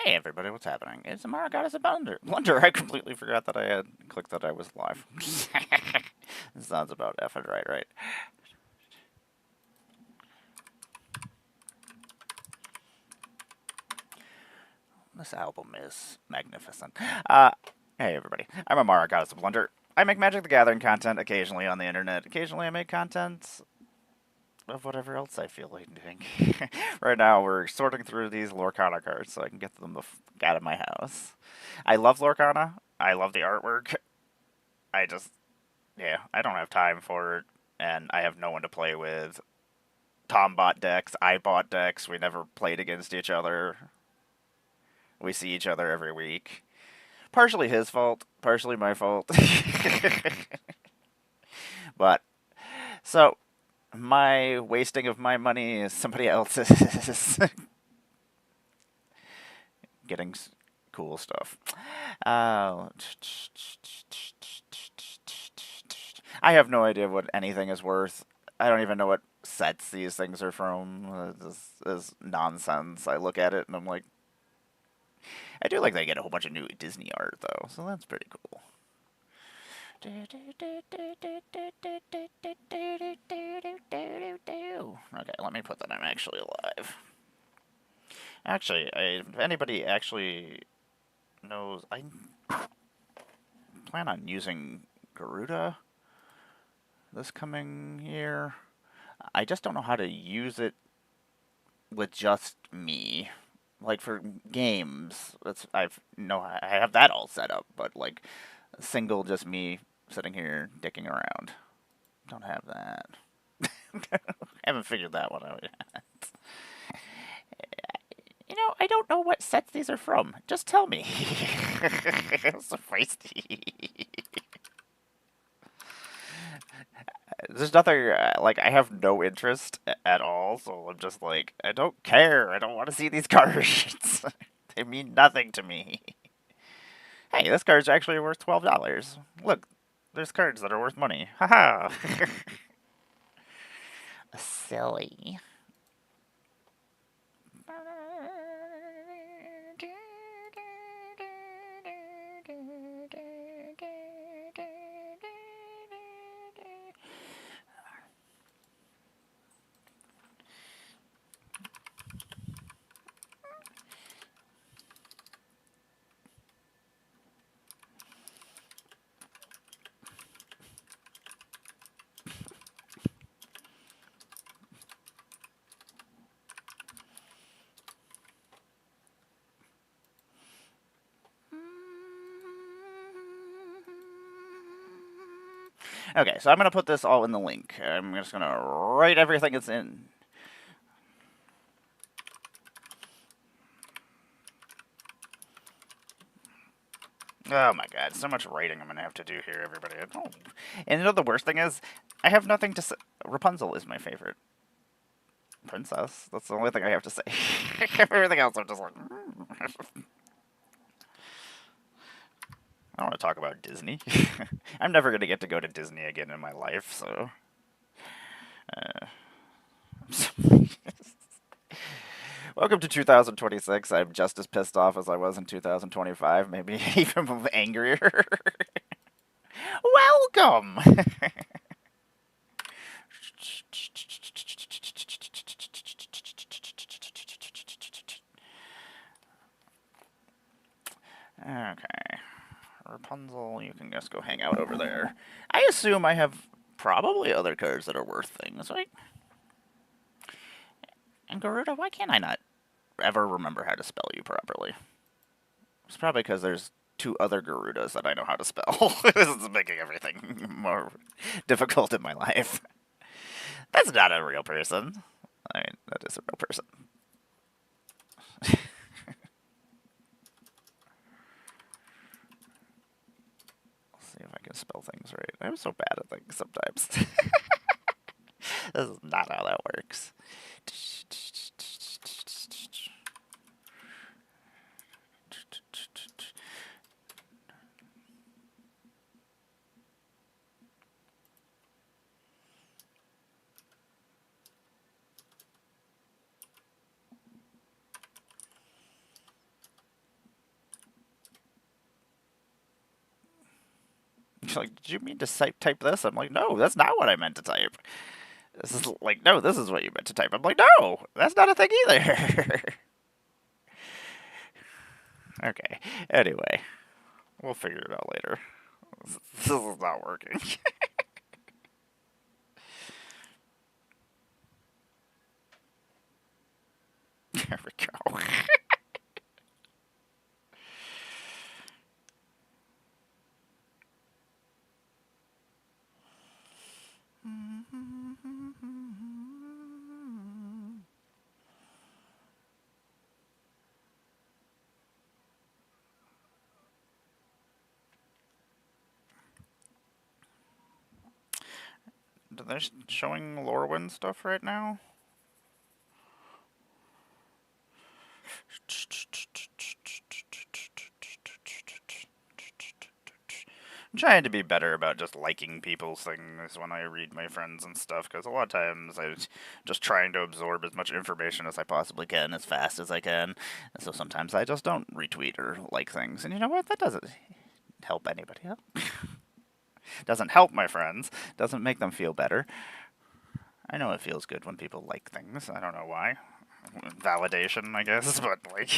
Hey everybody, what's happening? It's Emmara, GoddessofBlundR. I completely forgot that I had clicked that I was live. This sounds about effing right. This album is magnificent. Hey everybody, I'm Emmara, GoddessofBlundR. I make Magic the Gathering content occasionally on the internet. Occasionally I make content of whatever else I feel like doing. Right now we're sorting through these Lorcana cards so I can get them out of my house. I love Lorcana. I love the artwork. I just Yeah, I don't have time for it, and I have no one to play with. Tom bought decks, I bought decks, we never played against each other. We see each other every week. Partially his fault, partially my fault. But, so, my wasting of my money is somebody else's getting cool stuff. Uh, I have no idea what anything is worth. I don't even know what sets these things are from. This is nonsense. I look at it and I'm like, I do like they get a whole bunch of new Disney art though, so that's pretty cool. Okay, let me put that I'm actually alive. Actually, if anybody actually knows, I plan on using Garuda this coming year. I just don't know how to use it with just me. Like for games, I have that all set up, but like single just me sitting here dicking around. Don't have that. Haven't figured that one out yet. I don't know what sets these are from. Just tell me. It's so feisty. There's nothing, like, I have no interest at all, so I'm just like, I don't care. I don't want to see these cards. They mean nothing to me. Hey, this card's actually worth $12. Look, there's cards that are worth money. Haha. Silly. Okay, so I'm going to put this all in the link. I'm just going to write everything it's in. Oh my god, so much writing I'm going to have to do here, everybody. Oh. And you know the worst thing is, I have nothing to say. Rapunzel is my favorite princess. That's the only thing I have to say. Everything else I'm just like... I don't want to talk about Disney. I'm never going to get to go to Disney again in my life, so... Welcome to 2026. I'm just as pissed off as I was in 2025, maybe even angrier. Welcome! Okay. Rapunzel, you can just go hang out over there. I assume I have probably other cards that are worth things, right? And Garuda, why can't I not ever remember how to spell you properly? It's probably because there's two other Garudas that I know how to spell. This is making everything more difficult in my life. That's not a real person. I mean, that is a real person. See if I can spell things right. I'm so bad at things sometimes. This is not how that works. She's like, did you mean to type this? I'm like, no, that's not what I meant to type. This is like, no, this is what you meant to type. I'm like, no, that's not a thing either. Okay, anyway, we'll figure it out later. This is not working. There we go. They're showing Lorwyn stuff right now? I'm trying to be better about just liking people's things when I read my friends and stuff, because a lot of times I'm just trying to absorb as much information as I possibly can, as fast as I can, and so sometimes I just don't retweet or like things, and you know what? That doesn't help anybody else. Doesn't help my friends, doesn't make them feel better. I know it feels good when people like things, I don't know why. Validation, I guess, but like...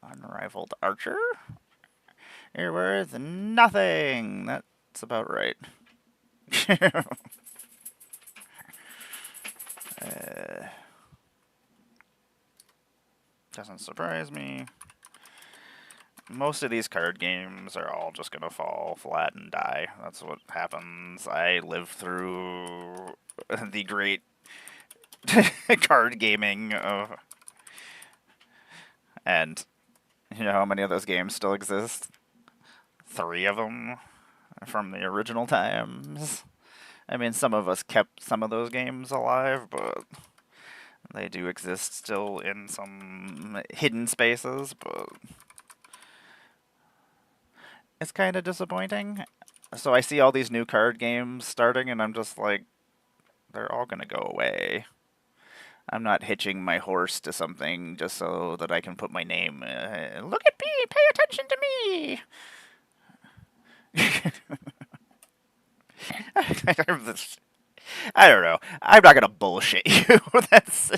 Unrivaled archer? You're worth nothing! That's about right. Doesn't surprise me. Most of these card games are all just gonna fall flat and die. That's what happens. I lived through the great card gaming of... And you know how many of those games still exist? 3 of them from the original times. I mean, some of us kept some of those games alive, but they do exist still in some hidden spaces, but it's kind of disappointing. So I see all these new card games starting, and I'm just like, they're all gonna go away. I'm not hitching my horse to something just so that I can put my name. Look at me! Pay attention to me! I don't know. I'm not gonna bullshit you. That's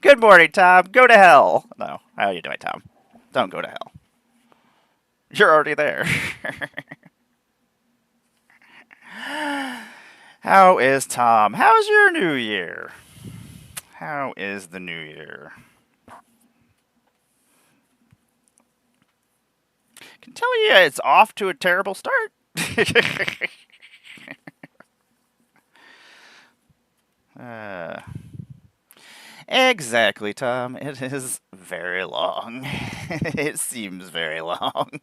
Good morning, Tom. Go to hell. No, how are you doing, Tom? Don't go to hell. You're already there. How is Tom? How's your new year? How is the new year? I can tell you it's off to a terrible start. Exactly, Tom. It is very long. It seems very long.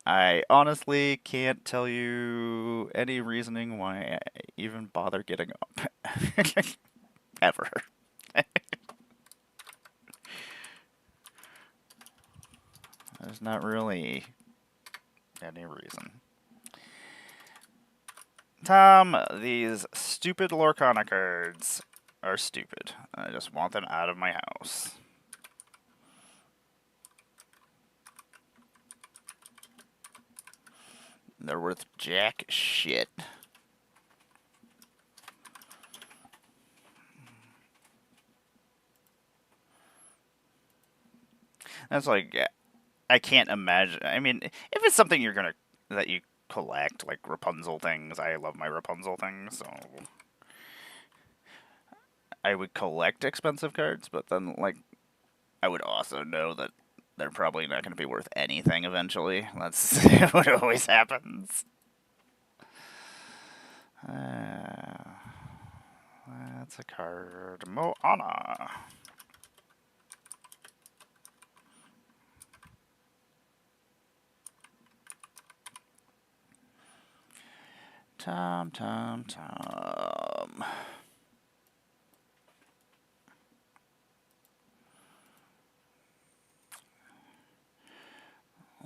I honestly can't tell you any reasoning why I even bother getting up. Ever. There's not really any reason. Tom, these stupid Lorcana cards are stupid. I just want them out of my house. They're worth jack shit. That's like, I can't imagine. I mean, if it's something that you collect, like Rapunzel things, I love my Rapunzel things, so I would collect expensive cards, but then, like, I would also know that they're probably not going to be worth anything eventually. That's what always happens. That's a card. Moana. Tom.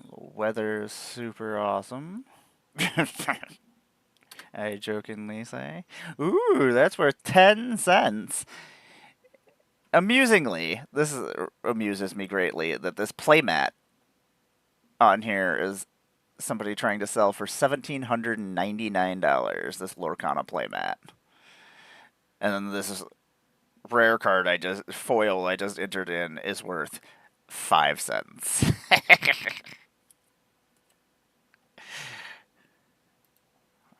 The weather's super awesome. I jokingly say. Ooh, that's worth 10 cents. Amusingly, amuses me greatly that this playmat on here is somebody trying to sell for $1,799. This Lorcana playmat, and then this rare card foil I just entered in is worth 5 cents.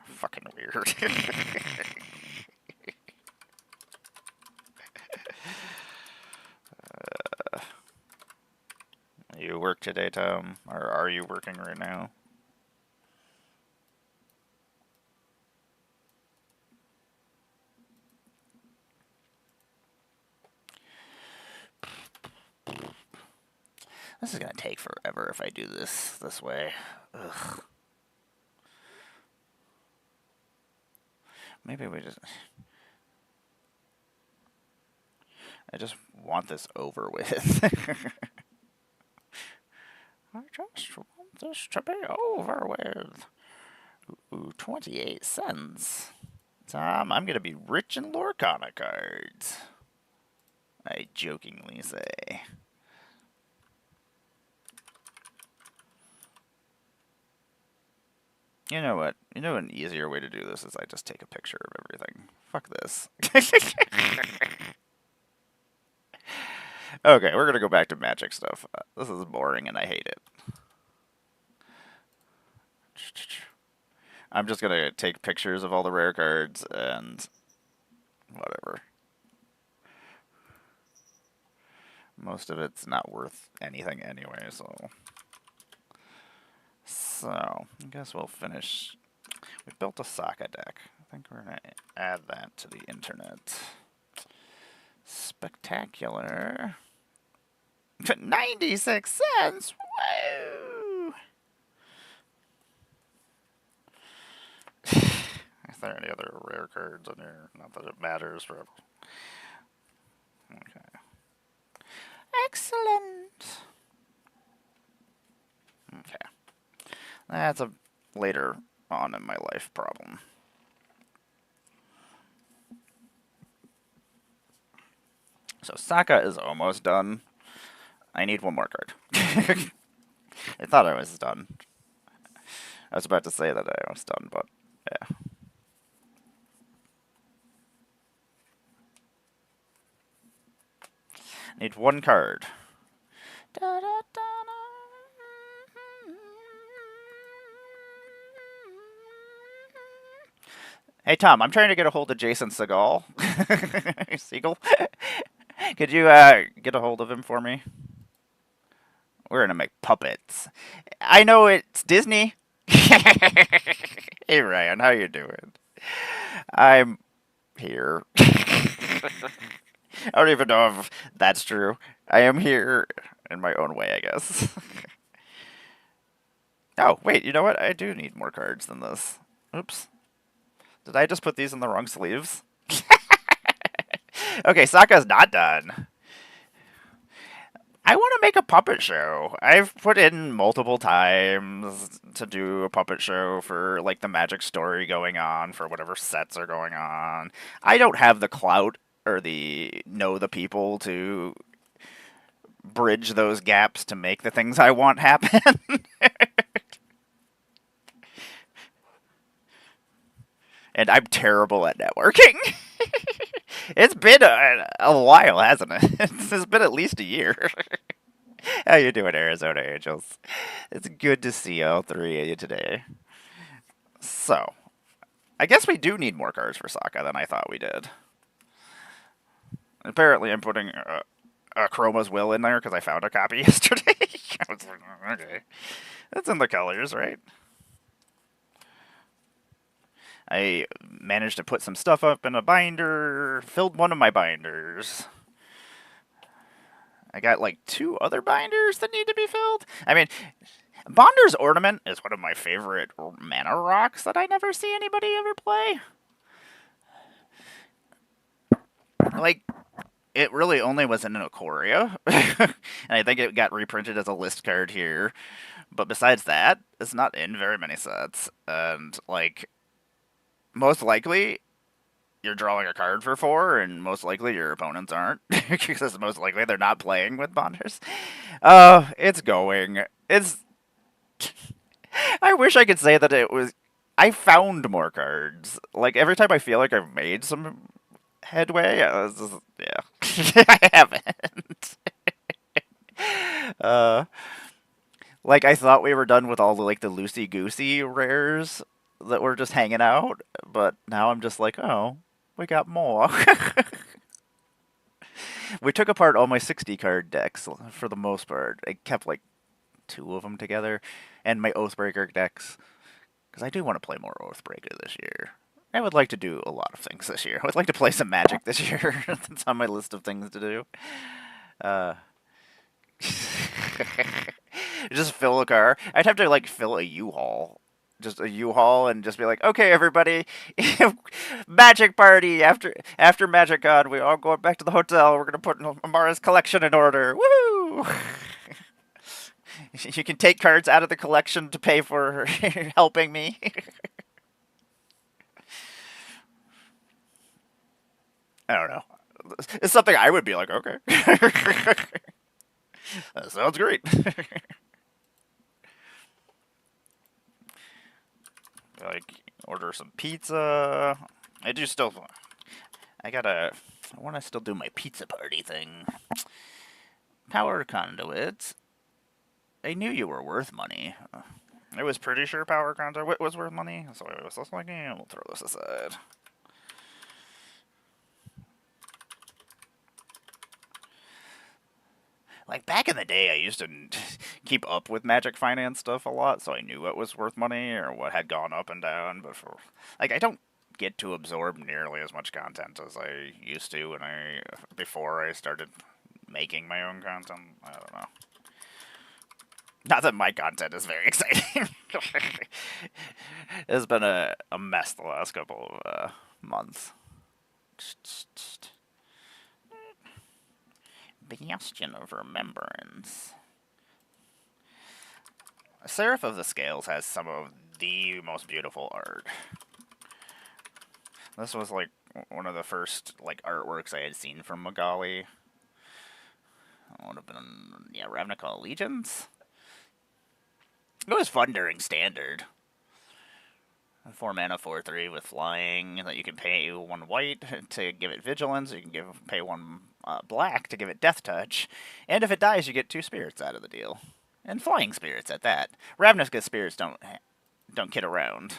Fucking weird. You work today, Tom? Or are you working right now? This is gonna take forever if I do this way. Ugh. Maybe we just... I just want this over with. I just want this to be over with. Ooh, 28 cents. Tom, I'm gonna be rich in Lorcana cards. I jokingly say. You know what? You know an easier way to do this is I just take a picture of everything. Fuck this. Okay, we're gonna go back to magic stuff. This is boring and I hate it. I'm just gonna take pictures of all the rare cards and whatever. Most of it's not worth anything anyway, so... So, I guess we'll finish. We built a Sokka deck. I think we're going to add that to the internet. Spectacular. 96 cents? Whoa! Is there any other rare cards in here? Not that it matters for... Okay. Excellent! Okay. That's a later on in my life problem. So Sokka is almost done. I need one more card. I thought I was done. I was about to say that I was done, but yeah. Need one card. Da, da, da, Hey Tom, I'm trying to get a hold of Jason Segal. Siegel. Could you get a hold of him for me? We're gonna make puppets. I know it's Disney. Hey Ryan, how you doing? I'm here. I don't even know if that's true. I am here in my own way, I guess. Oh, wait, you know what? I do need more cards than this. Oops. Did I just put these in the wrong sleeves? Okay, Sokka's not done. I want to make a puppet show. I've put in multiple times to do a puppet show for, like, the magic story going on, for whatever sets are going on. I don't have the clout or the people to bridge those gaps to make the things I want happen. And I'm terrible at networking. It's been a while, hasn't it? It's been at least a year. How you doing, Arizona Angels? It's good to see all three of you today. So, I guess we do need more cards for Sokka than I thought we did. Apparently, I'm putting a Chroma's Will in there because I found a copy yesterday. I was like, okay. That's in the colors, right? I managed to put some stuff up in a binder, filled one of my binders. I got like 2 other binders that need to be filled. I mean, Bonder's Ornament is one of my favorite mana rocks that I never see anybody ever play. Like, it really only was in an Ikoria, and I think it got reprinted as a list card here. But besides that, it's not in very many sets, and like, most likely, you're drawing a card for 4, and most likely your opponents aren't, because most likely they're not playing with Bonders. It's going. It's. I wish I could say that it was. I found more cards. Like every time I feel like I've made some headway, yeah, I haven't. uh, like I thought we were done with all the like the loosey goosey rares that were just hanging out, but now I'm just like, oh, we got more. We took apart all my 60 card decks for the most part. I kept like 2 of them together, and my Oathbreaker decks, because I do want to play more Oathbreaker this year. I would like to do a lot of things this year. I would like to play some Magic this year. That's on my list of things to do. Uh, just fill a car. I'd have to like fill a U-Haul. Just a U-Haul and just be like, okay, everybody, Magic party after Magic Con, we all go back to the hotel. We're gonna put Emmara's collection in order. Woo! You can take cards out of the collection to pay for helping me. I don't know. It's something I would be like, okay. That sounds great. Like, order some pizza. I want to still do my pizza party thing. Power conduits. I knew you were worth money. I was pretty sure power conduit was worth money, so I was just like, we'll throw this aside. Like, back in the day, I used to keep up with Magic Finance stuff a lot, so I knew what was worth money or what had gone up and down before. Like, I don't get to absorb nearly as much content as I used to before I started making my own content. I don't know. Not that my content is very exciting. It's been a mess the last couple of months. Bastion of Remembrance. Seraph of the Scales has some of the most beautiful art. This was like one of the first like artworks I had seen from Magali. It would have been, yeah, Ravnica Allegiance. It was fun during Standard. 4 mana, 4/3 with flying that you can pay 1 white to give it vigilance. You can pay 1 black to give it death touch, and if it dies, you get 2 spirits out of the deal, and flying spirits at that. Ravnica spirits don't kid around.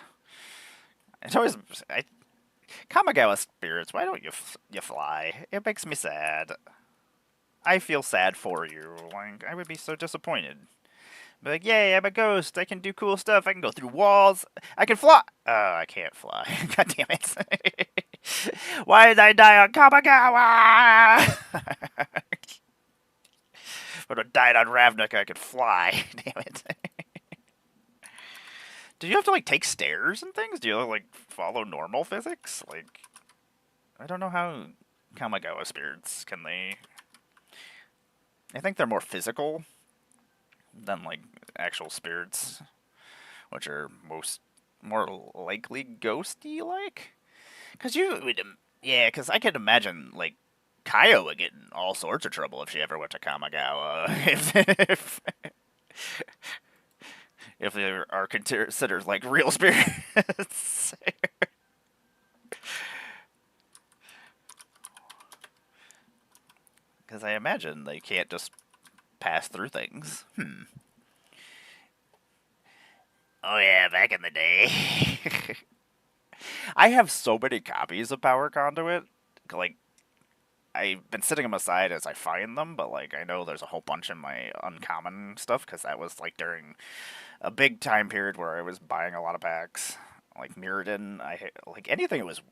It's always Kamigawa spirits. Why don't you fly? It makes me sad. I feel sad for you. Like I would be so disappointed. Be like, yay, I'm a ghost. I can do cool stuff. I can go through walls. I can fly. Oh, I can't fly. God damn it. Why did I die on Kamigawa? But I died on Ravnica, I could fly. Damn it. Do you have to, like, take stairs and things? Do you, like, follow normal physics? Like, I don't know how Kamigawa spirits can they... I think they're more physical than like actual spirits, which are more likely ghosty like. Because because I could imagine like Kaio would get in all sorts of trouble if she ever went to Kamigawa. If they are considered like real spirits. Because I imagine they can't just pass through things. Oh yeah, back in the day. I have so many copies of Power Conduit. Like, I've been setting them aside as I find them, but like I know there's a whole bunch in my uncommon stuff because that was like during a big time period where I was buying a lot of packs. Like Mirrodin, like anything that was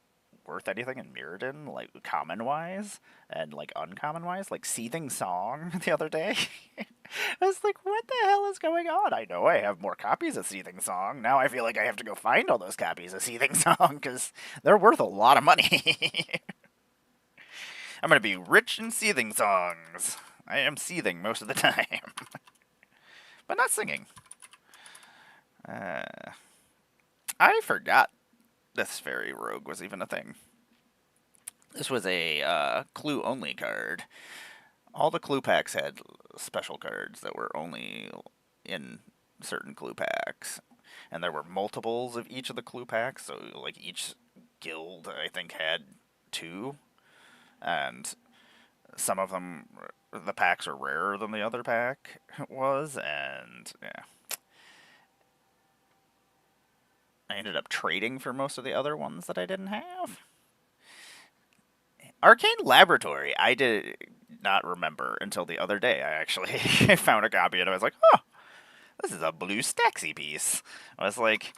worth anything in Mirrodin, like common wise and like uncommon wise, like Seething Song the other day. I was like, what the hell is going on? I know I have more copies of Seething Song. Now I feel like I have to go find all those copies of Seething Song because they're worth a lot of money. I'm going to be rich in Seething Songs. I am seething most of the time. But not singing. I forgot this fairy rogue was even a thing. This was a clue-only card. All the clue packs had special cards that were only in certain clue packs. And there were multiples of each of the clue packs, so like each guild, I think, had two. And some of them, the packs are rarer than the other pack was, and yeah. I ended up trading for most of the other ones that I didn't have. Arcane Laboratory, I did not remember until the other day. I actually found a copy and I was like, oh, this is a blue Staxy piece. I was like,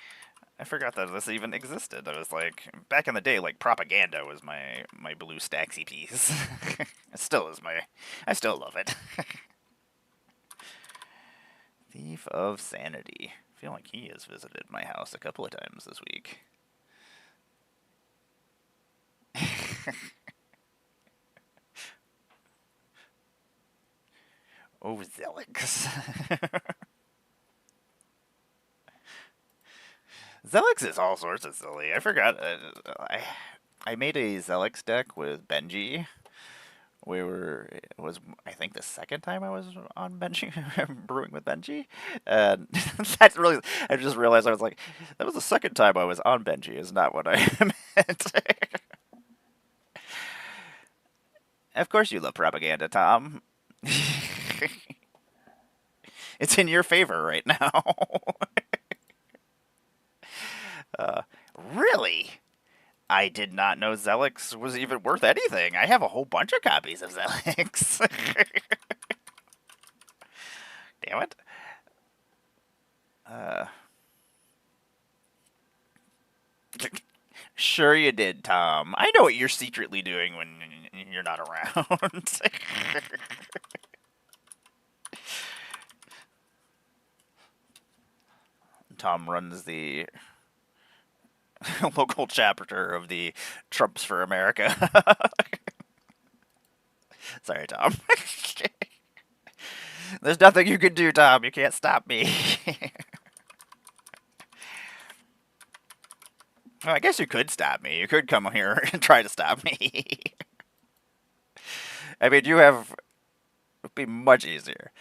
I forgot that this even existed. I was like, back in the day, like Propaganda was my blue Staxy piece. It still is I still love it. Thief of Sanity. I feel like he has visited my house a couple of times this week. Oh, Zelix. Zelix is all sorts of silly. I forgot. I made a Zelix deck with Benji. It was, I think, the second time I was on Benji, brewing with Benji. And that's really, I just realized I was like, that was the second time I was on Benji, is not what I meant. Of course you love Propaganda, Tom. It's in your favor right now. Really? I did not know Zelix was even worth anything. I have a whole bunch of copies of Zelix. Damn it. Sure you did, Tom. I know what you're secretly doing when you're not around. Tom runs the local chapter of the Trumps for America. Sorry, Tom. There's nothing you can do, Tom. You can't stop me. Well, I guess you could stop me. You could come here and try to stop me. I mean, it'd be much easier.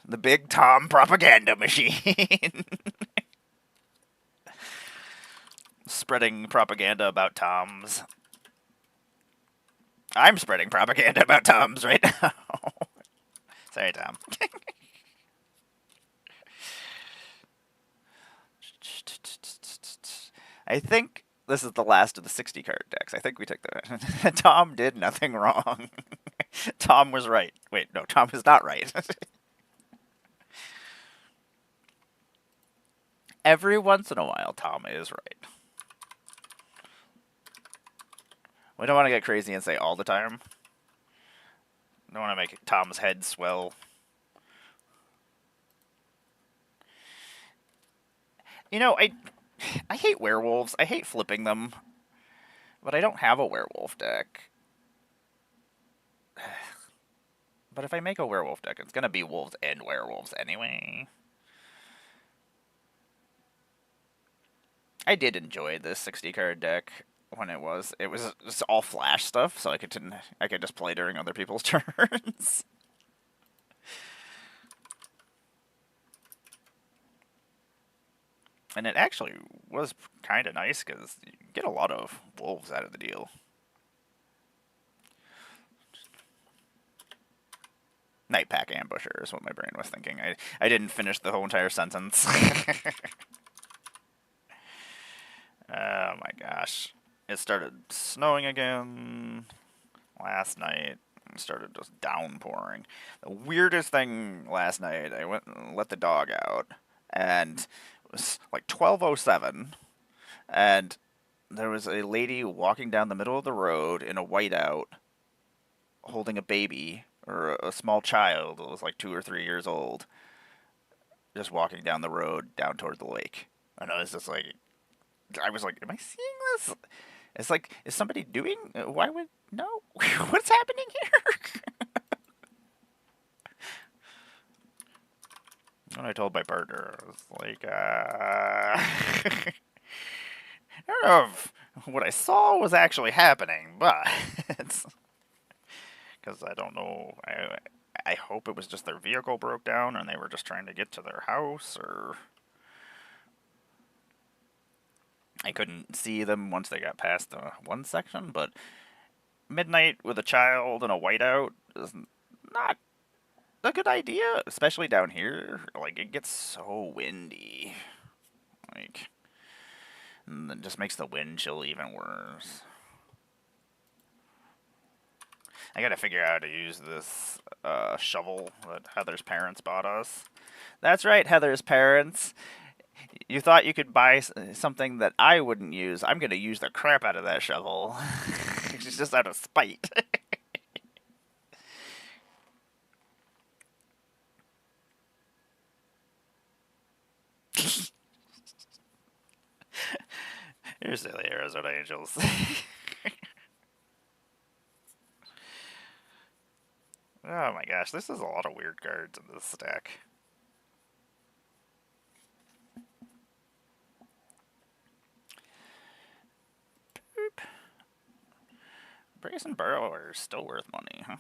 The big Tom propaganda machine. Spreading propaganda about Toms. I'm spreading propaganda about Toms right now. Sorry, Tom. I think this is the last of the 60 card decks. I think we took the. Tom did nothing wrong. Tom was right. Wait, no, Tom is not right. Every once in a while, Tom is right. We don't want to get crazy and say all the time. We don't want to make Tom's head swell. You know, I hate werewolves. I hate flipping them. But I don't have a werewolf deck. But if I make a werewolf deck, it's going to be wolves and werewolves anyway. I did enjoy this 60 card deck when it was just all flash stuff, so I could just play during other people's turns. And it actually was kind of nice because you get a lot of wolves out of the deal. Night Pack Ambusher is what my brain was thinking. I didn't finish the whole entire sentence. Oh my gosh. It started snowing again last night. It started just downpouring. The weirdest thing last night, I went and let the dog out, and it was like 12:07, and there was a lady walking down the middle of the road in a whiteout holding a baby, or a small child that was like 2 or 3 years old, just walking down the road down toward the lake. And I was just like, I was like, am I seeing this? It's like, is somebody doing? Why would no? What's happening here? And I told my partner, I was like, I don't know what I saw was actually happening, but because I don't know, I hope it was just their vehicle broke down and they were just trying to get to their house, or I couldn't see them once they got past the one section. But midnight with a child and a whiteout is not a good idea, especially down here. Like, it gets so windy, like, and it just makes the wind chill even worse. I gotta figure out how to use this shovel that Heather's parents bought us. That's right, Heather's parents. You thought you could buy something that I wouldn't use. I'm gonna use the crap out of that shovel. It's just out of spite. You're silly, Arizona Angels. Oh my gosh, this is a lot of weird cards in this stack. Boop. Brazen Burrower is still worth money, huh?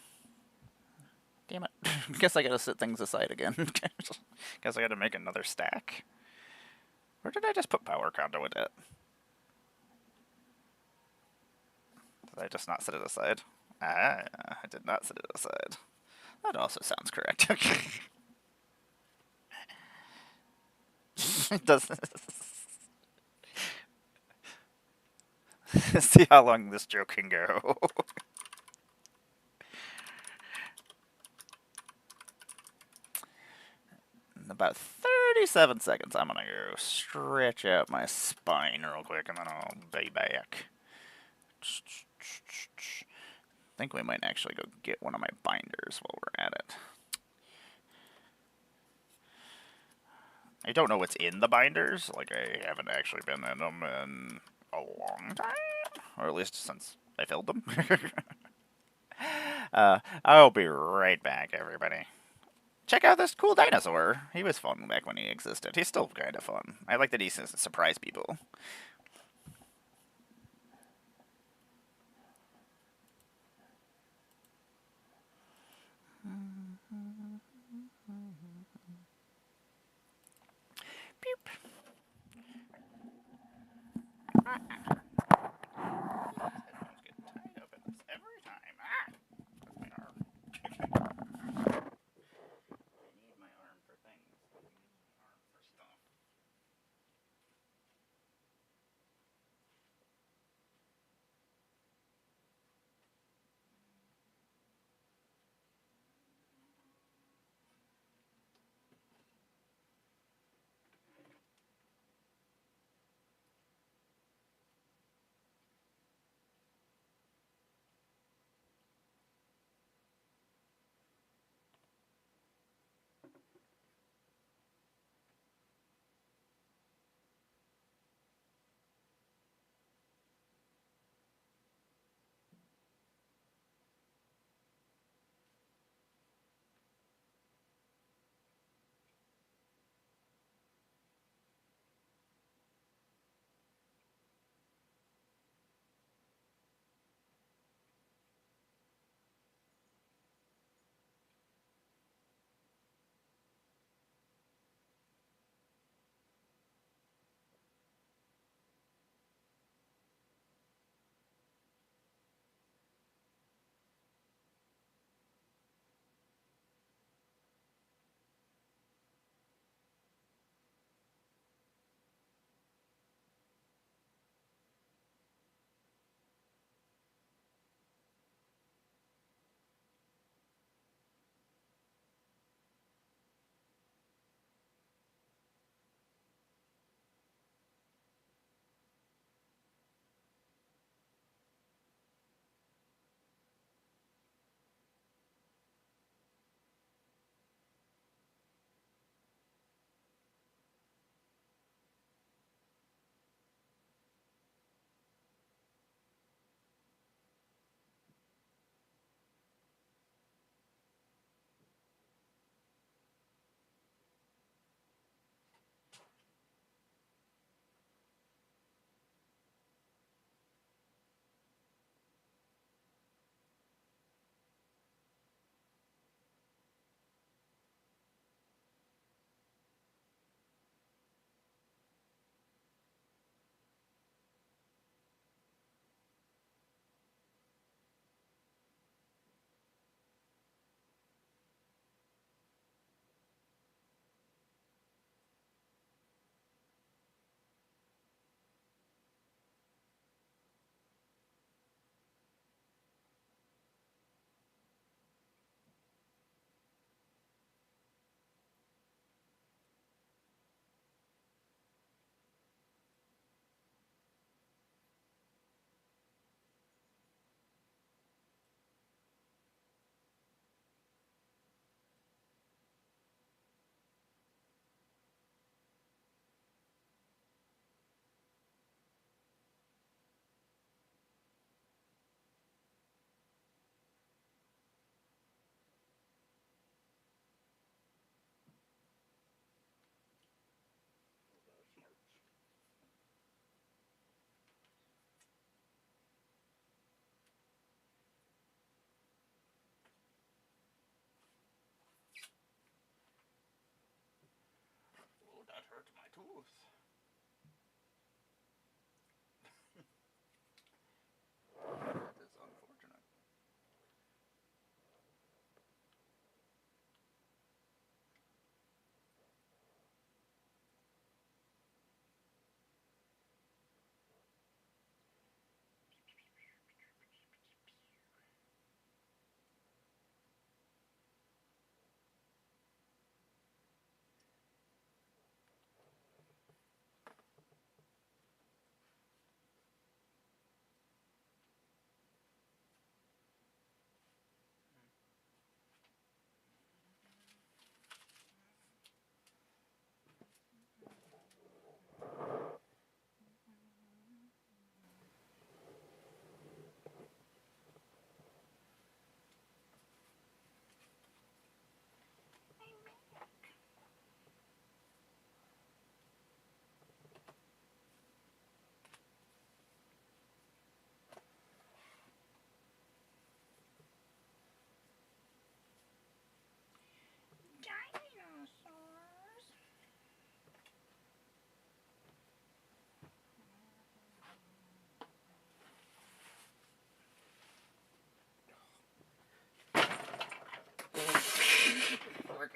Damn it. Guess I gotta set things aside again. Guess I gotta make another stack. Where did I just put Power Conduit at? Did I just not set it aside? Ah, I did not set it aside. That also sounds correct. It does. See how long this joke can go. In about 37 seconds, I'm gonna go stretch out my spine real quick, and then I'll be back. I think we might actually go get one of my binders while we're at it. I don't know what's in the binders. Like, I haven't actually been in them in a long time, or at least since I filled them. I'll be right back, everybody. Check out this cool dinosaur. He was fun back when he existed. He's still kind of fun. I like that he surprise people. Beep. Headphones get tied up in this every time. Ah! That's my arm. I need my arm for things. I need my arm for stuff.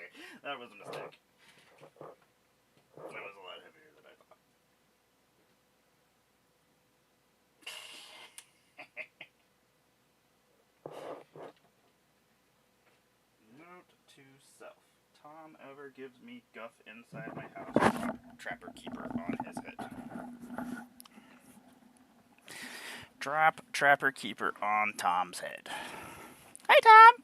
Okay, that was a mistake. That was a lot heavier than I thought. Note to self. Tom ever gives me guff inside my house, Trapper Keeper on his head. Drop Trapper Keeper on Tom's head. Hi, Tom!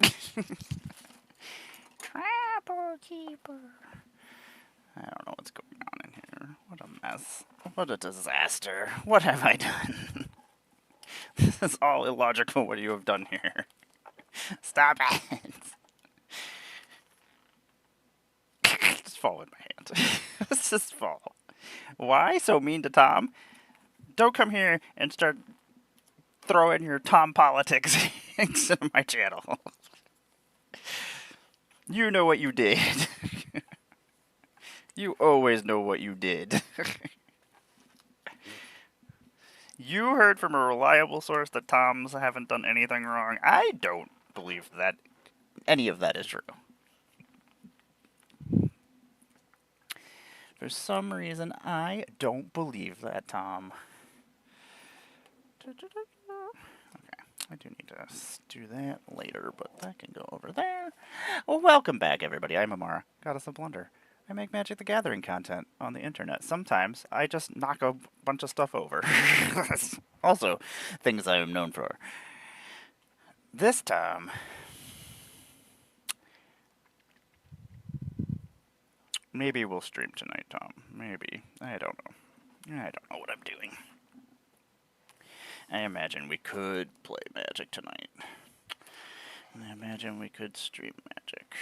Trapper Keeper. I don't know what's going on in here. What a mess. What a disaster. What have I done? This is all illogical what you have done here. Stop it! Just fall in my hand. Let's just fall. Why so mean to Tom? Don't come here and start throwing your Tom politics into my channel. You know what you did. You always know what you did. You heard from a reliable source that Toms haven't done anything wrong. I don't believe that any of that is true. For some reason, I don't believe that, Tom. Okay, I do need to do that later, but that can go over there. Well, welcome back, everybody. I'm Emmara, GoddessofBlundR. I make Magic the Gathering content on the internet. Sometimes I just knock a bunch of stuff over. Also, things I am known for. This time, maybe we'll stream tonight, Tom. Maybe. I don't know. I don't know what I'm doing. I imagine we could play Magic tonight. And I imagine we could stream Magic.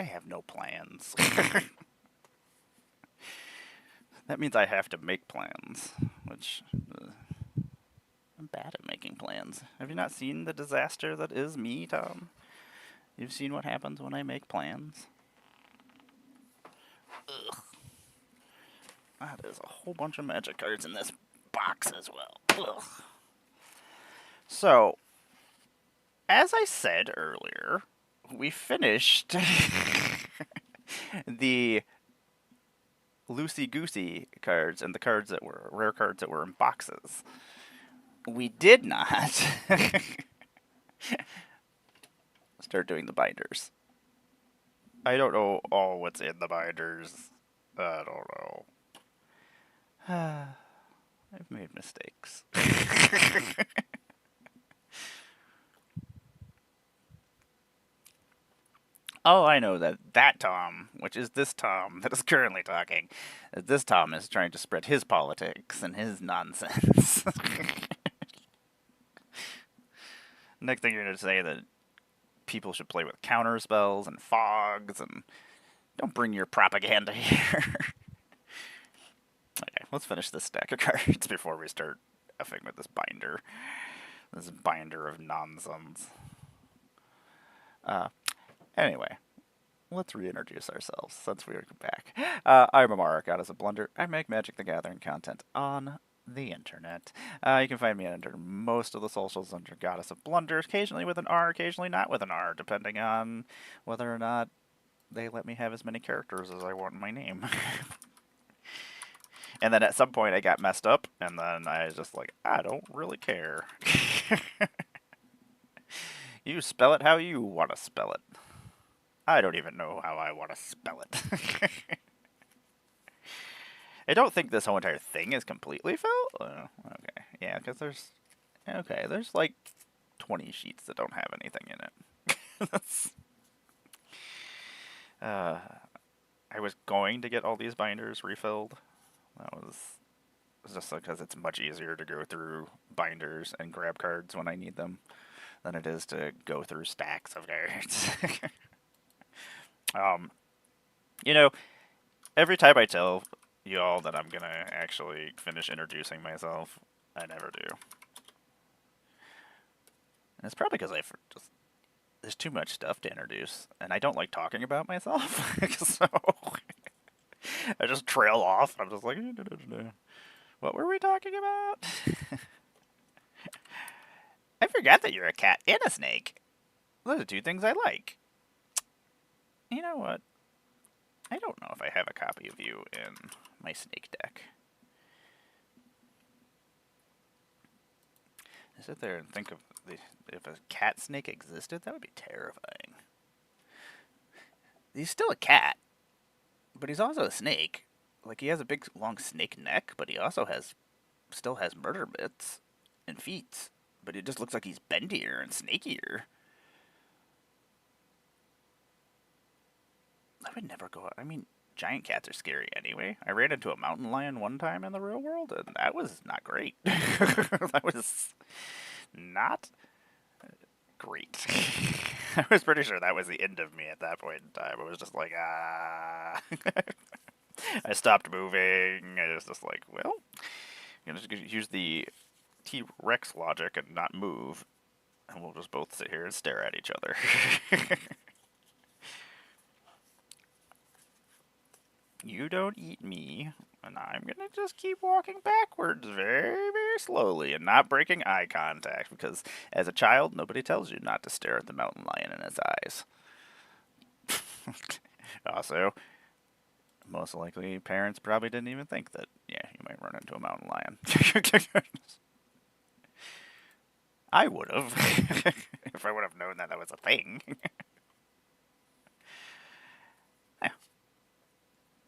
I have no plans. That means I have to make plans, which I'm bad at making plans. Have you not seen the disaster that is me, Tom? You've seen what happens when I make plans? Ugh. That is a whole bunch of Magic cards in this box as well. Ugh. So, as I said earlier, we finished the loosey-goosey cards and the cards that were rare cards that were in boxes. We did not start doing the binders. I don't know all what's in the binders. I don't know. I've made mistakes. Oh, I know that Tom, which is this Tom that is currently talking, this Tom is trying to spread his politics and his nonsense. Next thing you're going to say that people should play with counter spells and fogs, and don't bring your propaganda here. Okay, let's finish this stack of cards before we start effing with this binder. This binder of nonsense. Anyway, let's reintroduce ourselves since we are back. I'm Emmara, GoddessofBlundR. I make Magic the Gathering content on the internet. You can find me under most of the socials under GoddessofBlundR, occasionally with an R, occasionally not with an R, depending on whether or not they let me have as many characters as I want in my name. And then at some point I got messed up, and then I was just like, I don't really care. You spell it how you want to spell it. I don't even know how I want to spell it. I don't think this whole entire thing is completely filled. Oh, okay. Yeah, because there's like 20 sheets that don't have anything in it. I was going to get all these binders refilled. That was just because it's much easier to go through binders and grab cards when I need them than it is to go through stacks of cards. You know, every time I tell y'all that I'm gonna actually finish introducing myself, I never do. And it's probably because there's too much stuff to introduce, and I don't like talking about myself, so I just trail off. I'm just like, what were we talking about? I forgot that you're a cat and a snake. Those are two things I like. You know what? I don't know if I have a copy of you in my snake deck. I sit there and think of if a cat snake existed, that would be terrifying. He's still a cat, but he's also a snake. Like, he has a big, long snake neck, but he also still has murder bits and feet. But it just looks like he's bendier and snakier. I would never go out. I mean, giant cats are scary anyway. I ran into a mountain lion one time in the real world, and that was not great. That was not great. I was pretty sure that was the end of me at that point in time. It was just like, ah. I stopped moving. I was just like, well, I'm going to use the T-Rex logic and not move, and we'll just both sit here and stare at each other. You don't eat me, and I'm gonna just keep walking backwards very, very slowly and not breaking eye contact, because as a child, nobody tells you not to stare at the mountain lion in its eyes. Also, most likely, parents probably didn't even think that, yeah, you might run into a mountain lion. I would have, if I would have known that that was a thing.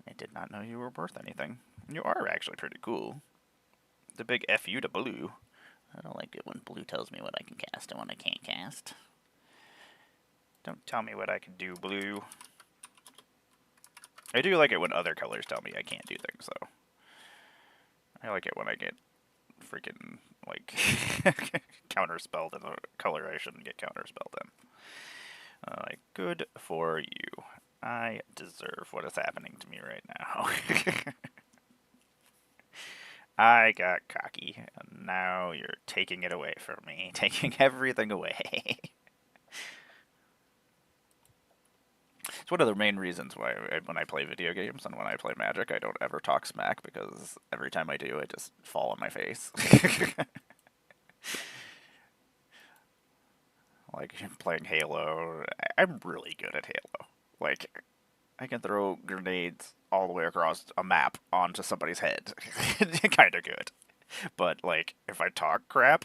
I did not know you were worth anything. You are actually pretty cool. The big F you to Blue. I don't like it when Blue tells me what I can cast and what I can't cast. Don't tell me what I can do, Blue. I do like it when other colors tell me I can't do things, though. I like it when I get freaking, like, counterspelled in a color I shouldn't get counterspelled in. Like, good for you. I deserve what is happening to me right now. I got cocky, and now you're taking it away from me. Taking everything away. It's one of the main reasons why when I play video games and when I play Magic, I don't ever talk smack, because every time I do, I just fall on my face. Like, playing Halo, I'm really good at Halo. Like, I can throw grenades all the way across a map onto somebody's head. Kind of good. But, like, if I talk crap,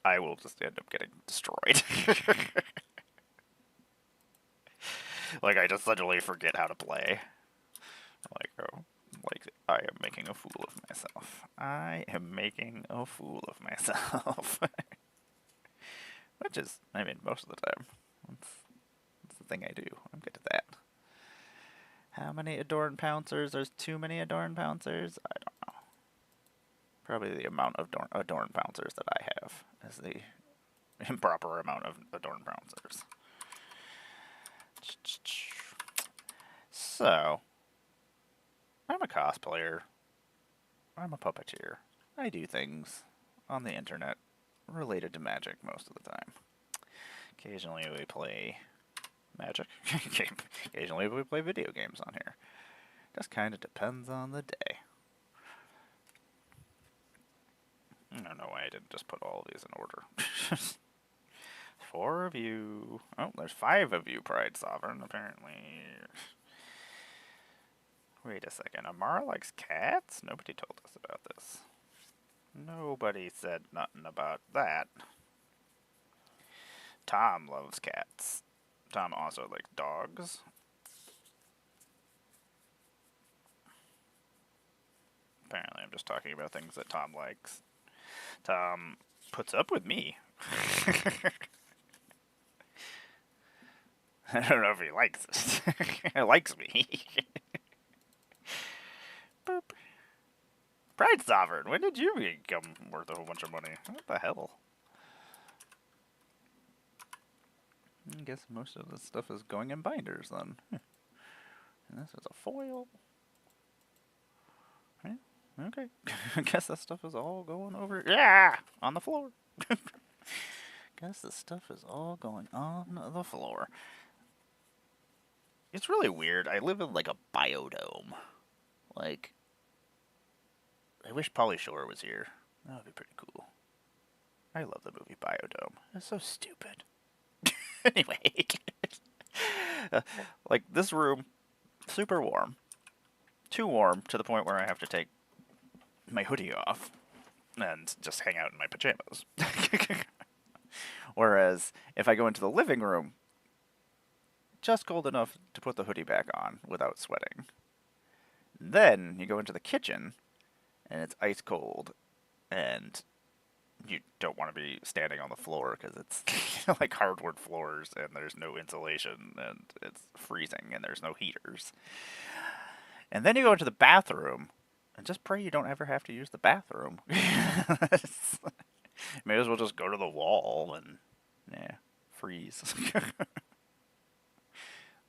I will just end up getting destroyed. Like, I just suddenly forget how to play. Like, oh, like, I am making a fool of myself. I am making a fool of myself. Which is, I mean, most of the time. That's the thing I do. I'm good at that. How many Adorn Pouncers? There's too many Adorn Pouncers? I don't know. Probably the amount of Adorn Pouncers that I have is the improper amount of Adorn Pouncers. So, I'm a cosplayer. I'm a puppeteer. I do things on the internet related to magic most of the time. Occasionally we play Magic. Occasionally we play video games on here. Just kind of depends on the day. I don't know why I didn't just put all of these in order. 4 of you. Oh, there's 5 of you, Pride Sovereign, apparently. Wait a second. Emmara likes cats? Nobody told us about this. Nobody said nothing about that. Tom loves cats. Tom also likes dogs. Apparently I'm just talking about things that Tom likes. Tom puts up with me. I don't know if he likes it. He likes me. Boop. Pride Sovereign, when did you become worth a whole bunch of money? What the hell? I guess most of this stuff is going in binders then. And this is a foil. Yeah, okay. I guess that stuff is all going over. Yeah! On the floor. Guess this stuff is all going on the floor. It's really weird. I live in like a biodome. Like, I wish Pauly Shore was here. That would be pretty cool. I love the movie Biodome. It's so stupid. Anyway, Like, this room, super warm. Too warm to the point where I have to take my hoodie off and just hang out in my pajamas. Whereas, if I go into the living room, just cold enough to put the hoodie back on without sweating. Then you go into the kitchen, and it's ice cold, and you don't want to be standing on the floor because it's like hardwood floors, and there's no insulation, and it's freezing, and there's no heaters. And then you go into the bathroom, and just pray you don't ever have to use the bathroom. May as well just go to the wall and, yeah, freeze.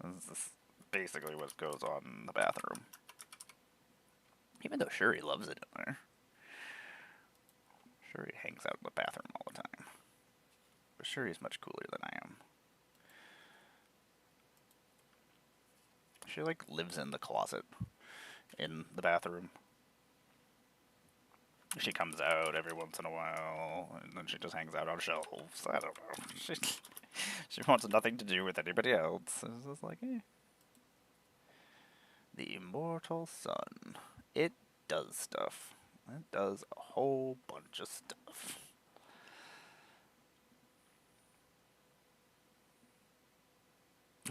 This is basically what goes on in the bathroom. Even though Shuri loves it in there. Shuri hangs out in the bathroom all the time. But Shuri's much cooler than I am. She, like, lives in the closet in the bathroom. She comes out every once in a while, and then she just hangs out on shelves. I don't know. She wants nothing to do with anybody else. It's just like, eh. The Immortal Sun. It does stuff. It does a whole bunch of stuff.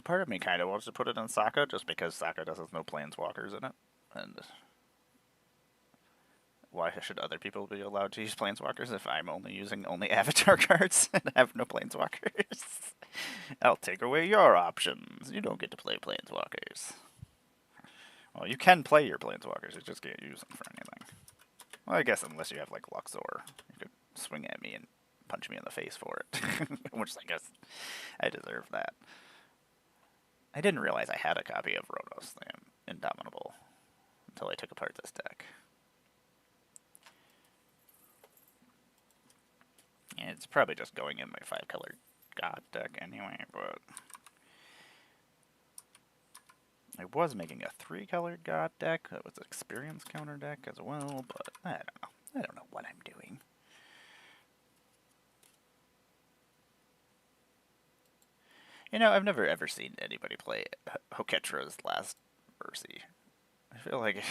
Part of me kind of wants to put it in Sokka, just because Sokka does have no planeswalkers in it. And why should other people be allowed to use planeswalkers if I'm only using avatar cards and have no planeswalkers? I'll take away your options. You don't get to play planeswalkers. Well, you can play your planeswalkers, you just can't use them for anything. Well, I guess unless you have, like, Luxor. You could swing at me and punch me in the face for it. Which, I guess, I deserve that. I didn't realize I had a copy of Rhodos, the Indomitable, until I took apart this deck. And it's probably just going in my 5-color God deck anyway, but I was making a 3-colored God deck that was an experience counter deck as well, but I don't know. I don't know what I'm doing. You know, I've never ever seen anybody play Hoketra's Last Mercy. I feel like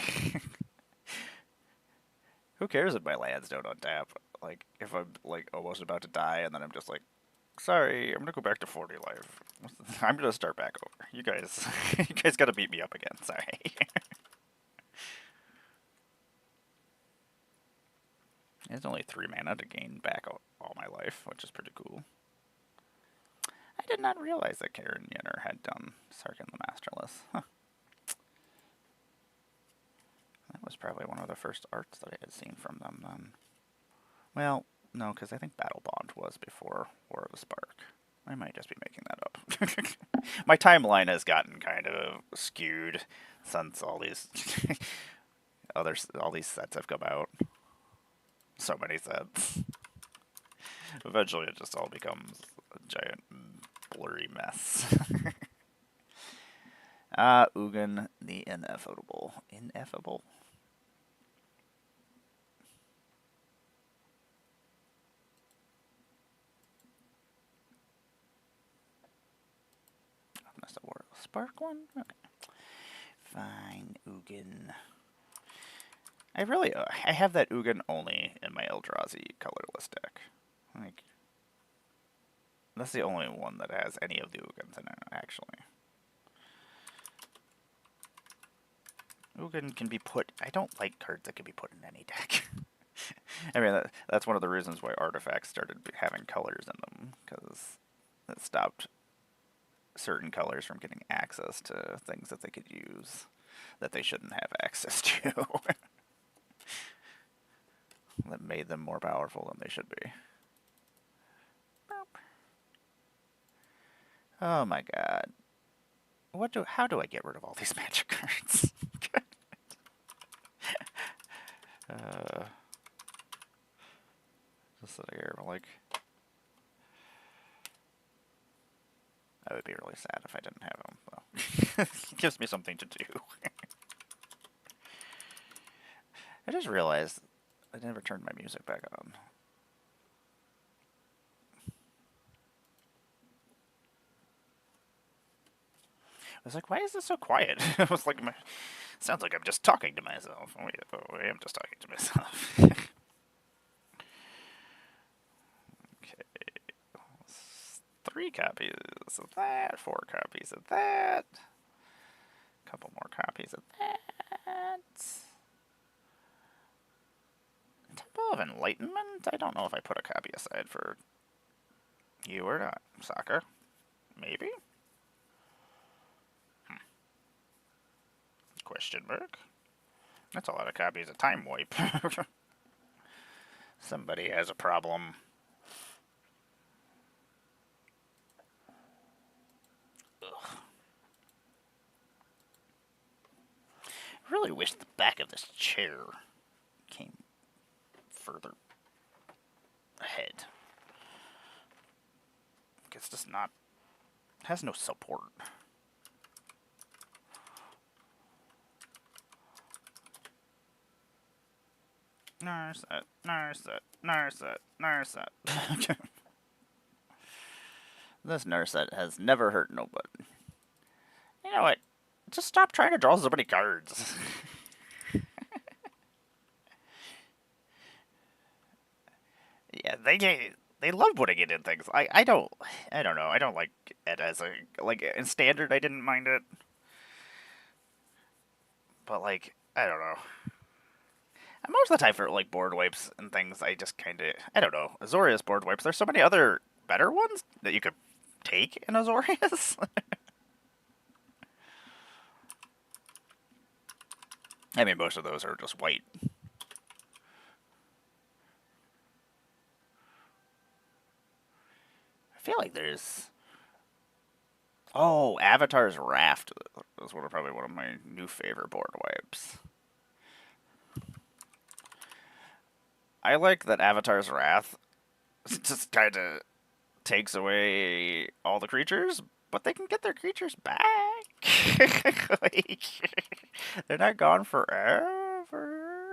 who cares if my lands don't untap? Like, if I'm, like, almost about to die and then I'm just like, sorry, I'm gonna go back to 40 life. I'm gonna start back over. You guys, you guys gotta beat me up again. Sorry. It's only 3 mana to gain back all my life, which is pretty cool. I did not realize that Karen Yenner had done Sarkhan the Masterless. Huh. That was probably one of the first arts that I had seen from them then. Well, no, because I think Battle Bond was before War of the Spark. I might just be making that up. My timeline has gotten kind of skewed since all these all these sets have come out. So many sets. Eventually, it just all becomes a giant blurry mess. Ugin the Ineffable. Ineffable? That's the War of the Spark one? Okay. Fine, Ugin. I have that Ugin only in my Eldrazi colorless deck. Like, that's the only one that has any of the Ugins in it, actually. Ugin can be put... I don't like cards that can be put in any deck. I mean, that's one of the reasons why artifacts started having colors in them, because it stopped certain colors from getting access to things that they could use that they shouldn't have access to. That made them more powerful than they should be. Oh my god. How do I get rid of all these magic cards? Just sitting here, like, I would be really sad if I didn't have them. Well, it gives me something to do. I just realized I never turned my music back on. was like, why is this so quiet? I was like, sounds like I'm just talking to myself. Wait, oh, I am just talking to myself. Okay. 3 copies of that, 4 copies of that, a couple more copies of that. Temple of Enlightenment? I don't know if I put a copy aside for you or not. Soccer? Maybe? Question mark? That's a lot of copies of Time Wipe. Somebody has a problem. Ugh. I really wish the back of this chair came further ahead. It's just not... It has no support. Nurse it, nurse it, nurse it, nurse it. This nurse set has never hurt nobody. You know what? Just stop trying to draw so many cards. Yeah, they love putting it in things. I don't know. I don't like it as a like in standard. I didn't mind it, but like I don't know. Most of the time for like board wipes and things, I just kind of I don't know. Azorius board wipes. There's so many other better ones that you could take in Azorius. I mean, most of those are just white. I feel like there's... Oh, Avatar's Raft is probably one of my new favorite board wipes. I like that Avatar's Wrath just kind of takes away all the creatures, but they can get their creatures back. Like, they're not gone forever.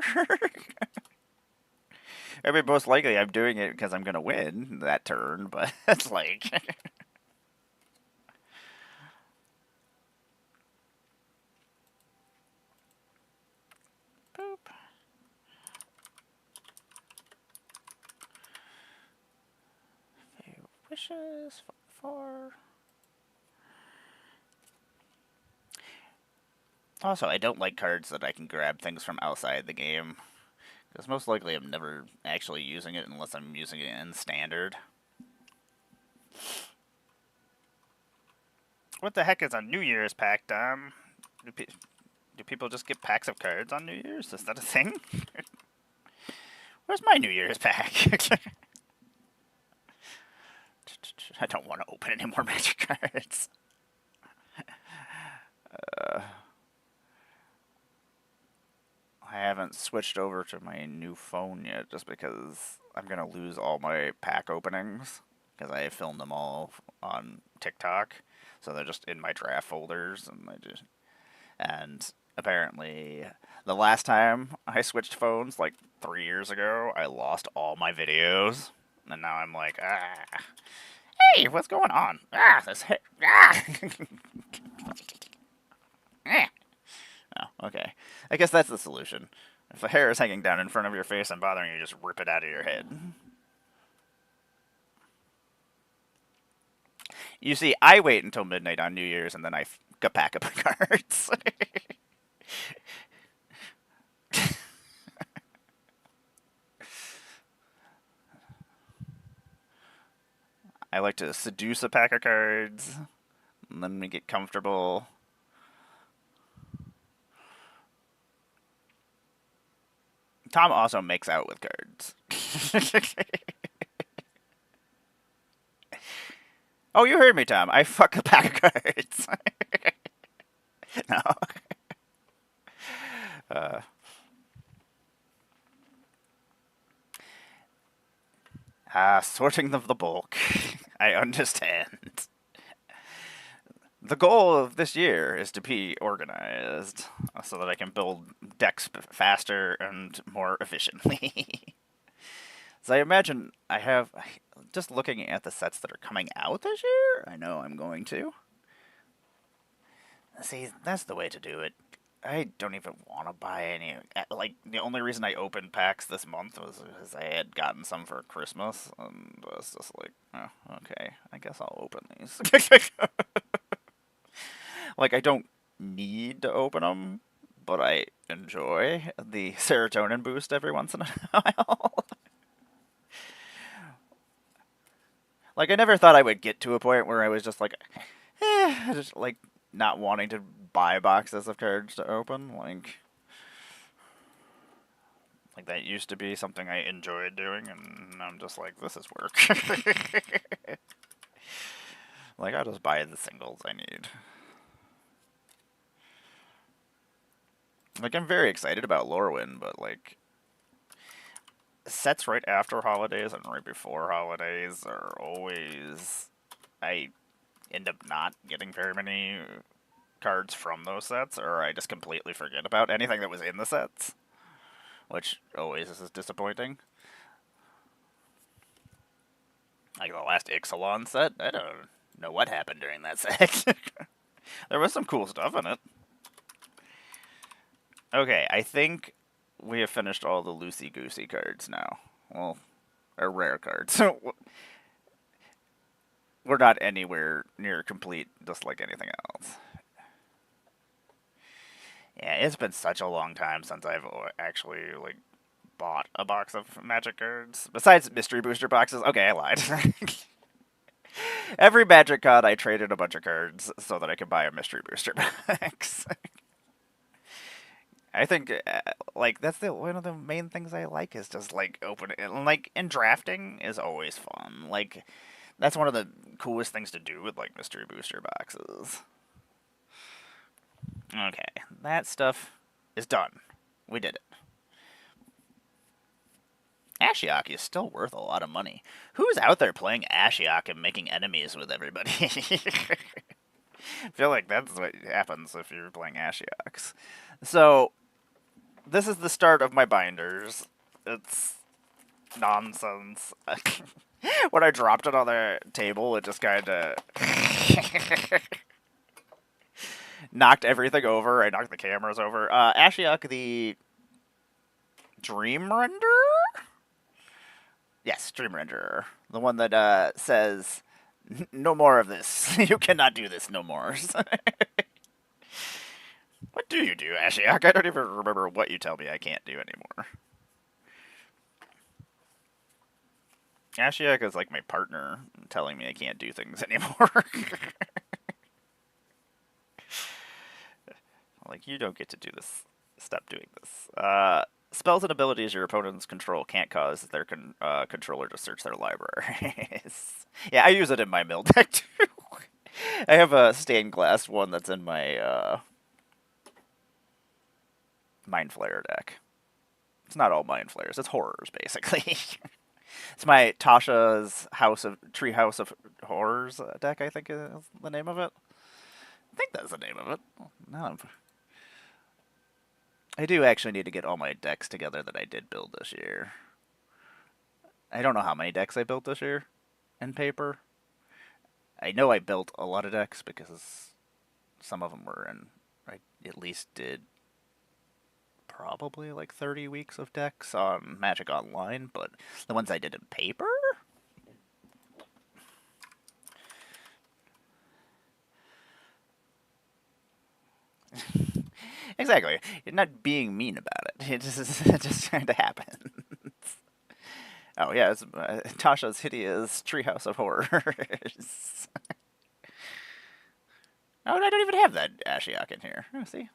I mean, most likely I'm doing it because I'm going to win that turn, but it's like... Boop. Wishes for... Also, I don't like cards that I can grab things from outside the game. Because most likely I'm never actually using it unless I'm using it in standard. What the heck is a New Year's pack, Dom? Do people just get packs of cards on New Year's? Is that a thing? Where's my New Year's pack? I don't want to open any more Magic cards. I haven't switched over to my new phone yet just because I'm going to lose all my pack openings because I filmed them all on TikTok. So they're just in my draft folders and apparently the last time I switched phones like 3 years ago, I lost all my videos. And now I'm like, hey, what's going on? Oh, okay. I guess that's the solution. If the hair is hanging down in front of your face and bothering you, just rip it out of your head. You see, I wait until midnight on New Year's and then I pack up cards. I like to seduce a pack of cards, and then we get comfortable. Tom also makes out with cards. Oh, you heard me, Tom. I fuck a pack of cards. No. Sorting the bulk. I understand. The goal of this year is to be organized so that I can build decks faster and more efficiently. So I imagine I have, just looking at the sets that are coming out this year, I know I'm going to. See, that's the way to do it. I don't even want to buy any. Like, the only reason I opened packs this month was because I had gotten some for Christmas, and I was just like, oh, okay, I guess I'll open these. Like, I don't need to open them, but I enjoy the serotonin boost every once in a while. Like, I never thought I would get to a point where I was just like, just like not wanting to buy boxes of cards to open. Like that used to be something I enjoyed doing, and I'm just like, this is work. Like, I'll just buy the singles I need. Like, I'm very excited about Lorwyn, but like, sets right after holidays and right before holidays are always. I end up not getting very many cards from those sets, or I just completely forget about anything that was in the sets, which always is disappointing. Like the last Ixalan set, I don't know what happened during that set. There was some cool stuff in it. Okay, I think we have finished all the loosey-goosey cards now. Well, or rare cards. So we're not anywhere near complete, just like anything else. Yeah, it's been such a long time since I've actually like bought a box of Magic cards. Besides mystery booster boxes. Okay, I lied. Every Magic Con, I traded a bunch of cards so that I could buy a mystery booster box. I think, like, that's one of the main things I like is just like opening. Like, and drafting is always fun. Like, that's one of the coolest things to do with like mystery booster boxes. Okay, that stuff is done. We did it. Ashiok is still worth a lot of money. Who's out there playing Ashiok and making enemies with everybody? I feel like that's what happens if you're playing Ashioks. So, this is the start of my binders. It's nonsense. When I dropped it on the table, it just kind of knocked everything over. I knocked the cameras over. Ashiok, the Dream Renderer? Yes, Dream Renderer. The one that says, no more of this. You cannot do this no more. What do you do, Ashiok? I don't even remember what you tell me I can't do anymore. Ashiok is like my partner telling me I can't do things anymore. Like, you don't get to do this. Stop doing this. Spells and abilities your opponents control can't cause their controller to search their libraries. Yeah, I use it in my mill deck too. I have a stained glass one that's in my Mind Flayer deck. It's not all Mind Flayers, it's horrors, basically. It's my Tasha's Treehouse of Horrors deck, I think is the name of it. I think that's the name of it. No, I do actually need to get all my decks together that I did build this year. I don't know how many decks I built this year in paper. I know I built a lot of decks because some of them were in. I at least did probably like 30 weeks of decks on Magic Online, but the ones I did in paper? Exactly. You're not being mean about it. It just kind of happens. Oh yeah, it's Tasha's Hideous Treehouse of Horrors. Oh, I don't even have that Ashiok in here. Oh, see?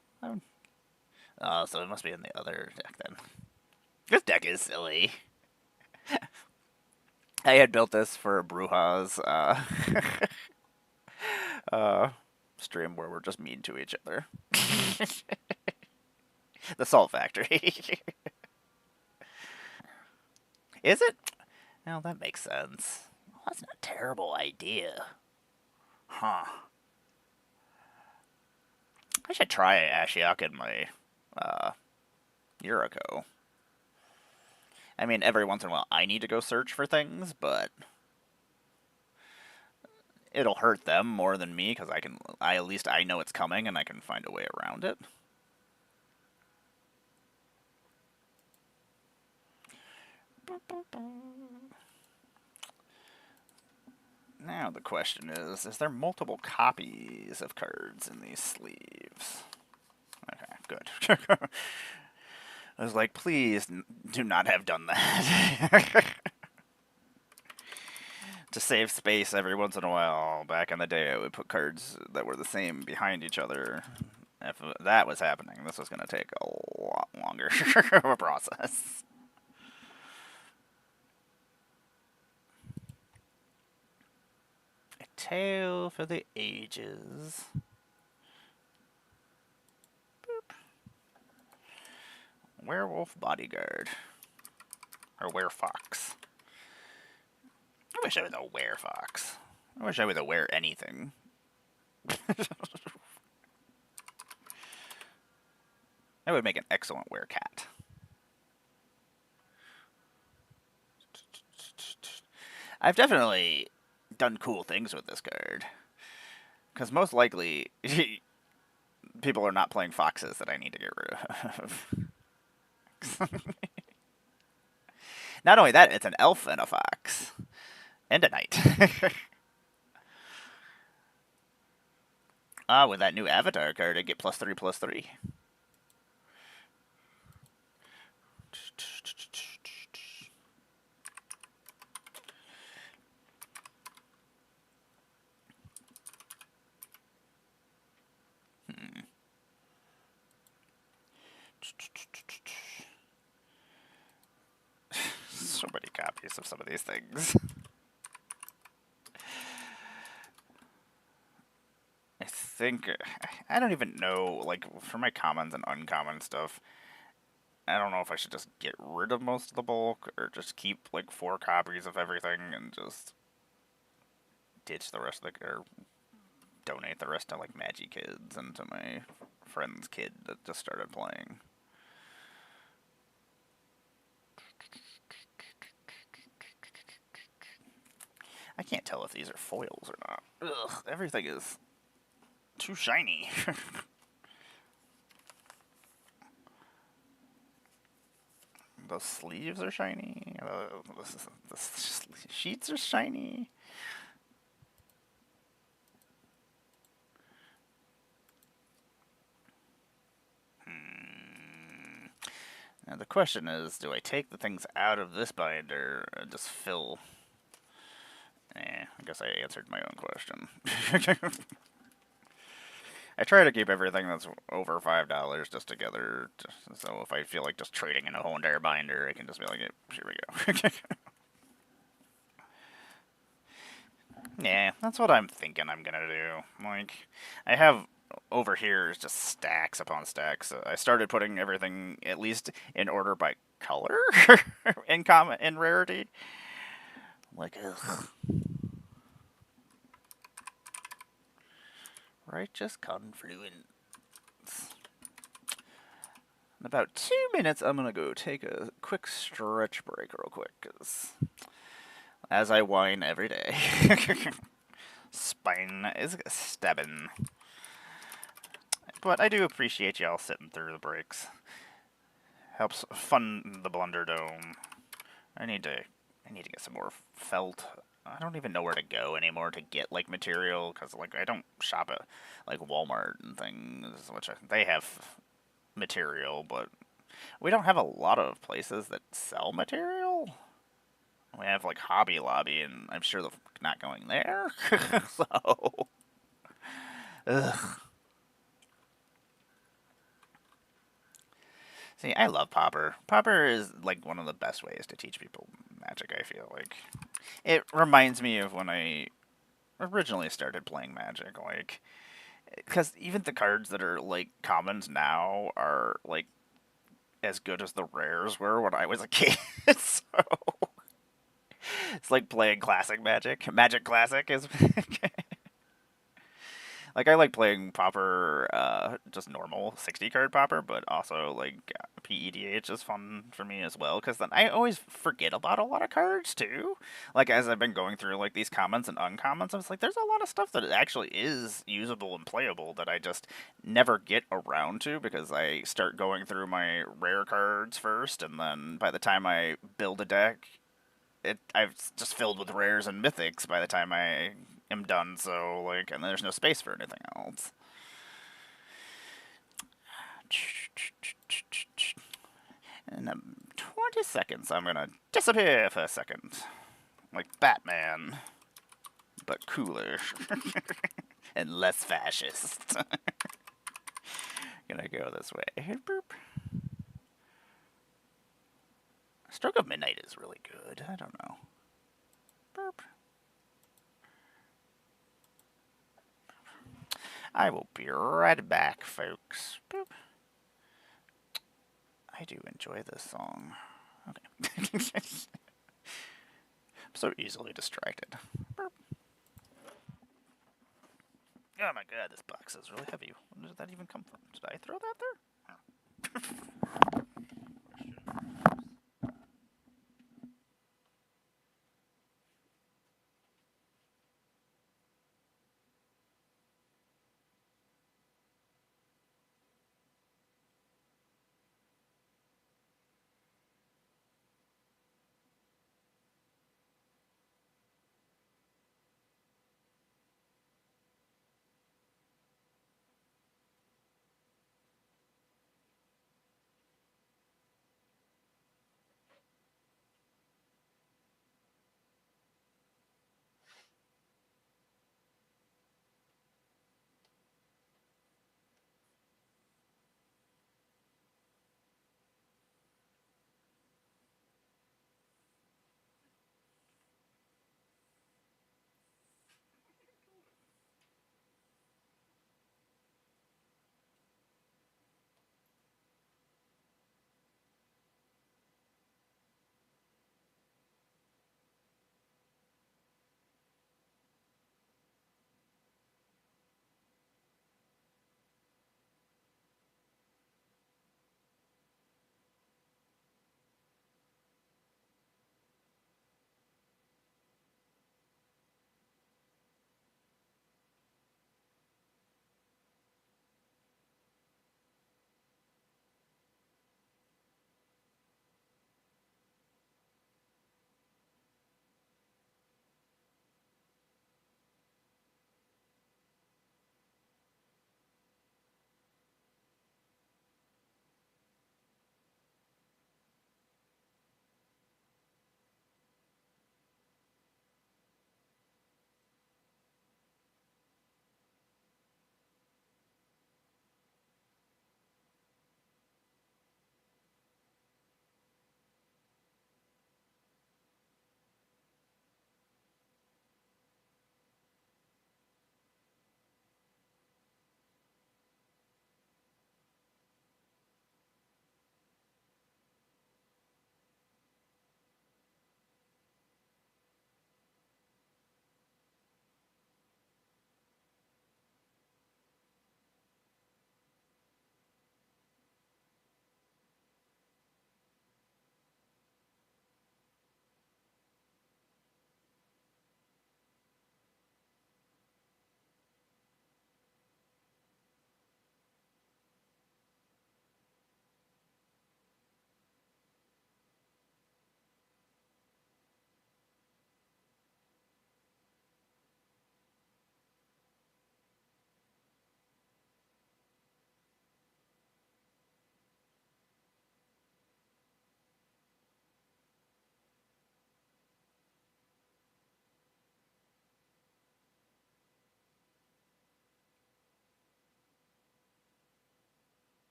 Oh, so it must be in the other deck then. This deck is silly. I had built this for Bruja's stream where we're just mean to each other. The Salt Factory. Is it? Well, that makes sense. Well, that's not a terrible idea. Huh. I should try Ashiok in my Yuriko. I mean, every once in a while I need to go search for things, but it'll hurt them more than me because at least I know it's coming and I can find a way around it. Now the question is there multiple copies of cards in these sleeves? Okay, good. I was like, please do not have done that. To save space every once in a while, back in the day, I would put cards that were the same behind each other. If that was happening, this was going to take a lot longer of a process. A tale for the ages. Boop. Werewolf bodyguard. Or werefox. I wish I was a werefox. I wish I was a were anything. That would make an excellent werecat. I've definitely done cool things with this card. Because most likely, people are not playing foxes that I need to get rid of. Not only that, it's an elf and a fox. And a knight. With that new avatar card, I get +3/+3. So many copies of some of these things. I think, I don't even know, like, for my commons and uncommon stuff, I don't know if I should just get rid of most of the bulk, or just keep, like, 4 copies of everything, and just ditch the rest of the, or donate the rest to, like, Magi kids, and to my friend's kid that just started playing. I can't tell if these are foils or not. Ugh, everything is too shiny. Those sleeves are shiny. The sheets are shiny. Now the question is, do I take the things out of this binder and just fill? I guess I answered my own question. I try to keep everything that's over $5 just together, so if I feel like just trading in a whole entire binder, I can just be like, here we go. Yeah, that's what I'm thinking I'm gonna do. Like, I have over here is just stacks upon stacks. I started putting everything at least in order by color in rarity. Like, ugh. Righteous Confluence. In about 2 minutes, I'm gonna go take a quick stretch break real quick, because as I whine every day, spine is stabbing. But I do appreciate y'all sitting through the breaks. Helps fund the Blunder Dome. I need to get some more felt. I don't even know where to go anymore to get, like, material, because, like, I don't shop at, like, Walmart and things, which they have material, but we don't have a lot of places that sell material. We have, like, Hobby Lobby, and I'm sure they're not going there. So, ugh. See, I love Popper. Popper is, like, one of the best ways to teach people Magic, I feel like. It reminds me of when I originally started playing Magic, like, because even the cards that are, like, commons now are, like, as good as the rares were when I was a kid, so it's like playing classic Magic. Magic Classic is... Like I like playing Pauper, just normal 60 card Pauper, but also like PEDH is fun for me as well because then I always forget about a lot of cards too. Like as I've been going through like these commons and uncommons, I was like, there's a lot of stuff that actually is usable and playable that I just never get around to because I start going through my rare cards first, and then by the time I build a deck, I've just filled with rares and mythics by the time I am done. So like, and there's no space for anything else. In 20 seconds, I'm gonna disappear for a second, like Batman, but cooler and less fascist. Gonna go this way. Boop. Stroke of Midnight is really good. I don't know. Boop. I will be right back, folks. Boop. I do enjoy this song. Okay. I'm so easily distracted. Boop. Oh my god, this box is really heavy. Where did that even come from? Did I throw that there?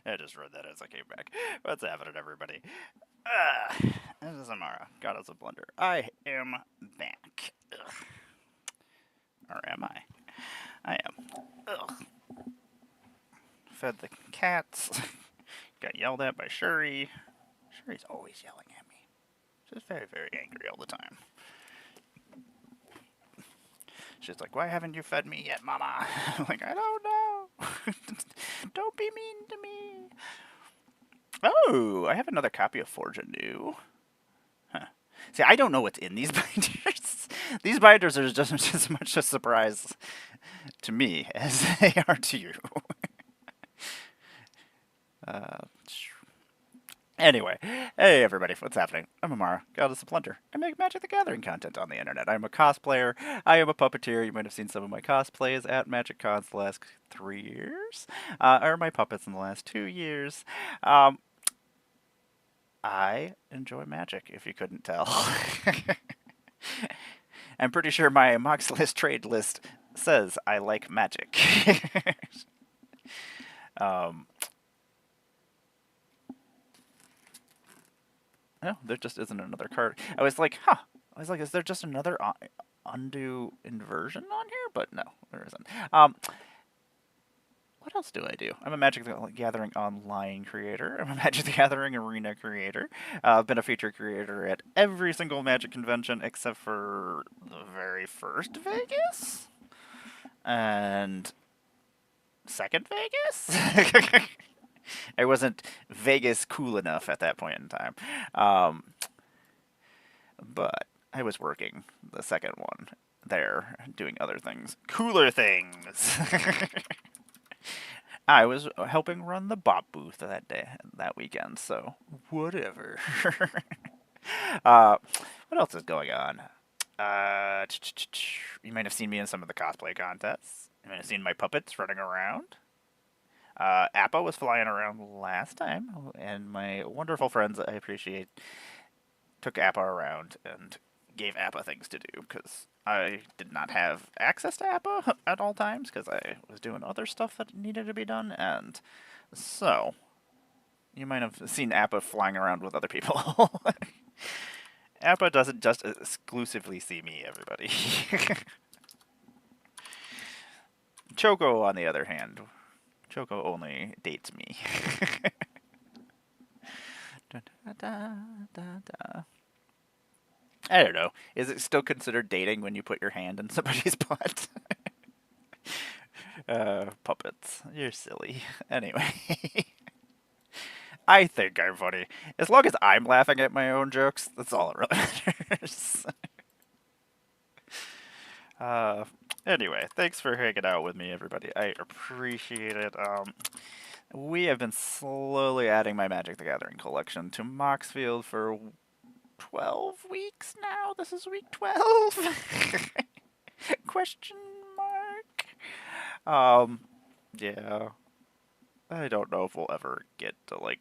I just read that as I came back. What's happening, everybody? This is Emmara, Goddess of Blunder. I am back. Ugh. Or am I? I am. Ugh. Fed the cats. Got yelled at by Shuri. Shuri's always yelling at me. She's very, very angry all the time. She's like, why haven't you fed me yet, Mama? I'm like, I don't know. Don't be mean to me. Oh, I have another copy of Forge Anew. Huh. See, I don't know what's in these binders. These binders are just as much a surprise to me as they are to you. Anyway, hey everybody, what's happening? I'm Emmara, Goddess of BlundR. I make Magic the Gathering content on the internet. I'm a cosplayer, I am a puppeteer. You might have seen some of my cosplays at Magic Cons the last 3 years, or my puppets in the last 2 years. I enjoy magic, if you couldn't tell. I'm pretty sure my Mox List trade list says I like magic. No, there just isn't another card. I was like, huh. I was like, is there just another undo inversion on here? But no, there isn't. What else do I do? I'm a Magic the Gathering online creator. I'm a Magic the Gathering arena creator. I've been a feature creator at every single Magic convention except for the very first Vegas and second Vegas. I wasn't Vegas cool enough at that point in time. But I was working the second one there, doing other things. Cooler things! I was helping run the Bop booth that weekend, so whatever. What else is going on? You might have seen me in some of the cosplay contests. You might have seen my puppets running around. Appa was flying around last time, and my wonderful friends, I appreciate, took Appa around and gave Appa things to do, because I did not have access to Appa at all times, because I was doing other stuff that needed to be done, and so you might have seen Appa flying around with other people. Appa doesn't just exclusively see me, everybody. Choco, on the other hand, Choco only dates me. Da, da, da, da, da. I don't know. Is it still considered dating when you put your hand in somebody's butt? Puppets. You're silly. Anyway. I think I'm funny. As long as I'm laughing at my own jokes, that's all that really matters. Anyway, thanks for hanging out with me, everybody. I appreciate it. We have been slowly adding my Magic the Gathering collection to Moxfield for 12 weeks now. This is week 12? Question mark. Yeah. I don't know if we'll ever get to, like,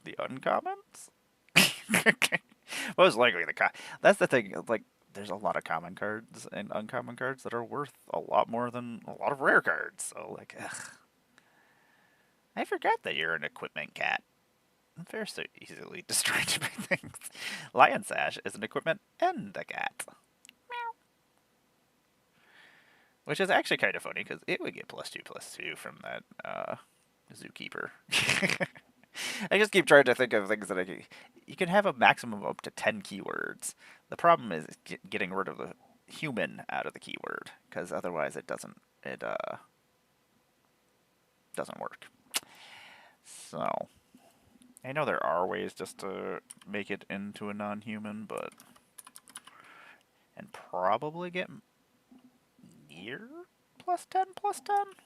the uncommons. Most likely that's the thing, like, there's a lot of common cards and uncommon cards that are worth a lot more than a lot of rare cards. So, like, ugh. I forgot that you're an equipment cat. I'm very so easily distracted by things. Lion Sash is an equipment and a cat. Meow. Which is actually kind of funny, because it would get +2/+2 from that Zookeeper. I just keep trying to think of things that you can have a maximum of up to 10 keywords. The problem is getting rid of the human out of the keyword, because otherwise it doesn't work. So, I know there are ways just to make it into a non-human, and probably get near +10/+10.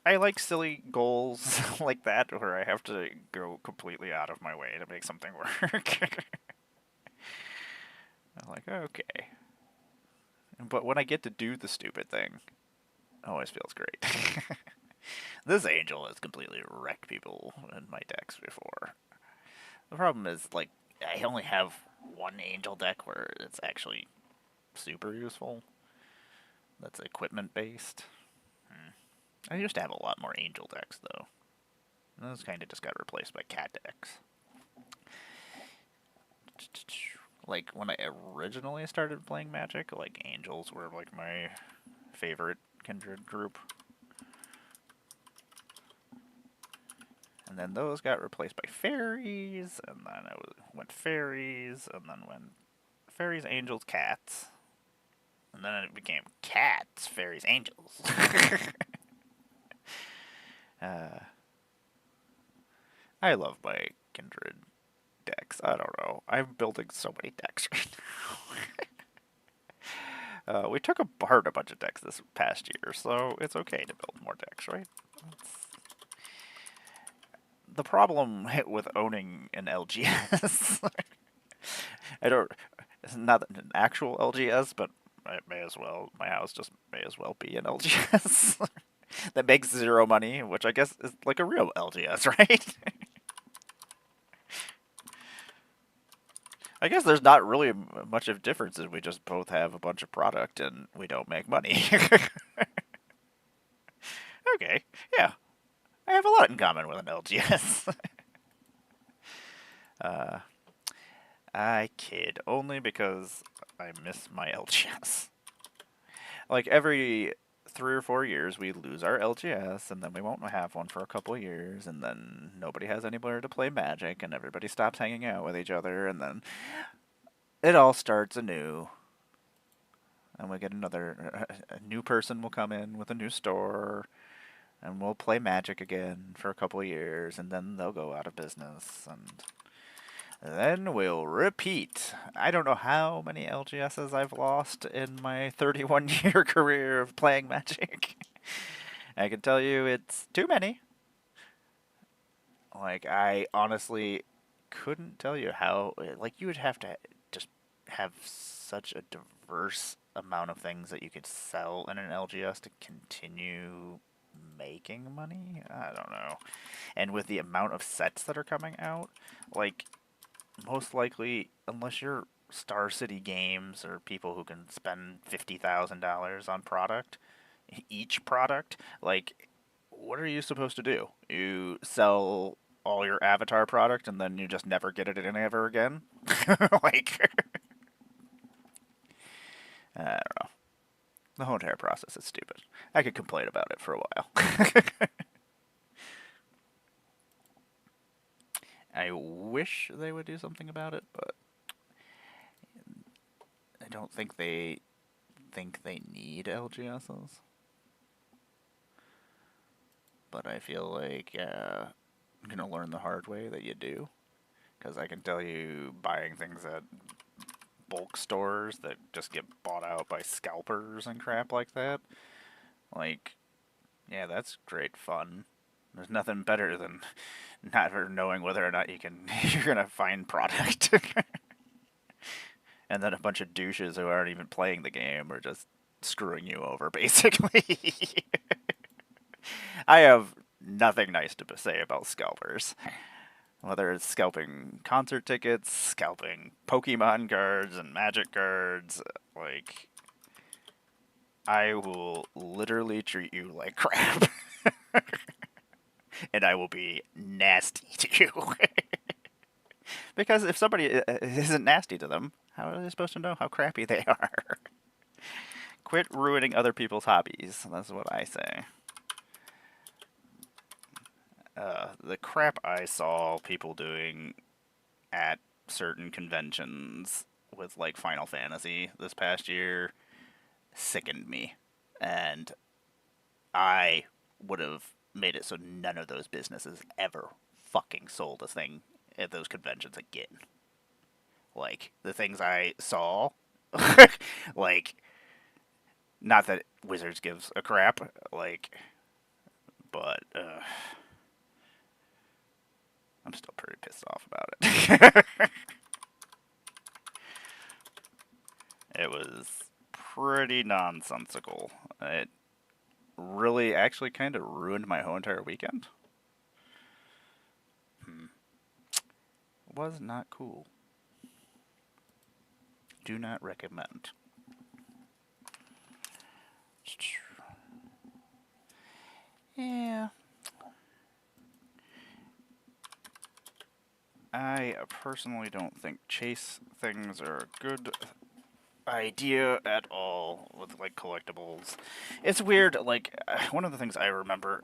I like silly goals like that, where I have to go completely out of my way to make something work. I'm like, okay. But when I get to do the stupid thing, it always feels great. This angel has completely wrecked people in my decks before. The problem is, like, I only have one angel deck where it's actually super useful. That's equipment based. I used to have a lot more angel decks, though. And those kind of just got replaced by cat decks. Like, when I originally started playing Magic, like, angels were, like, my favorite kindred group. And then those got replaced by fairies, and then it went fairies, and then went fairies, angels, cats. And then it became cats, fairies, angels. I love my kindred decks. I don't know. I'm building so many decks right now. We took apart a bunch of decks this past year, so it's okay to build more decks, right? The problem with owning an LGS, I don't, it's not an actual LGS, but it may as well, my house just may as well be an LGS that makes zero money, which I guess is like a real LGS, right? I guess there's not really much of a difference. We just both have a bunch of product and we don't make money. Okay, yeah, I have a lot in common with an LGS. I kid only because I miss my LGS. Like every 3 or 4 years, we lose our LGS, and then we won't have one for a couple of years, and then nobody has anywhere to play Magic, and everybody stops hanging out with each other, and then it all starts anew. And we get a new person will come in with a new store, and we'll play Magic again for a couple of years, and then they'll go out of business, and then we'll repeat. I don't know how many LGSs I've lost in my 31-year career of playing Magic. I can tell you it's too many. Like, I honestly couldn't tell you how. Like, you would have to just have such a diverse amount of things that you could sell in an LGS to continue making money. I don't know. And with the amount of sets that are coming out, like, most likely, unless you're Star City Games or people who can spend $50,000 on product, each product, like, what are you supposed to do? You sell all your Avatar product and then you just never get it in ever again? Like, I don't know. The whole entire process is stupid. I could complain about it for a while. I wish they would do something about it, but I don't think they need LGSs. But I feel like I'm gonna learn the hard way that you do, because I can tell you buying things at bulk stores that just get bought out by scalpers and crap like that. Like, yeah, that's great fun. There's nothing better than not knowing whether or not you're gonna find product, and then a bunch of douches who aren't even playing the game are just screwing you over, basically. I have nothing nice to say about scalpers. Whether it's scalping concert tickets, scalping Pokemon cards and Magic cards, like, I will literally treat you like crap. And I will be nasty to you. Because if somebody isn't nasty to them, how are they supposed to know how crappy they are? Quit ruining other people's hobbies. That's what I say. The crap I saw people doing at certain conventions with, like, Final Fantasy this past year sickened me. And I would have made it so none of those businesses ever fucking sold a thing at those conventions again. Like, the things I saw, like, not that Wizards gives a crap, like, but, I'm still pretty pissed off about it. It was pretty nonsensical. It really actually kind of ruined my whole entire weekend. Was not cool. Do not recommend. Yeah. I personally don't think chase things are a good idea at all with like collectibles. It's weird. Like one of the things I remember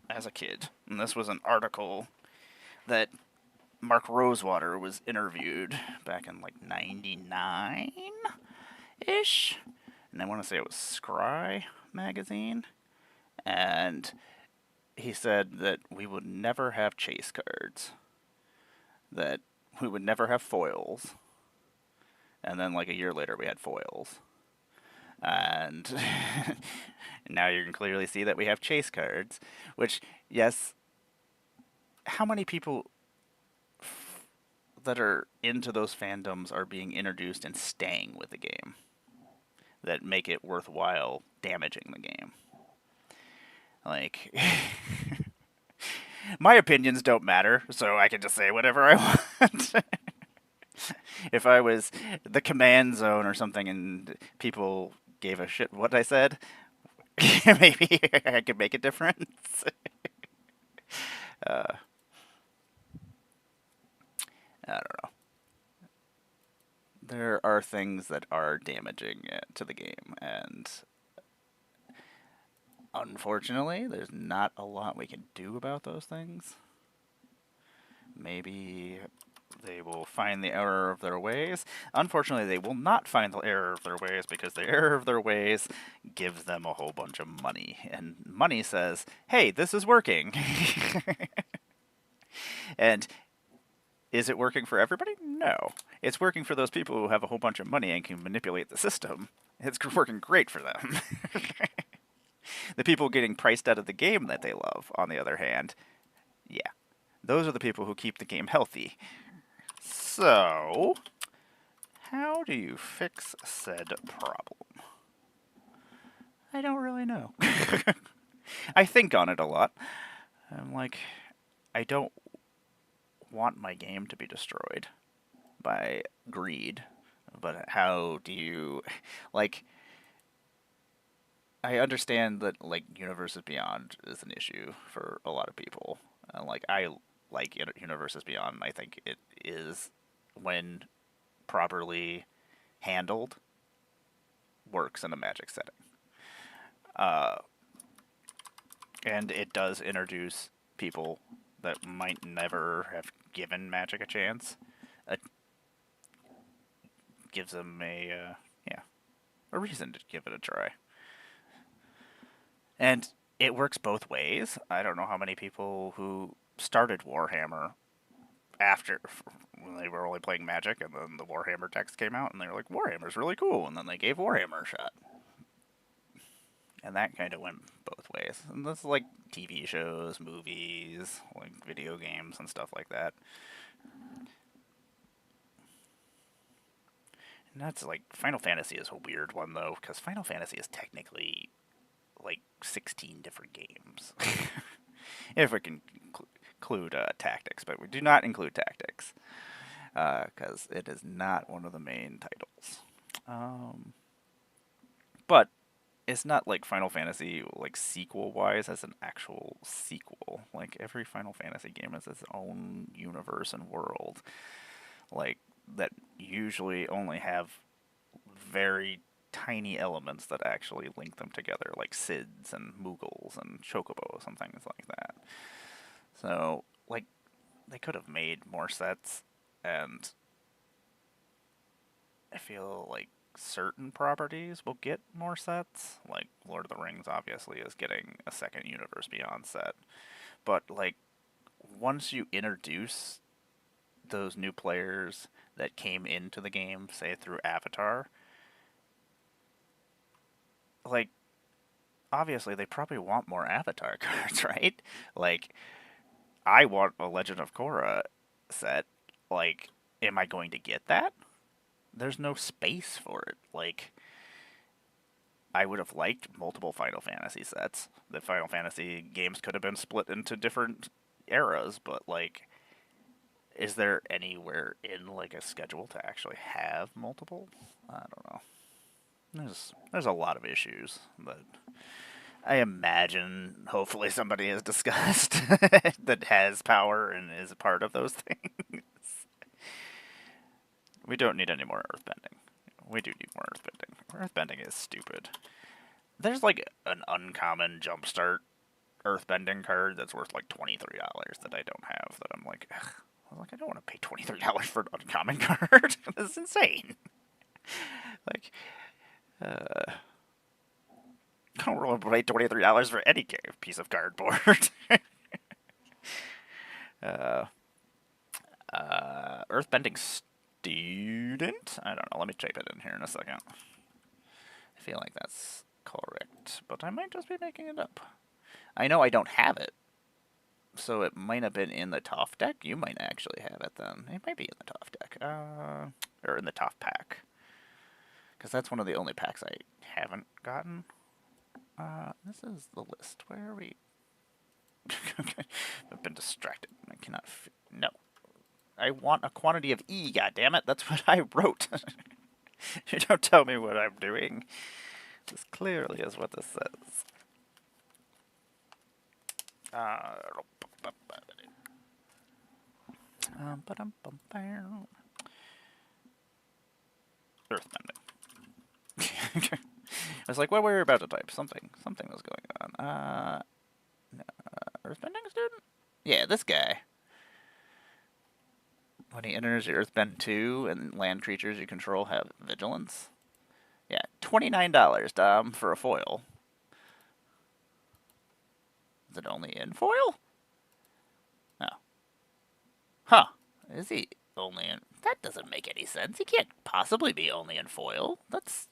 as a kid, and this was an article that Mark Rosewater was interviewed back in like '99 ish, and I want to say it was Scry magazine, and he said that we would never have chase cards, that we would never have foils, and then like a year later we had foils. And now you can clearly see that we have chase cards, which, yes, how many people that are into those fandoms are being introduced and staying with the game that make it worthwhile damaging the game? Like, my opinions don't matter, so I can just say whatever I want. If I was the command zone or something and people gave a shit what I said, maybe I could make a difference. uh, I don't know. There are things that are damaging to the game, and unfortunately, there's not a lot we can do about those things. Maybe they will find the error of their ways. Unfortunately, they will not find the error of their ways because the error of their ways gives them a whole bunch of money. And money says, hey, this is working. And is it working for everybody? No. It's working for those people who have a whole bunch of money and can manipulate the system. It's working great for them. The people getting priced out of the game that they love, on the other hand, yeah, those are the people who keep the game healthy. So, how do you fix said problem? I don't really know. I think on it a lot. I'm like, I don't want my game to be destroyed by greed, but how do you, like, I understand that, like, Universes Beyond is an issue for a lot of people. Like, I like Universes Beyond. I think it is, when properly handled, works in a Magic setting. Uh, and it does introduce people that might never have given Magic a chance. It gives them a reason to give it a try. And it works both ways. I don't know how many people who started Warhammer after, when they were only playing Magic, and then the Warhammer text came out, and they were like, Warhammer's really cool, and then they gave Warhammer a shot. And that kind of went both ways. And that's like TV shows, movies, like video games and stuff like that. And that's like, Final Fantasy is a weird one, though, because Final Fantasy is technically like 16 different games. If we can include tactics, but we do not include tactics because it is not one of the main titles. But it's not like Final Fantasy, like, sequel wise, as an actual sequel. Like, every Final Fantasy game has its own universe and world, like, that usually only have very tiny elements that actually link them together, like Sids and Moogles and Chocobos and things like that. So, like, they could have made more sets, and I feel like certain properties will get more sets. Like, Lord of the Rings, obviously, is getting a second Universe Beyond set. But, like, once you introduce those new players that came into the game, say through Avatar, like, obviously they probably want more Avatar cards, right? Like, I want a Legend of Korra set. Like, am I going to get that? There's no space for it. Like, I would have liked multiple Final Fantasy sets. The Final Fantasy games could have been split into different eras, but, like, is there anywhere in, like, a schedule to actually have multiple? I don't know. There's a lot of issues, but I imagine, hopefully, somebody has discussed that has power and is a part of those things. We don't need any more earthbending. We do need more earthbending. Earthbending is stupid. There's like an uncommon jumpstart earthbending card that's worth like $23 that I don't have. That I'm like, ugh. I was like, I don't want to pay $23 for an uncommon card. This is insane. Like, I don't really pay $23 for any piece of cardboard. uh, earthbending student? I don't know. Let me type it in here in a second. I feel like that's correct, but I might just be making it up. I know I don't have it, so it might have been in the top deck. You might actually have it then. It might be in the top deck, or in the top pack, because that's one of the only packs I haven't gotten. This is the list. Where are we? I've been distracted. I cannot. No, I want a quantity of E. God damn it! That's what I wrote. You don't tell me what I'm doing. This clearly is what this says. Earthbending. I was like, what were we about to type? Something was going on. Earthbending student? Yeah, this guy. When he enters your Earthbend 2 and land creatures you control have vigilance. Yeah, $29, Dom, for a foil. Is it only in foil? No. Huh. Is he only in... That doesn't make any sense. He can't possibly be only in foil. That's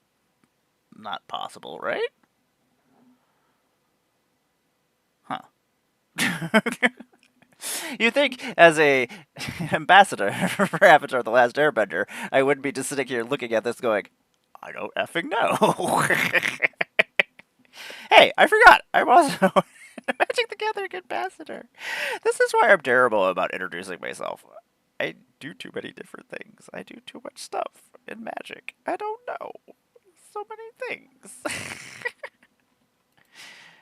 not possible, right? Huh. You think, as a ambassador for Avatar: The Last Airbender, I wouldn't be just sitting here looking at this going, I don't effing know. Hey, I forgot. I'm also Magic the Gathering ambassador. This is why I'm terrible about introducing myself. I do too many different things. I do too much stuff in Magic. I don't know. So many things.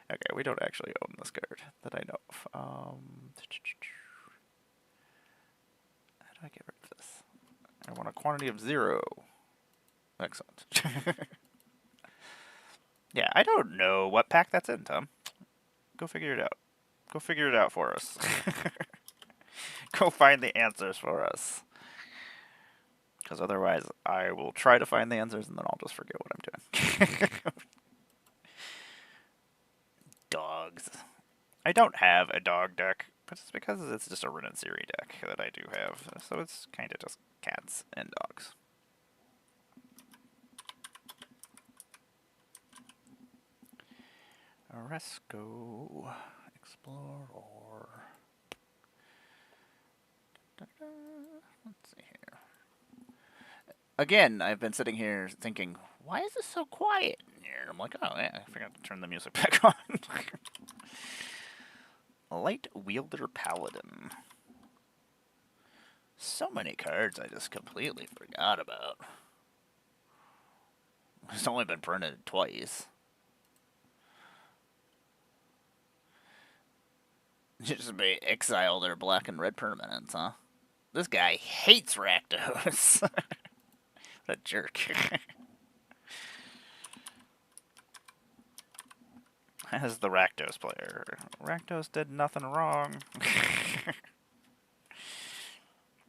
Okay, we don't actually own this card that I know of. How do I get rid of this? I want a quantity of 0. Excellent. Yeah, I don't know what pack that's in, Tom. Go figure it out. Go figure it out for us. Go find the answers for us. Because otherwise, I will try to find the answers and then I'll just forget what I'm doing. Dogs. I don't have a dog deck, but it's because it's just a Rin and Siri deck that I do have. So it's kind of just cats and dogs. Resco. Explorer. Let's see here. Again, I've been sitting here thinking, why is this so quiet in here? I'm like, oh yeah, I forgot to turn the music back on. Light Wielder Paladin. So many cards I just completely forgot about. It's only been printed twice. Just be exile their black and red permanents, huh? This guy hates Rakdos. What a jerk. As the Rakdos player. Rakdos did nothing wrong.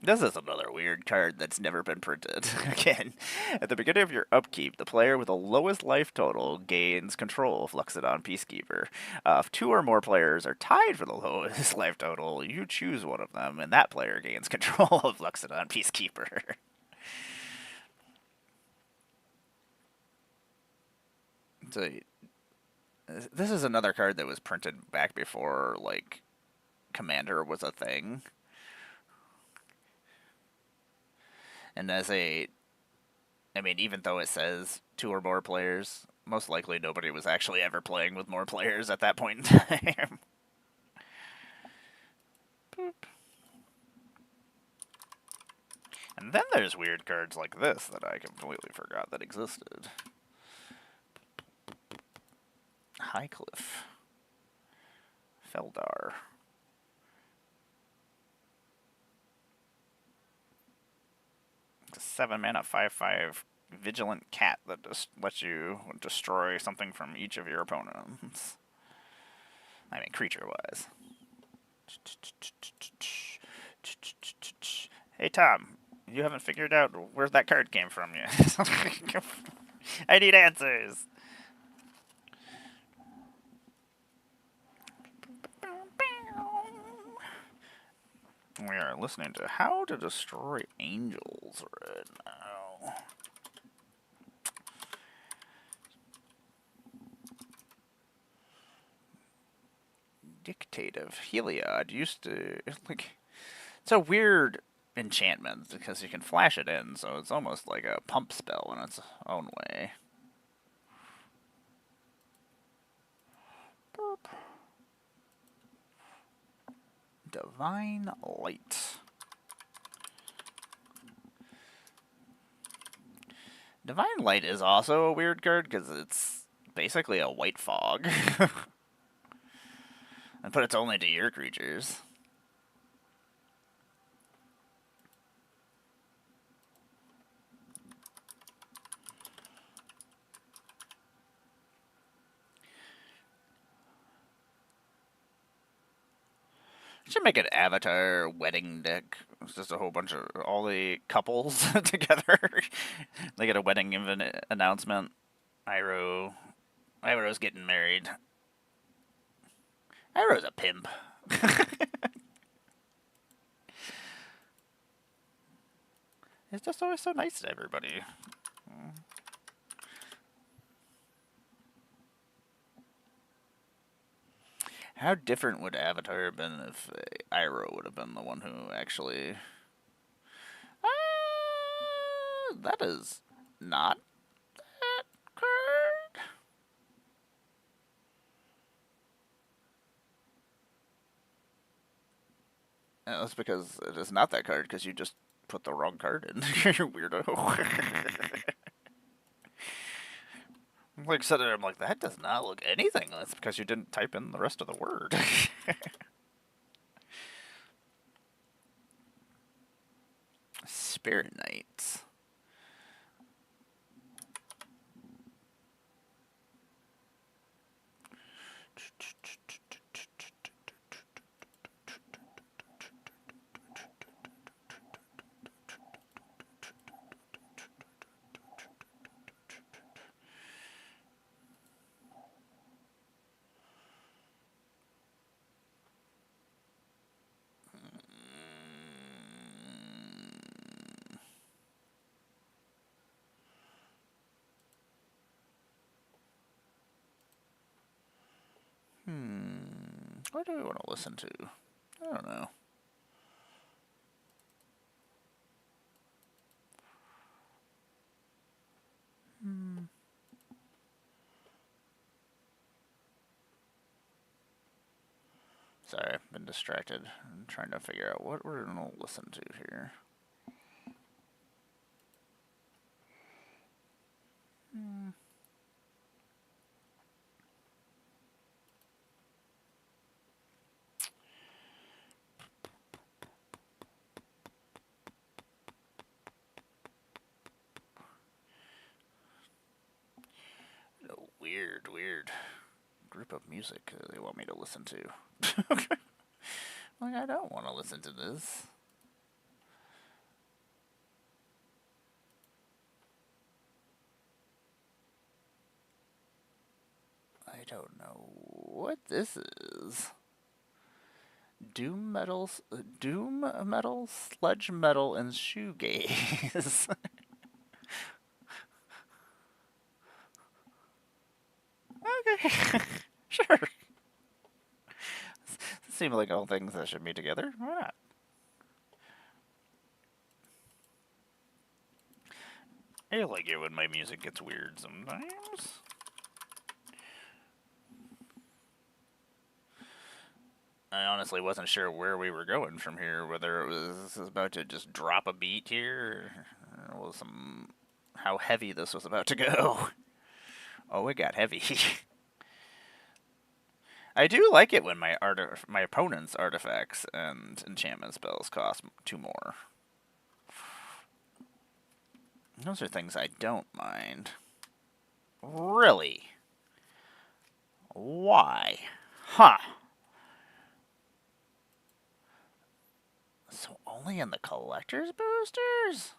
This is another weird card that's never been printed. Again, at the beginning of your upkeep, the player with the lowest life total gains control of Luxodon Peacekeeper. If 2 or more players are tied for the lowest life total, you choose one of them, and that player gains control of Luxodon Peacekeeper. So, this is another card that was printed back before, like, Commander was a thing. And as a... I mean, even though it says 2 or more players, most likely nobody was actually ever playing with more players at that point in time. Boop. And then there's weird cards like this that I completely forgot that existed. Highcliff. Feldar. It's a 7-mana 5/5 vigilant cat that just lets you destroy something from each of your opponents. I mean, creature-wise. Hey, Tom. You haven't figured out where that card came from yet. I need answers. We are listening to How to Destroy Angels right now. Dictative Heliod used to, like, it's a weird enchantment because you can flash it in, so it's almost like a pump spell in its own way. Burp. Divine Light. Divine Light is also a weird card because it's basically a white fog. And put it's only to your creatures. Should make an Avatar wedding deck. It's just a whole bunch of all the couples together. They get a wedding announcement. Iroh's getting married. Iroh's a pimp. It's just always so nice to everybody. How different would Avatar have been if Iroh would have been the one who actually... that is not that card. That's because it is not that card, because you just put the wrong card in. You weirdo. Like, sitting there, I'm like, that does not look anything. That's because you didn't type in the rest of the word. Spirit Knights. What do we want to listen to? I don't know. Sorry, I've been distracted. I'm trying to figure out what we're going to listen to here. Weird group of music they want me to listen to. Like, I don't want to listen to this. I don't know what this is. Doom metal, sludge metal, and shoegaze. Okay, sure. Seem like all things that should be together. Why not? I like it when my music gets weird sometimes. I honestly wasn't sure where we were going from here, whether it was about to just drop a beat here, or how heavy this was about to go. Oh, it got heavy. I do like it when my opponent's artifacts and enchantment spells cost 2 more. Those are things I don't mind. Really? Why? Huh. So only in the collector's boosters?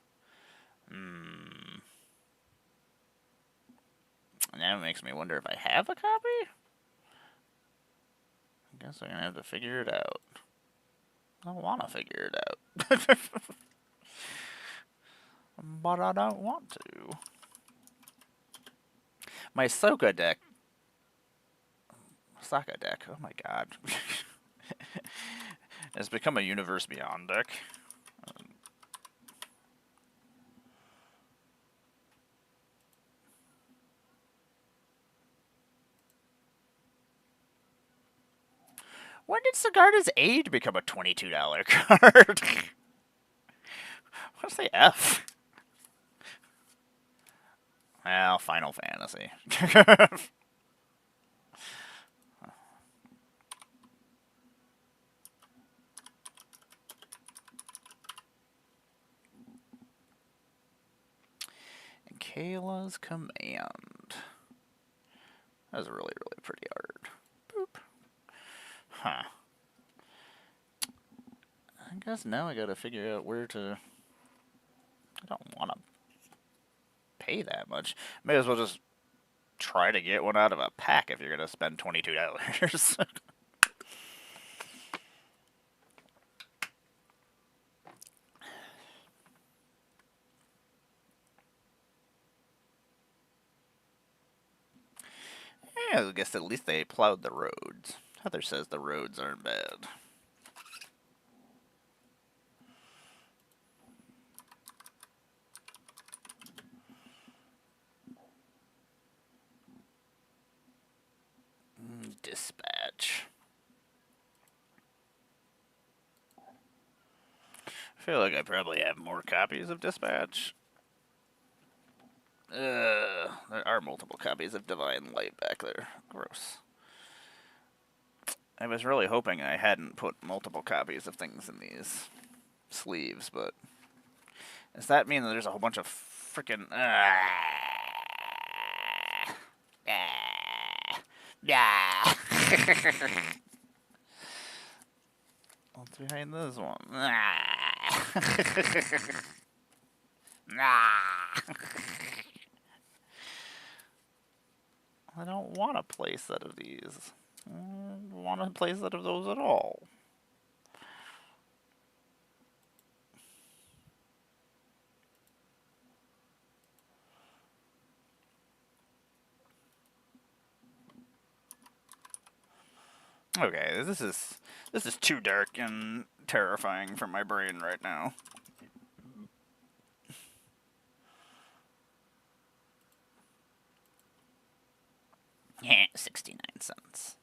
Now it makes me wonder if I have a copy? I guess I'm gonna have to figure it out. I don't want to figure it out. But I don't want to. My Sokka deck. Sokka deck, oh my god. Has become a Universe Beyond deck. When did Sigarda's Aid become a $22 card? What's the F? Well, Final Fantasy. Kayla's Command. That was really, really pretty art. Boop. Huh. I guess now I gotta figure out where to... I don't want to pay that much. May as well just try to get one out of a pack if you're gonna spend $22. Yeah, I guess at least they plowed the roads. Heather says the roads aren't bad. Dispatch. I feel like I probably have more copies of Dispatch. There are multiple copies of Divine Light back there. Gross. I was really hoping I hadn't put multiple copies of things in these sleeves, but does that mean that there's a whole bunch of freaking what's behind this one? I don't want a playset of these. I don't want a playset of those at all. Okay, this is too dark and terrifying for my brain right now. Yeah, 69 cents.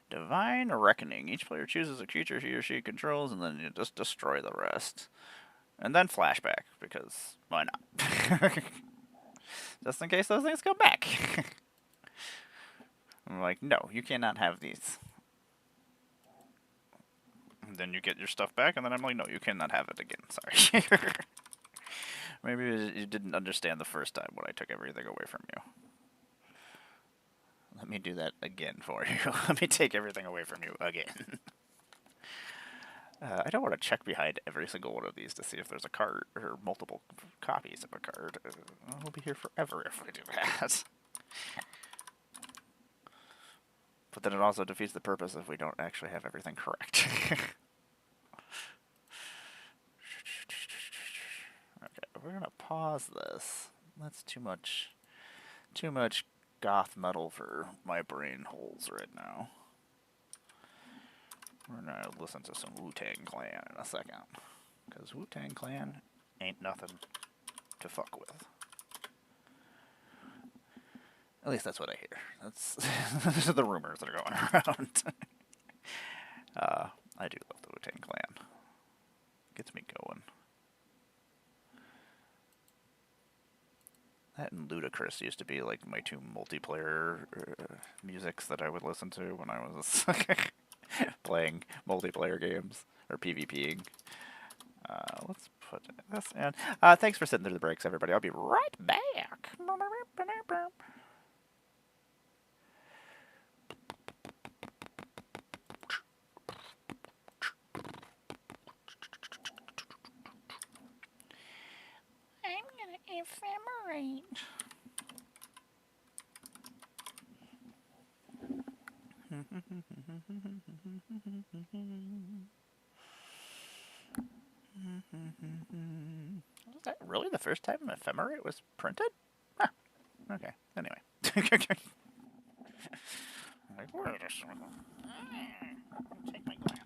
Divine Reckoning. Each player chooses a creature he or she controls, and then you just destroy the rest. And then flashback, because why not? Just in case those things come back. I'm like, no, you cannot have these. And then you get your stuff back, and then I'm like, no, you cannot have it again. Sorry. Maybe you didn't understand the first time when I took everything away from you. Let me do that again for you. Let me take everything away from you again. I don't want to check behind every single one of these to see if there's a card or multiple copies of a card. We'll be here forever if we do that. But then it also defeats the purpose if we don't actually have everything correct. Okay, we're gonna pause this. That's too much goth metal for my brain holes right now. We're gonna listen to some Wu-Tang Clan in a second. Because Wu-Tang Clan ain't nothing to fuck with. At least that's what I hear. Those are the rumors that are going around. I do love the Wu-Tang Clan. me going. That and Ludacris used to be like my two multiplayer musics that I would listen to when I was playing multiplayer games or PvPing. Let's put this in. Thanks for sitting through the breaks, everybody. I'll be right back. I'm gonna ephemerate. Was that really the first time ephemerate was printed? Huh. Okay. Anyway. Like, wait a second. Take my glasses.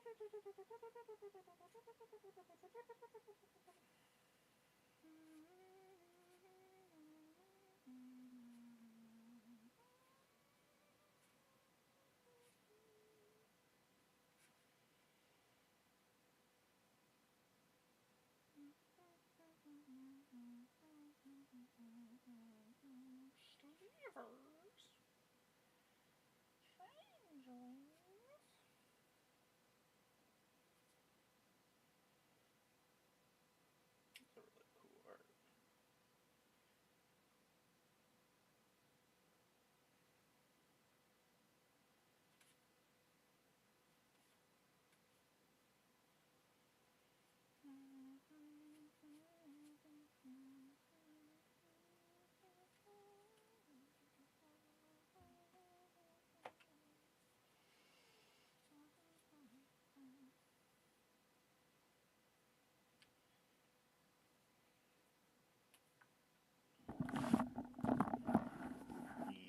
Sleevers. Changelings. That's a really cool art.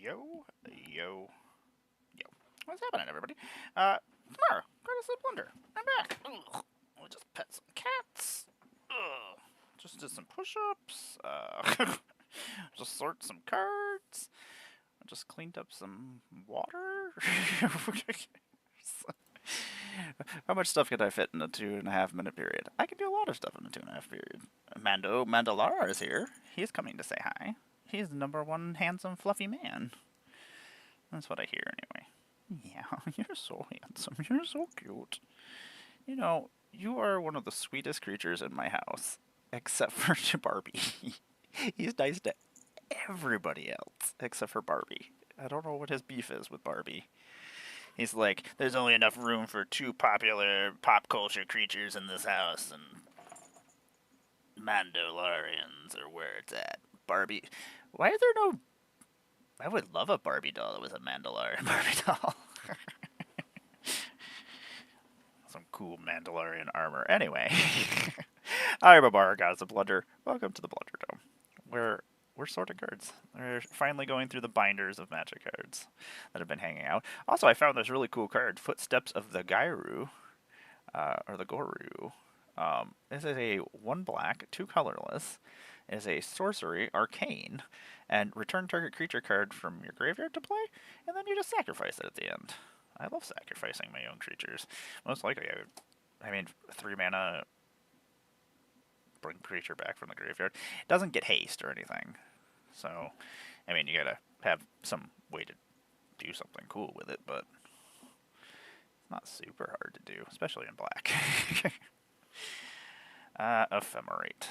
Yo, yo, yo. What's happening, everybody? Tomorrow, GoddessofBlundR. I'm back. Ugh. We just pet some cats. Ugh. Just did some push-ups. Just sort some cards. I just cleaned up some water. How much stuff could I fit in a 2.5 minute period? I can do a lot of stuff in a 2.5 period. Mandalore is here. He's coming to say hi. He's the #1 handsome, fluffy man. That's what I hear, anyway. Yeah, you're so handsome. You're so cute. You know, you are one of the sweetest creatures in my house, except for Barbie. He's nice to everybody else, except for Barbie. I don't know what his beef is with Barbie. He's like, there's only enough room for 2 popular pop culture creatures in this house, and Mandalorians are where it's at. Barbie. Why is there no... I would love a Barbie doll that was a Mandalorian Barbie doll. Some cool Mandalorian armor. Anyway. I'm Emmara, GoddessofBlundR. Welcome to the Blunder Dome, where we're sorting cards. We're finally going through the binders of Magic cards that have been hanging out. Also, I found this really cool card, Footsteps of the Gairu, or the Goru. This is a 1 black, 2 colorless. It is a sorcery, arcane, and return target creature card from your graveyard to play, and then you just sacrifice it at the end. I love sacrificing my own creatures. Most likely, I mean, 3 mana, bring creature back from the graveyard. It doesn't get haste or anything. So, I mean, you gotta have some way to do something cool with it, but it's not super hard to do, especially in black. Ephemerate.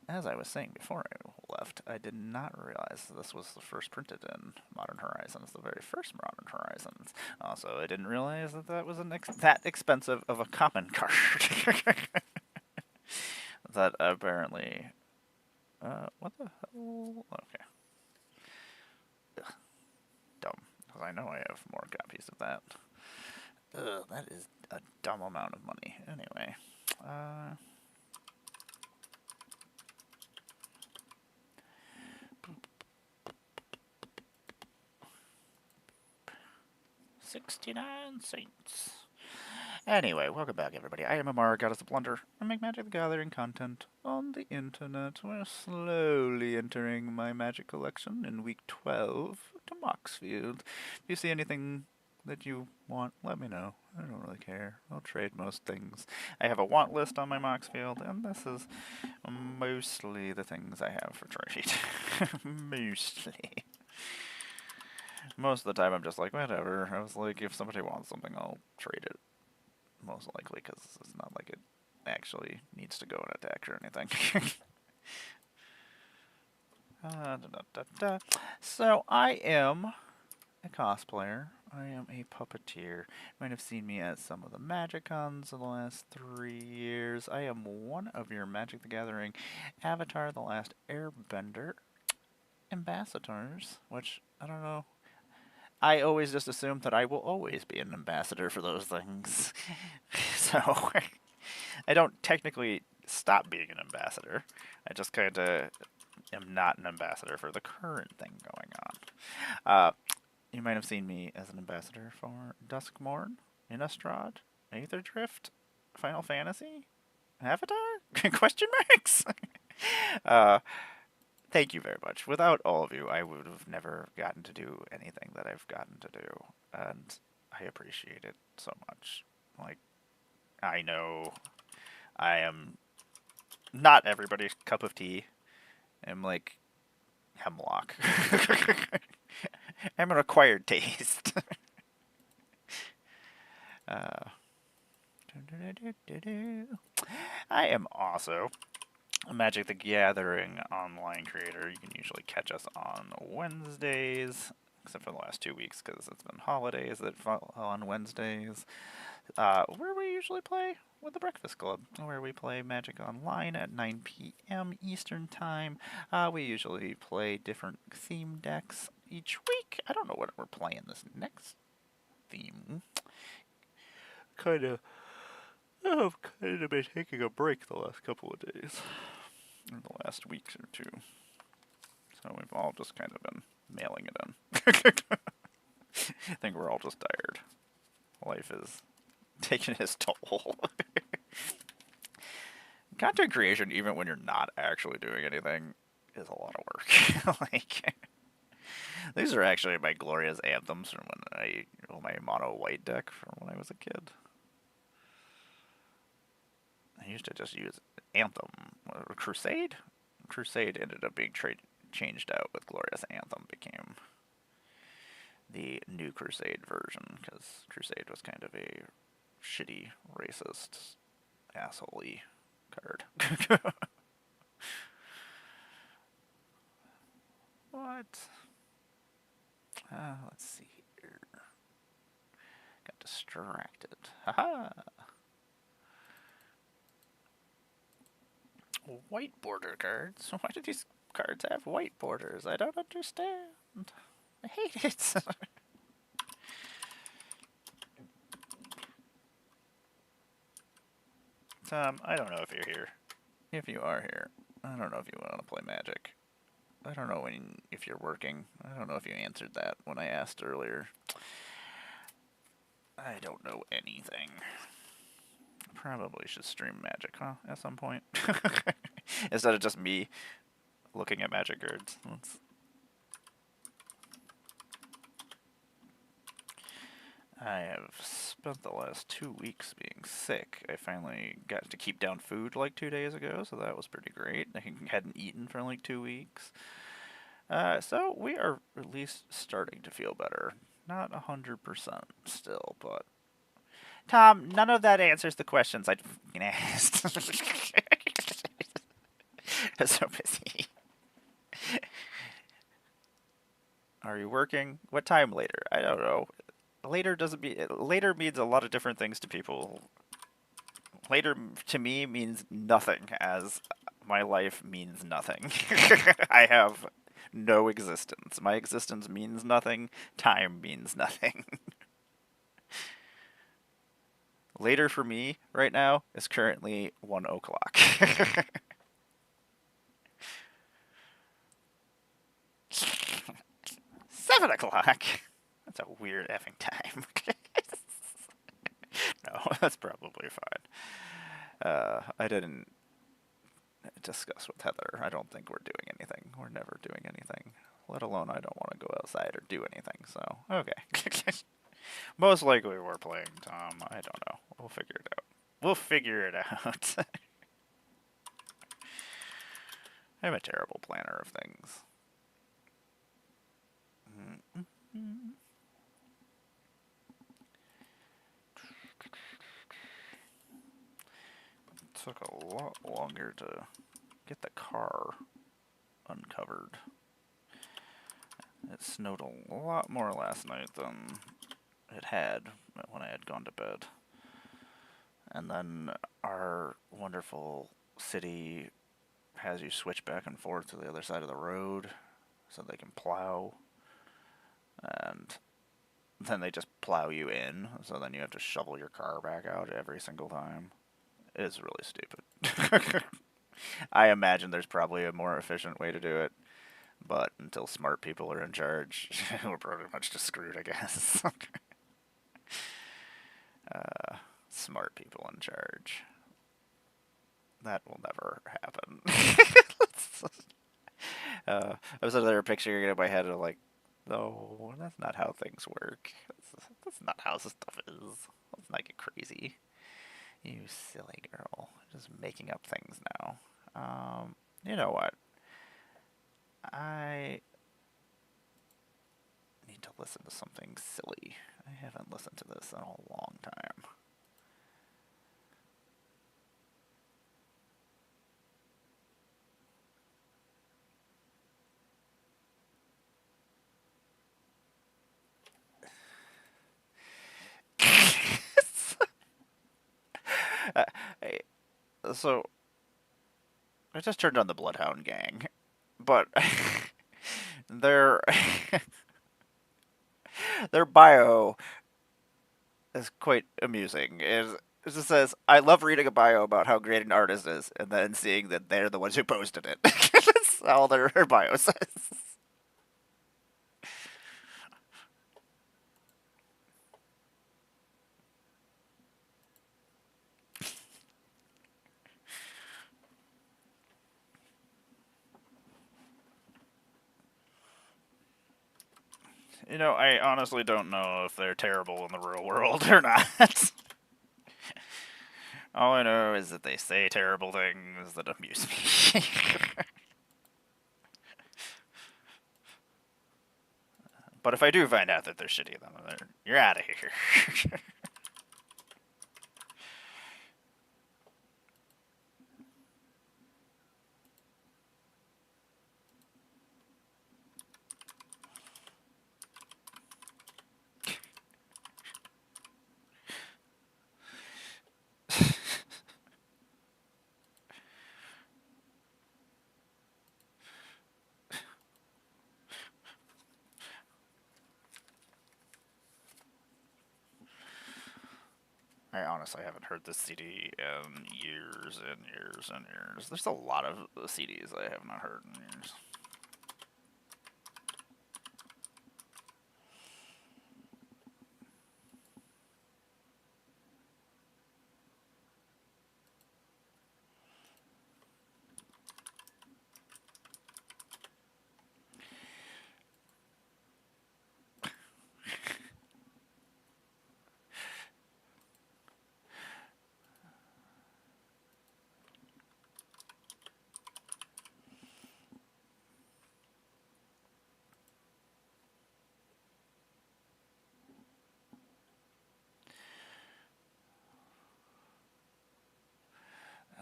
As I was saying before I left, I did not realize this was the first printed in Modern Horizons, the very first Modern Horizons. Also, I didn't realize that that was that expensive of a common card. That apparently... what the hell? Okay. Ugh. Dumb. Because I know I have more copies of that. Ugh, that is a dumb amount of money. Anyway. 69 Saints. Anyway, welcome back, everybody. I am Emmara, GoddessofBlundR. I make Magic the Gathering content on the internet. We're slowly entering my Magic collection in week 12 to Moxfield. If you see anything that you want, let me know. I don't really care. I'll trade most things. I have a want list on my Moxfield, and this is mostly the things I have for trade. Mostly. Most of the time I'm just like, whatever. I was like, if somebody wants something, I'll trade it. Most likely, because it's not like it actually needs to go in attack or anything. So, I am a cosplayer. I am a puppeteer. You might have seen me at some of the Magic Cons in the last 3 years. I am one of your Magic the Gathering Avatar the Last Airbender ambassadors, which, I don't know. I always just assume that I will always be an ambassador for those things. So, I don't technically stop being an ambassador. I just kind of am not an ambassador for the current thing going on. You might have seen me as an ambassador for Duskmourn, Innistrad, Aether Drift? Final Fantasy? Avatar? Question marks? uh, thank you very much. Without all of you, I would have never gotten to do anything that I've gotten to do, and I appreciate it so much. Like, I know I am not everybody's cup of tea. I'm like hemlock. I'm an acquired taste. uh, I am also a Magic the Gathering online creator. You can usually catch us on Wednesdays, except for the last 2 weeks because it's been holidays that fall on Wednesdays. Where we usually play with the Breakfast Club, where we play Magic Online at 9 p.m. Eastern Time. We usually play different theme decks each week. I don't know what we're playing this next theme. I've kind of been taking a break the last couple of days, or the last week or two. So we've all just kind of been mailing it in. I think we're all just tired. Life is taking its toll. Content creation, even when you're not actually doing anything, is a lot of work. Like, these are actually my glorious anthems from my mono white deck from when I was a kid. I used to just use Anthem. Crusade? Crusade ended up being changed out with Glorious Anthem became the new Crusade version, because Crusade was kind of a shitty, racist, asshole-y card. What? Let's see here. Got distracted. Haha! White border cards? Why do these cards have white borders? I don't understand. I hate it. Tom, I don't know if you're here. If you are here, I don't know if you want to play Magic. I don't know if you're working. I don't know if you answered that when I asked earlier. I don't know anything. Probably should stream Magic, huh? At some point. Instead of just me looking at Magic cards. I have spent the last 2 weeks being sick. I finally got to keep down food like 2 days ago, so that was pretty great. I hadn't eaten for like 2 weeks. So we are at least starting to feel better. Not 100% still, but... Tom, none of that answers the questions I fucking asked. I'm so busy. Are you working? What time later? I don't know. Later means a lot of different things to people. Later to me means nothing, as my life means nothing. I have no existence. My existence means nothing. Time means nothing. Later for me right now is currently 1 o'clock. 7 o'clock? That's a weird effing time. No, that's probably fine. I didn't discuss with Heather. I don't think we're doing anything. We're never doing anything. Let alone I don't want to go outside or do anything, so, okay. Most likely we're playing Tom. I don't know. We'll figure it out. We'll figure it out. I'm a terrible planner of things. It took a lot longer to get the car uncovered. It snowed a lot more last night than it had when I had gone to bed. And then our wonderful city has you switch back and forth to the other side of the road so they can plow. And then they just plow you in, so then you have to shovel your car back out every single time. It's really stupid. I imagine there's probably a more efficient way to do it, but until smart people are in charge, we're pretty much just screwed, I guess. Smart people in charge. That will never happen. I was there picturing it in my head of like, no, that's not how things work. That's not how this stuff is. Let's not get crazy. You silly girl. Just making up things now. You know what? I need to listen to something silly. I haven't listened to this in a long time. uh, so I just turned on the Bloodhound Gang, but their their bio is quite amusing. It just says, "I love reading a bio about how great an artist is, and then seeing that they're the ones who posted it." That's all their bio says. You know, I honestly don't know if they're terrible in the real world or not. All I know is that they say terrible things that amuse me. But if I do find out that they're shitty, then you're out of here. I honestly haven't heard this CD in years and years and years. There's a lot of CDs I have not heard in years.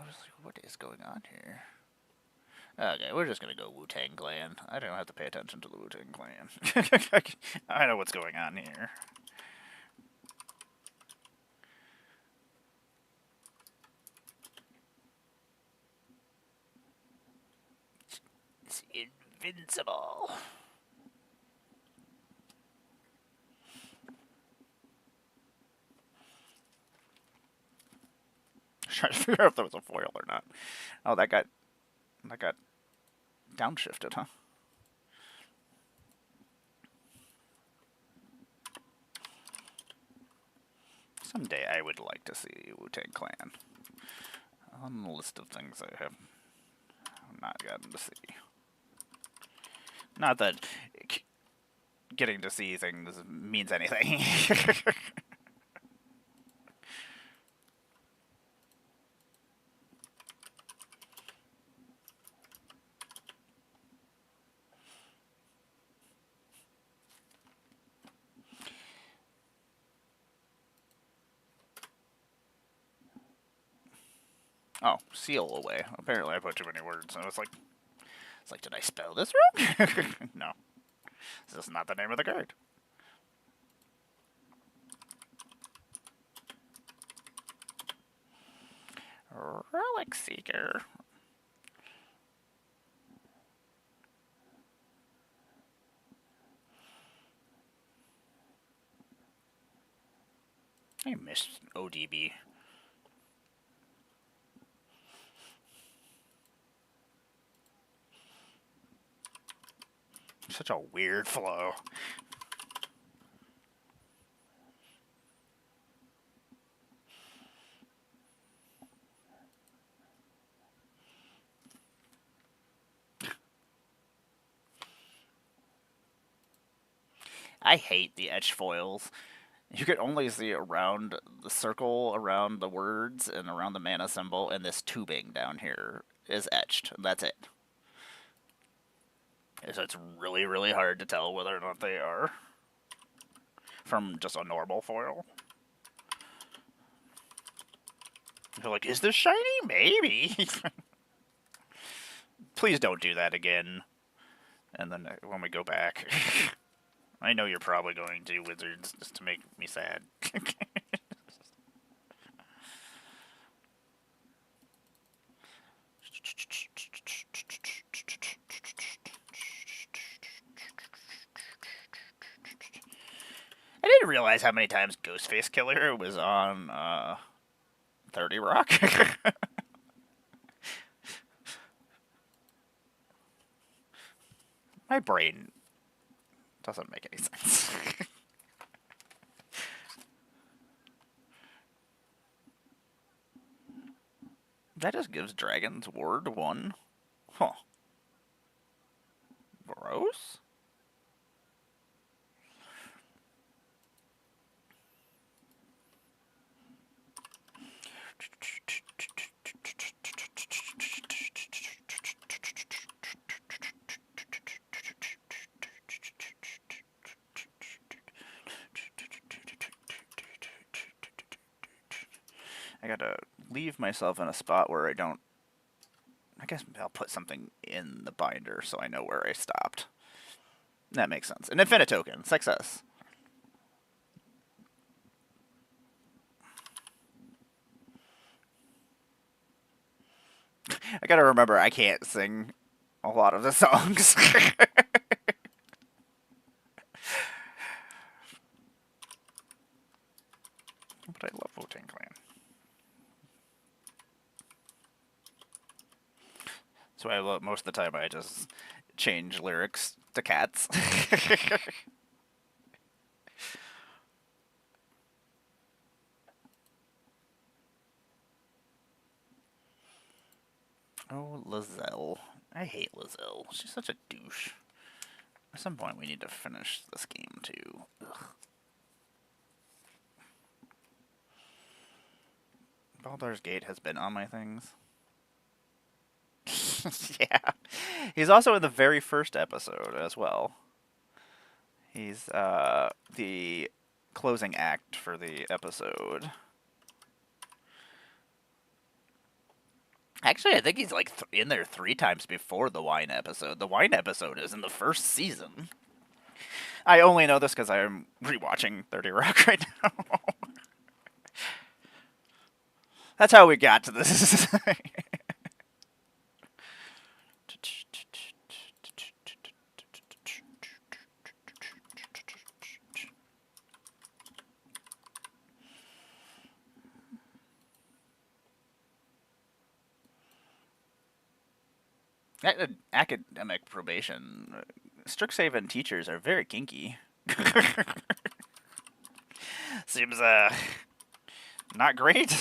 I was like, what is going on here? Okay, we're just gonna go Wu-Tang Clan. I don't have to pay attention to the Wu-Tang Clan. I know what's going on here. It's invincible. Trying to figure out if that was a foil or not. Oh, that got downshifted, huh? Someday I would like to see Wu-Tang Clan on the list of things I have not gotten to see. Not that getting to see things means anything. Oh, seal away. Apparently I put too many words, and it's like, did I spell this wrong? No. This is not the name of the card. Relic Seeker. I missed ODB. Such a weird flow. I hate the etched foils. You could only see around the circle, around the words, and around the mana symbol, and this tubing down here is etched. That's it. So it's really, really hard to tell whether or not they are from just a normal foil. You're like, is this shiny? Maybe. Please don't do that again. And then when we go back, I know you're probably going to, Wizards, just to make me sad. I didn't realize how many times Ghostface Killer was on 30 Rock. My brain doesn't make any sense. That just gives Dragon's Ward 1. Huh. Gross? I gotta leave myself in a spot where I don't... I guess I'll put something in the binder so I know where I stopped. That makes sense. An infinite token. Success. I gotta remember I can't sing a lot of the songs. But I love Wu-Tang Clan. So I love, most of the time I just change lyrics to cats. Oh, Lizelle. I hate Lizelle. She's such a douche. At some point we need to finish this game too. Ugh. Baldur's Gate has been on my things. Yeah. He's also in the very first episode as well. He's the closing act for the episode. Actually, I think he's like in there 3 times before the wine episode. The wine episode is in the first season. I only know this because I'm rewatching 30 Rock right now. That's how we got to this. Academic probation. Strixhaven teachers are very kinky. Seems, not great.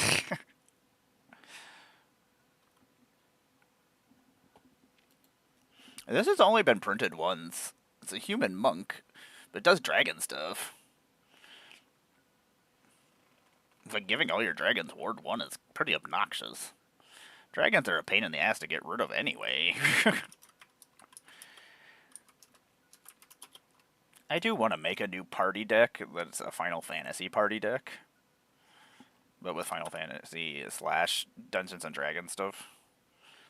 This has only been printed once. It's a human monk, but it does dragon stuff. Like, giving all your dragons Ward 1 is pretty obnoxious. Dragons are a pain in the ass to get rid of anyway. I do want to make a new party deck that's a Final Fantasy party deck. But with Final Fantasy / Dungeons and Dragons stuff.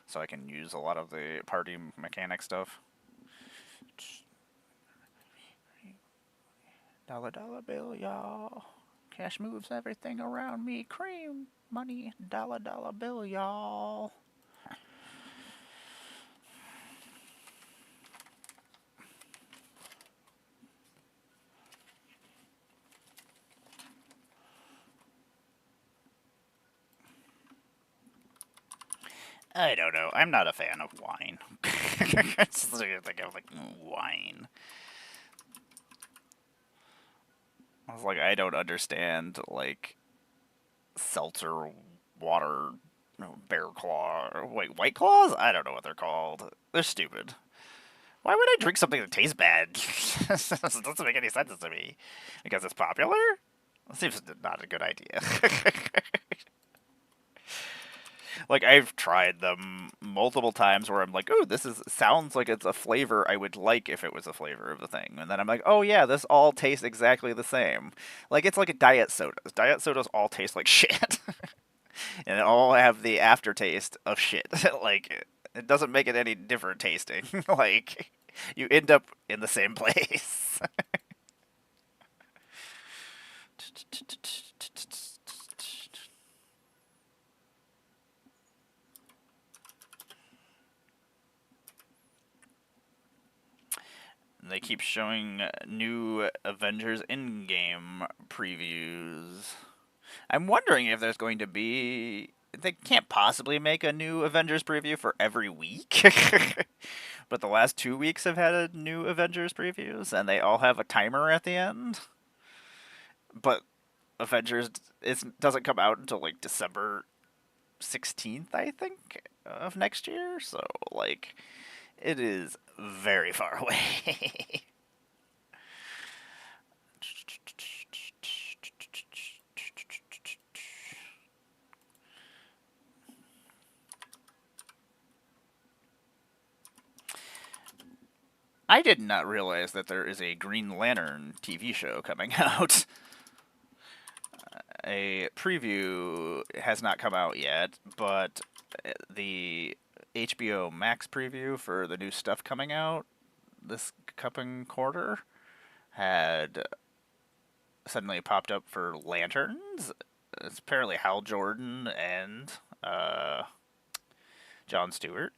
So I can use a lot of the party mechanic stuff. Dollar bill, y'all. Cash moves everything around me. Cream, money, dollar bill, y'all. I don't know. I'm not a fan of wine. I just think of like wine. I was like, I don't understand like seltzer water, bear claw. Wait, white claws? I don't know what they're called. They're stupid. Why would I drink something that tastes bad? This doesn't make any sense to me. Because it's popular? That seems not a good idea. Like, I've tried them multiple times where I'm like, oh, sounds like it's a flavor I would like if it was a flavor of the thing. And then I'm like, oh yeah, this all tastes exactly the same. Like, it's like a diet sodas. Diet sodas all taste like shit. And it all have the aftertaste of shit. Like, it doesn't make it any different tasting. Like, you end up in the same place. They keep showing new Avengers in-game previews. I'm wondering if there's going to be... They can't possibly make a new Avengers preview for every week. But the last 2 weeks have had a new Avengers previews, and they all have a timer at the end. But Avengers doesn't come out until like December 16th, I think, of next year. So, like, it is very far away. I did not realize that there is a Green Lantern TV show coming out. A preview has not come out yet, but the HBO Max preview for the new stuff coming out this coming quarter had suddenly popped up for Lanterns. It's apparently Hal Jordan and Jon Stewart.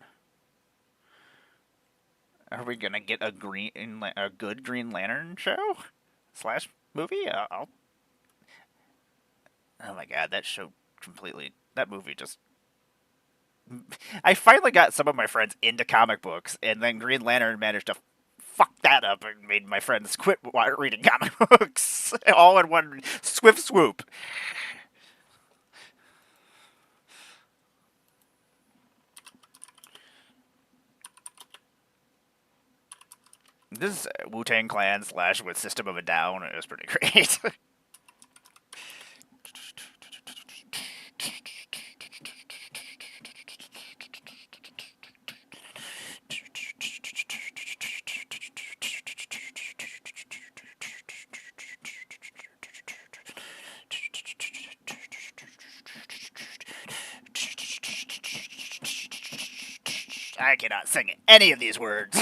Are we gonna get a good Green Lantern show slash movie? Oh my god, that movie just. I finally got some of my friends into comic books, and then Green Lantern managed to fuck that up and made my friends quit reading comic books all in one swift swoop. This Wu-Tang Clan / with System of a Down is pretty great. I cannot sing any of these words.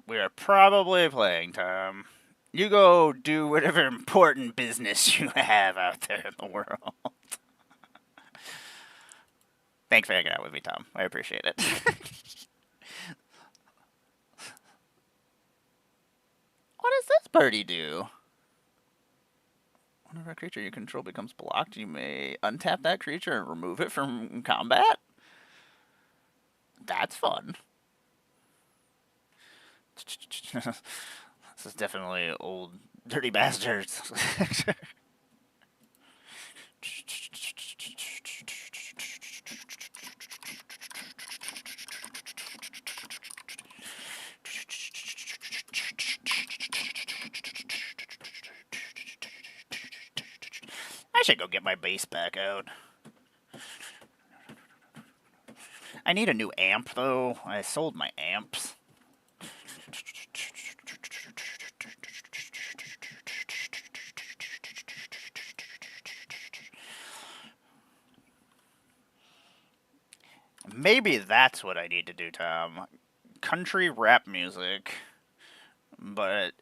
We are probably playing time. You go do whatever important business you have out there in the world. Thanks for hanging out with me, Tom. I appreciate it. What does this birdie do? Whenever a creature you control becomes blocked, you may untap that creature and remove it from combat? That's fun. This is definitely old dirty bastards. I should go get my bass back out. I need a new amp, though. I sold my amps. Maybe that's what I need to do, Tom. Country rap music, but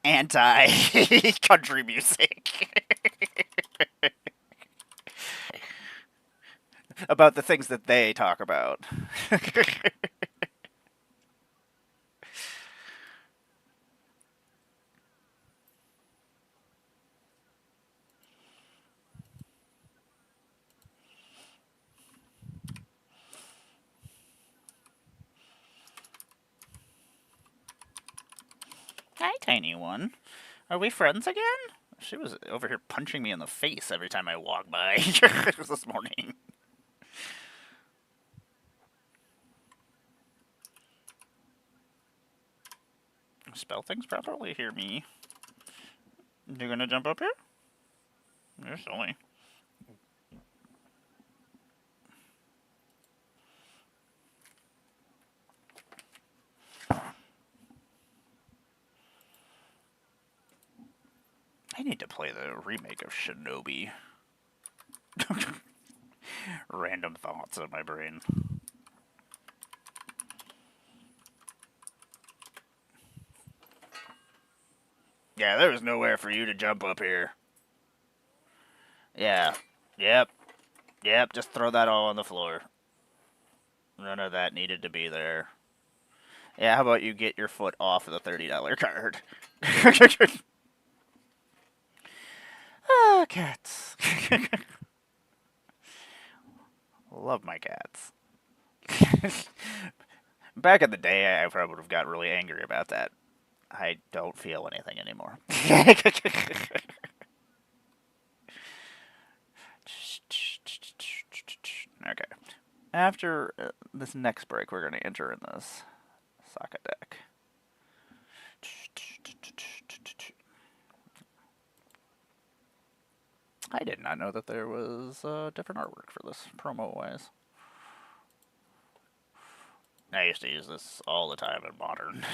anti-country music. About the things that they talk about. Hi, tiny one. Are we friends again? She was over here punching me in the face every time I walk by this morning. Spell things properly, hear me. You gonna jump up here? You're silly. I need to play the remake of Shinobi. Random thoughts in my brain. Yeah, there was nowhere for you to jump up here. Yeah. Yep. Yep, just throw that all on the floor. None of that needed to be there. Yeah, how about you get your foot off of the $30 card? Ah, cats. Love my cats. Back in the day, I probably would have got really angry about that. I don't feel anything anymore. Okay. After this next break, we're going to enter in this Sokka deck. I did not know that there was different artwork for this promo-wise. I used to use this all the time in Modern.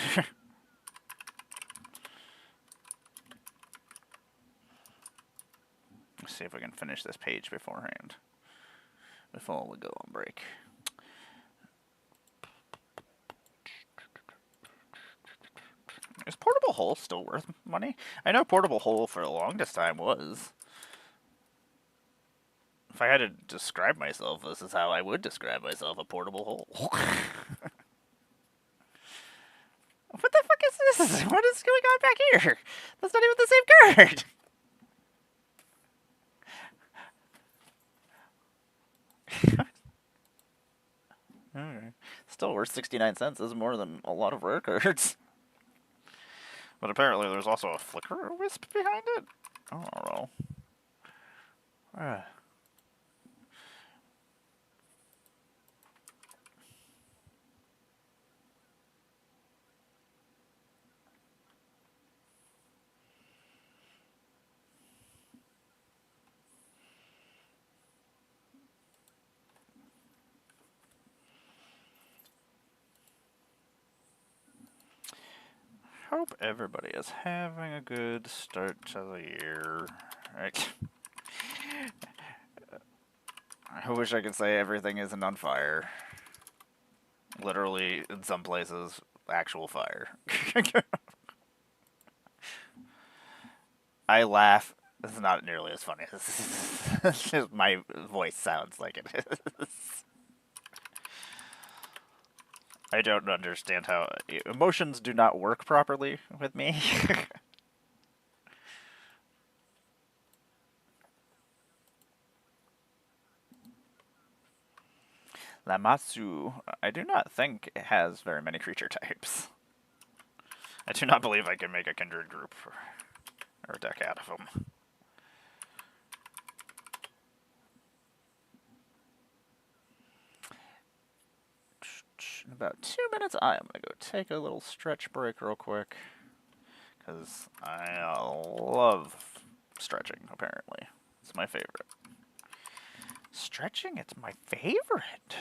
Let's see if we can finish this page beforehand. Before we go on break. Is Portable Hole still worth money? I know Portable Hole for the longest time was. If I had to describe myself, this is how I would describe myself, a portable hole. What the fuck is this? What is going on back here? That's not even the same card! Okay. Still worth 69 cents is more than a lot of rare cards. But apparently there's also a flicker wisp behind it? I don't know. Hope everybody is having a good start to the year. Right. I wish I could say everything isn't on fire. Literally, in some places, actual fire. I laugh. This is not nearly as funny as my voice sounds like it is. I don't understand how emotions do not work properly with me. Lamatsu, I do not think it has very many creature types. I do not believe I can make a kindred group or a deck out of them. In about 2 minutes, I am going to go take a little stretch break real quick. Because I love stretching, apparently. It's my favorite. Stretching? It's my favorite.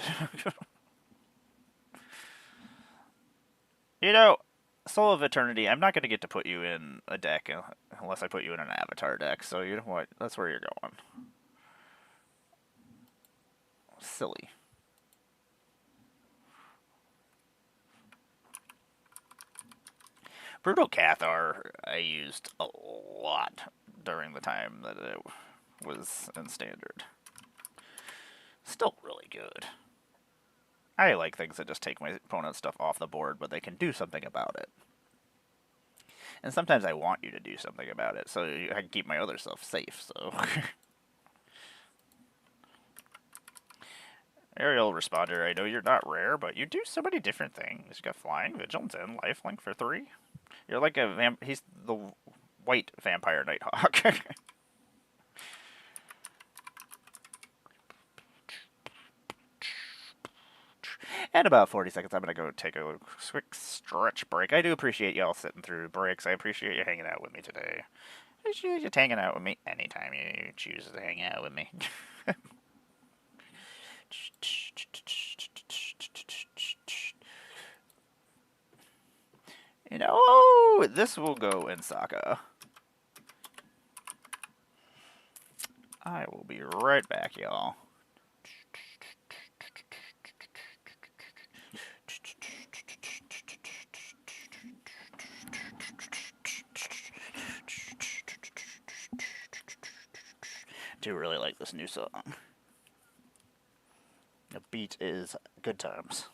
You know, Soul of Eternity, I'm not going to get to put you in a deck unless I put you in an avatar deck, so you know what? That's where you're going. Silly. Brutal Cathar I used a lot during the time that it was in Standard. Still really good. I like things that just take my opponent's stuff off the board, but they can do something about it. And sometimes I want you to do something about it, so I can keep my other stuff safe, so... Aerial Responder, I know you're not rare, but you do so many different things. You got Flying, Vigilance, and Lifelink for 3. You're like a he's the white vampire Nighthawk. In about 40 seconds, I'm going to go take a quick stretch break. I do appreciate y'all sitting through breaks. I appreciate you hanging out with me today. I appreciate you hanging out with me anytime you choose to hang out with me. You know, oh, this will go in Sokka. I will be right back, y'all. Do really like this new song. The beat is good times.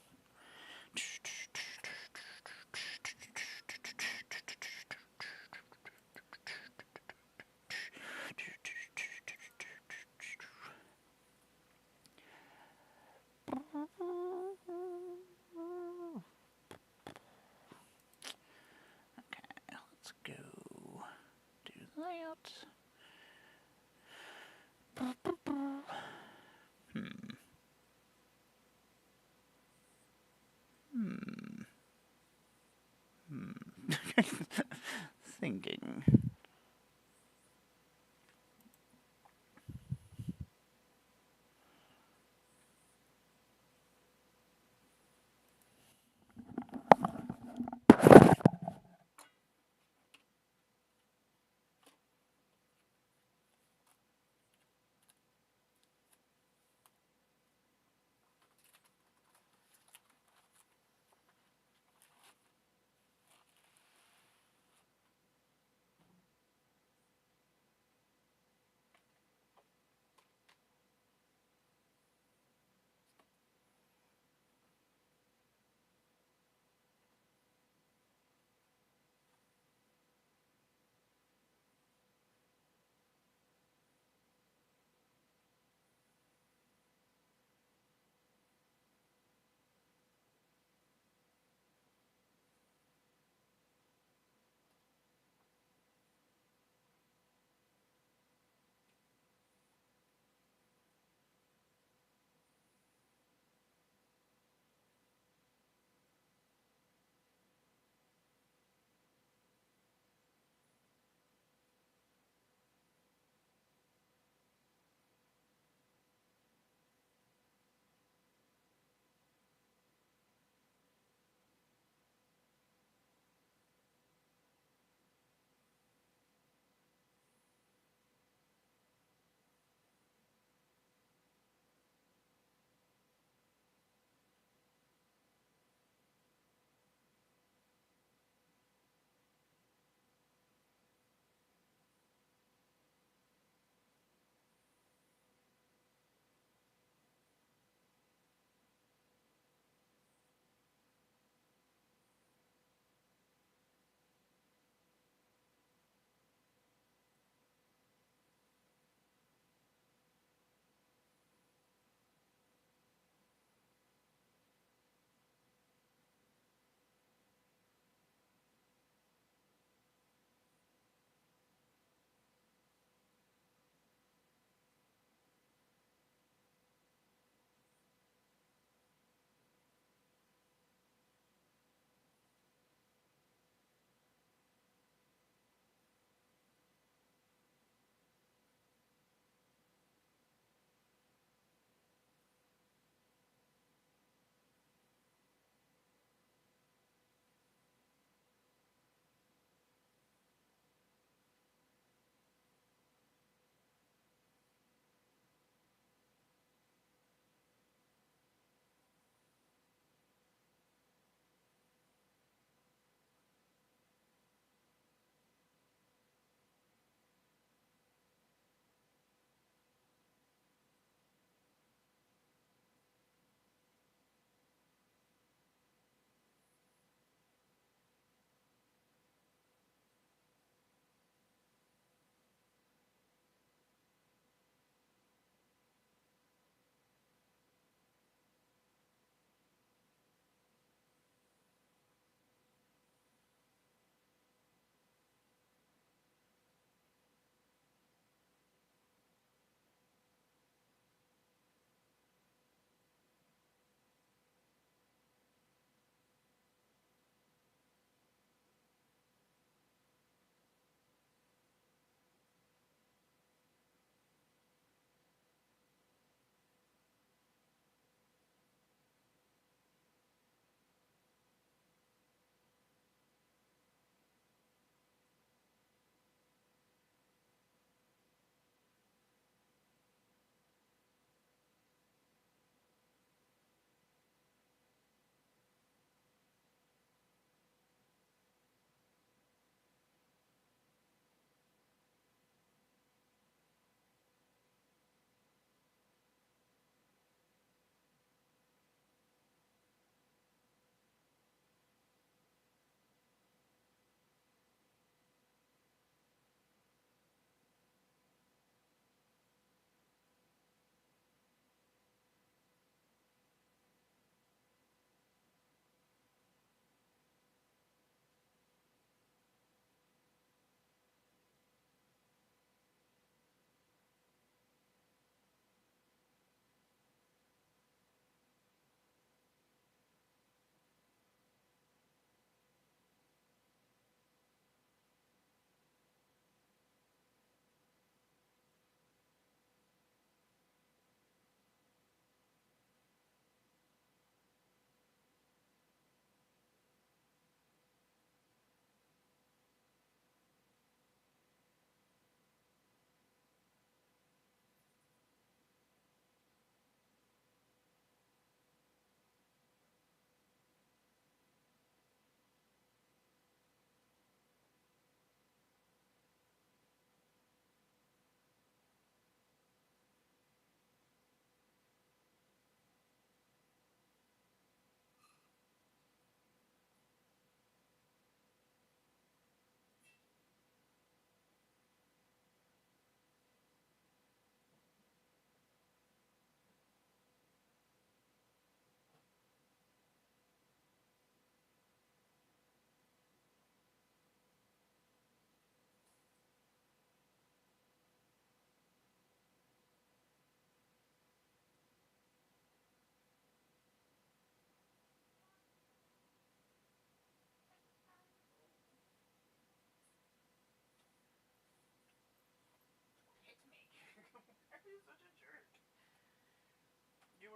Okay, let's go do that. Thinking.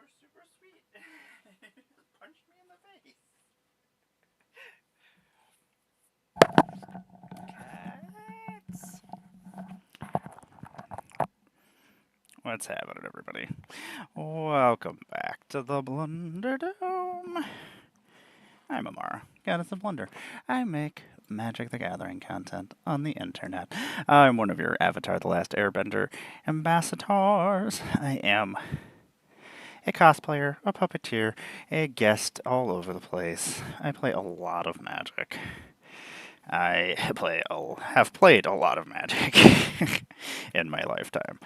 were super sweet. Punched me in the face. Cats. What's happening, everybody? Welcome back to the Blunder Dome. I'm Emmara, Goddess of Blunder. I make Magic the Gathering content on the internet. I'm one of your Avatar The Last Airbender ambassadors. I am a cosplayer, a puppeteer, a guest all over the place. I play a lot of Magic. I have played a lot of Magic in my lifetime.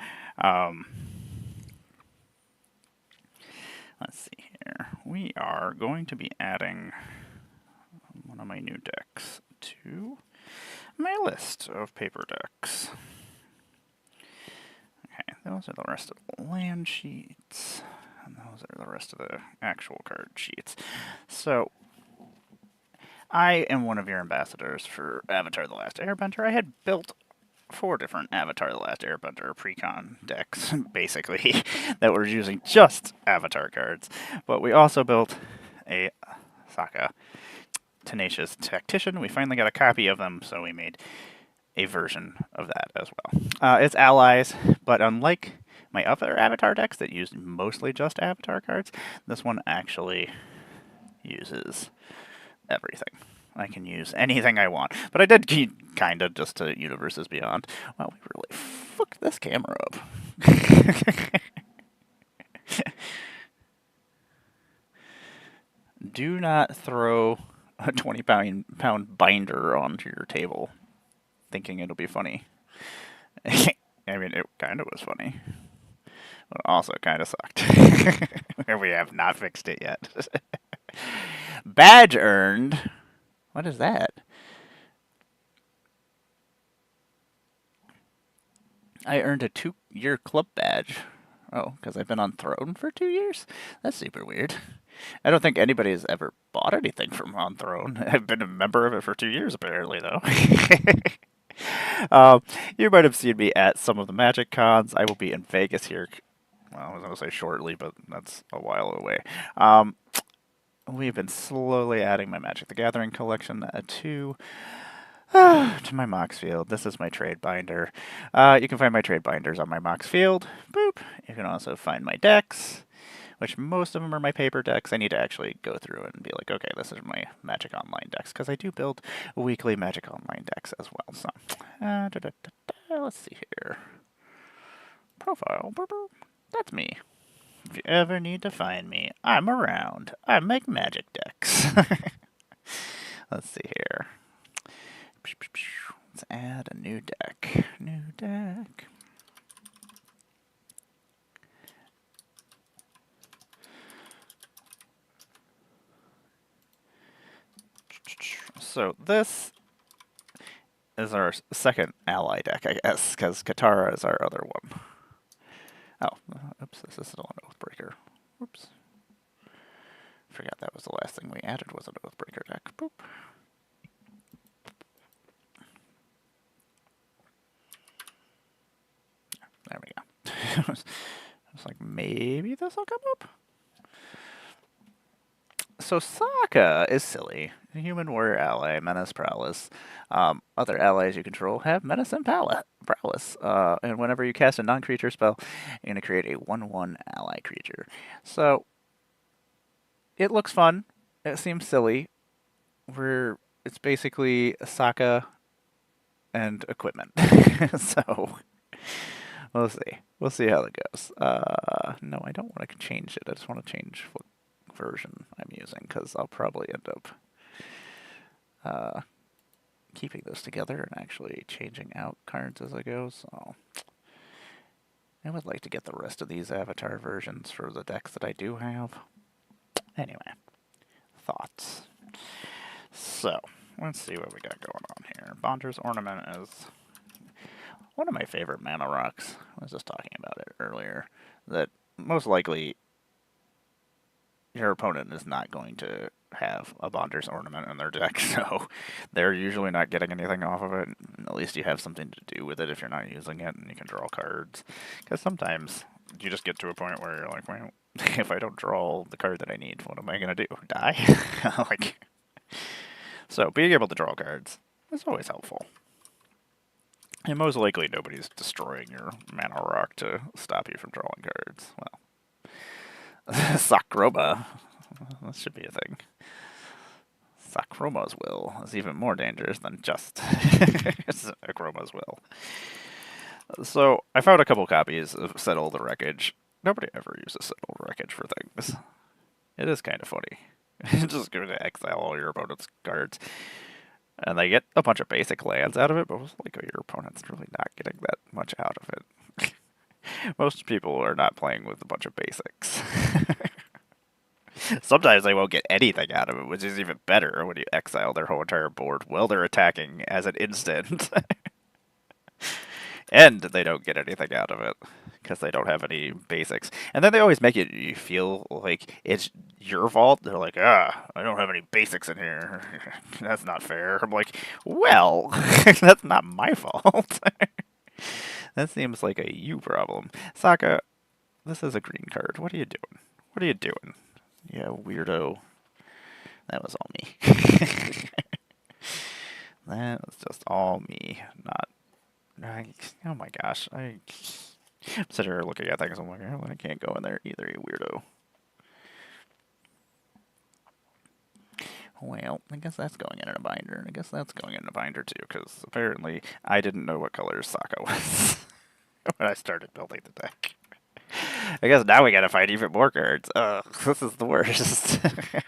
Let's see here. We are going to be adding one of my new decks to my list of paper decks. Okay, those are the rest of the land sheets, and those are the rest of the actual card sheets. So, I am one of your ambassadors for Avatar The Last Airbender. I had built 4 different Avatar The Last Airbender pre-con decks, basically, that were using just Avatar cards. But we also built a Sokka Tenacious Tactician. We finally got a copy of them, so we made a version of that as well. It's allies, but unlike my other Avatar decks that used mostly just Avatar cards, this one actually uses everything. I can use anything I want. But I did kind of just to Universes Beyond. Wow, we really fucked this camera up. Do not throw a 20-pound binder onto your table thinking it'll be funny. I mean, it kind of was funny. But also kind of sucked. We have not fixed it yet. Badge earned. What is that? I earned a 2-year club badge. Oh, because I've been on Throne for 2 years? That's super weird. I don't think anybody has ever bought anything from On Throne. I've been a member of it for 2 years, apparently, though. You might have seen me at some of the Magic Cons. I will be in Vegas here. Well, I was going to say shortly, but that's a while away. We've been slowly adding my Magic the Gathering collection to my Mox Field. This is my trade binder. You can find my trade binders on my Mox Field. Boop. You can also find my decks, which most of them are my paper decks. I need to actually go through and be like, okay, this is my Magic Online decks, because I do build weekly Magic Online decks as well. So, let's see here. Profile. That's me. If you ever need to find me, I'm around. I make Magic decks. Let's see here. Let's add a new deck. New deck. So this is our second ally deck, I guess, because Katara is our other one. Oh, oops, this is still an Oathbreaker. Whoops. Forgot that was the last thing we added was an Oathbreaker deck. Boop. There we go. I was like, maybe this will come up? So Sokka is silly. A human warrior ally, menace, prowess. Other allies you control have menace and prowess. And whenever you cast a non-creature spell, you're going to create a 1/1 ally creature. So it looks fun. It seems silly. It's basically Sokka and equipment. So we'll see. We'll see how it goes. No, I don't want to change it. I just want to change what version I'm using, because I'll probably end up keeping this together and actually changing out cards as I go. So I would like to get the rest of these Avatar versions for the decks that I do have. Anyway, thoughts. So let's see what we got going on here. Bonder's Ornament is one of my favorite mana rocks. I was just talking about it earlier. That most likely your opponent is not going to have a Bonder's Ornament in their deck, so they're usually not getting anything off of it. At least you have something to do with it if you're not using it, and you can draw cards. Because sometimes you just get to a point where you're like, well, If I don't draw the card that I need, what am I gonna do? Die? Like, so being able to draw cards is always helpful. And most likely nobody's destroying your mana rock to stop you from drawing cards. Well, Sakroma. That should be a thing. Sakroma's Will is even more dangerous than just Sakroma's Will. So, I found a couple copies of Settle the Wreckage. Nobody ever uses Settle the Wreckage for things. It is kind of funny. Just going to exile all your opponent's cards. And they get a bunch of basic lands out of it, but like your opponent's really not getting that much out of it. Most people are not playing with a bunch of basics. Sometimes they won't get anything out of it, which is even better when you exile their whole entire board while they're attacking as an instant. And they don't get anything out of it because they don't have any basics. And then they always make you feel like it's your fault. They're like, I don't have any basics in here. That's not fair. I'm like, well, that's not my fault. That seems like a you problem. Sokka, this is a green card. What are you doing? What are you doing? Yeah, weirdo. That was all me. That was just all me, not... oh my gosh, I'm sitting here looking at things, I'm like, oh, I can't go in there either, you weirdo. Well, I guess that's going in a binder, and I guess that's going in a binder too, because apparently I didn't know what color Sokka was when I started building the deck. I guess now we gotta find even more cards. This is the worst. I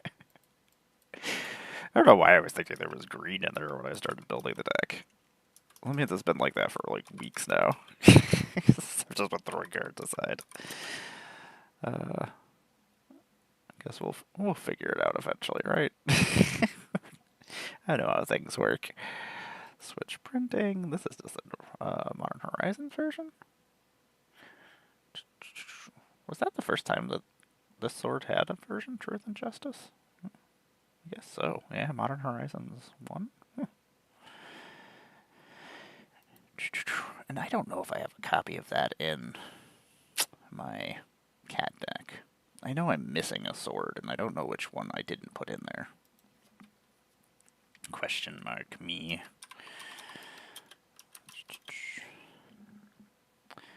don't know why I was thinking there was green in there when I started building the deck. I mean, it's been like that for like weeks now. I've just been throwing cards aside. I guess we'll figure it out eventually, right? I know how things work. Switch printing. This is just a Modern Horizons version. Was that the first time that this sword had a version, Truth and Justice? I guess so. Yeah, Modern Horizons 1. And I don't know if I have a copy of that in my cat deck. I know I'm missing a sword, and I don't know which one I didn't put in there. Question mark me.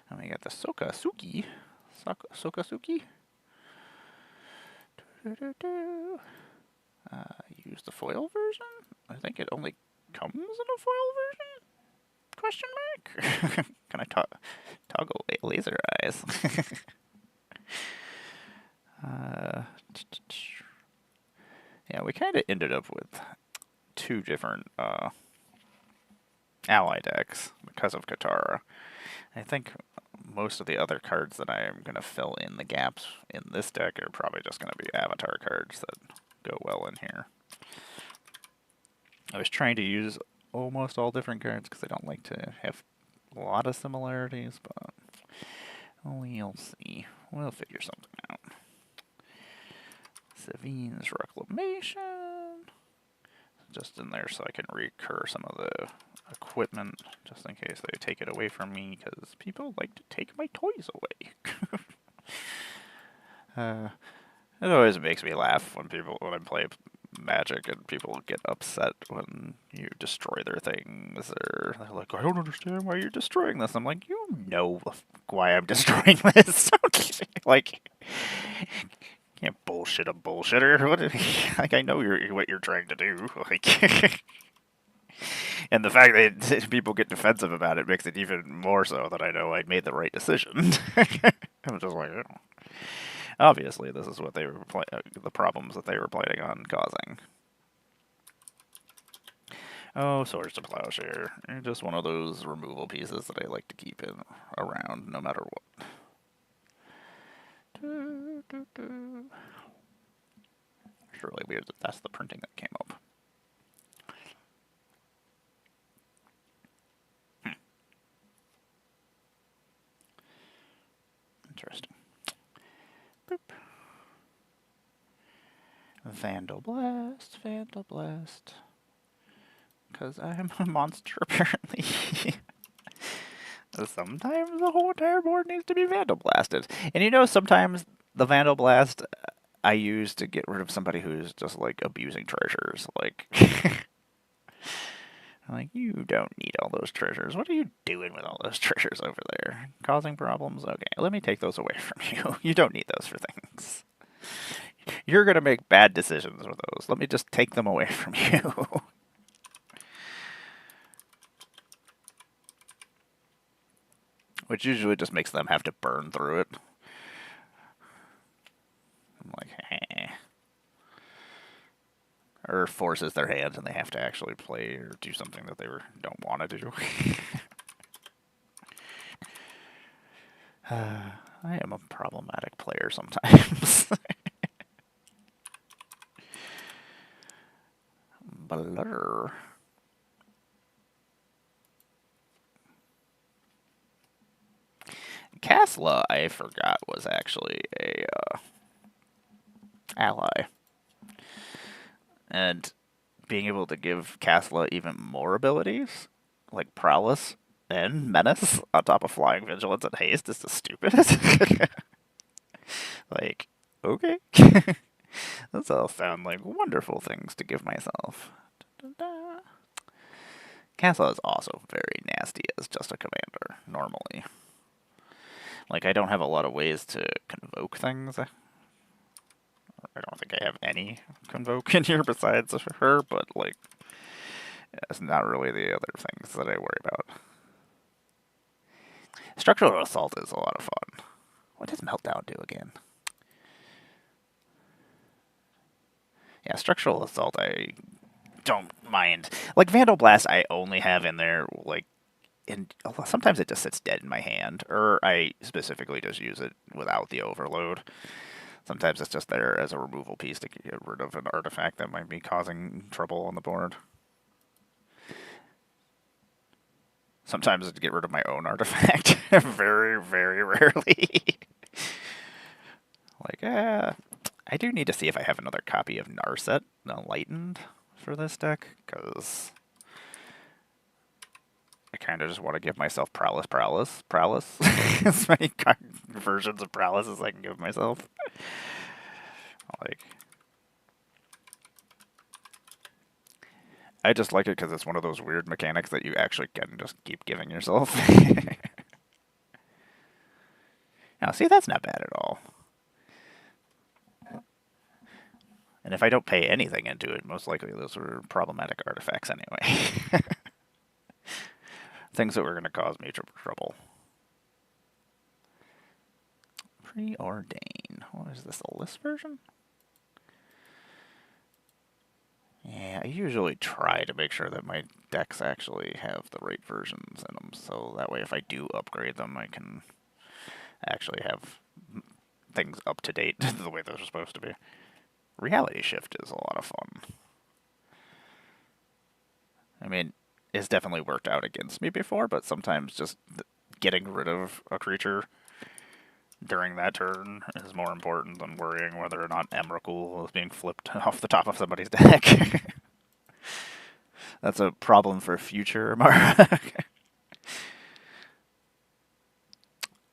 And we got the Sokasuki. Sokasuki? Use the foil version? I think it only comes in a foil version? Question mark? Can I toggle laser eyes? Yeah, we kind of ended up with two different ally decks because of Katara. I think most of the other cards that I am going to fill in the gaps in this deck are probably just going to be Avatar cards that go well in here. I was trying to use almost all different cards because I don't like to have a lot of similarities, but we'll see. We'll figure something out. Savine's Reclamation. Just in there so I can recur some of the equipment, just in case they take it away from me, because people like to take my toys away. It always makes me laugh when I play Magic and people get upset when you destroy their things, or they're like, I don't understand why you're destroying this. I'm like, you know why I'm destroying this. Like, can't bullshit a bullshitter. Like, I know what you're trying to do. Like, and the fact that people get defensive about it makes it even more so that I know I made the right decision. I'm just like, oh. Obviously, this is what they were the problems that they were planning on causing. Oh, Swords to Plowshare. Just one of those removal pieces that I like to keep around no matter what. It's really weird that that's the printing that came up. Interesting. Boop. Vandal Blast. Because I'm a monster, apparently. Sometimes the whole entire board needs to be Vandal Blasted. And you know, sometimes The Vandal Blast I use to get rid of somebody who's just like abusing treasures. Like, like you don't need all those treasures. What are you doing with all those treasures over there? Causing problems? Okay, let me take those away from you. You don't need those for things. You're gonna make bad decisions with those. Let me just take them away from you. Which usually just makes them have to burn through it. I'm like, eh. Or forces their hands and they have to actually play or do something that they don't want to do. I am a problematic player sometimes. Blur. Kasla, I forgot, was actually a ally. And being able to give Kasla even more abilities, like Prowess and Menace, on top of Flying Vigilance and Haste, is the stupidest. Like, okay. Those all sound like wonderful things to give myself. Kasla is also very nasty as just a commander, normally. Like, I don't have a lot of ways to convoke things. I don't think I have any convoke in here besides her, but, like, it's not really the other things that I worry about. Structural Assault is a lot of fun. What does Meltdown do again? Yeah, Structural Assault I don't mind. Like, Vandal Blast I only have in there, like, sometimes it just sits dead in my hand, or I specifically just use it without the overload. Sometimes it's just there as a removal piece to get rid of an artifact that might be causing trouble on the board. Sometimes to get rid of my own artifact. Very, very rarely. Like, I do need to see if I have another copy of Narset Enlightened for this deck, because I kind of just want to give myself Prowess. As many versions of Prowess as I can give myself. Like, I just like it because it's one of those weird mechanics that you actually can just keep giving yourself. Now, see, that's not bad at all. And if I don't pay anything into it, most likely those are problematic artifacts anyway. Things that were going to cause me trouble. Preordain. What is this, a list version? Yeah, I usually try to make sure that my decks actually have the right versions in them, so that way if I do upgrade them, I can actually have things up to date the way those are supposed to be. Reality Shift is a lot of fun. I mean, it's definitely worked out against me before, but sometimes just getting rid of a creature during that turn is more important than worrying whether or not Emrakul is being flipped off the top of somebody's deck. That's a problem for future Emmara.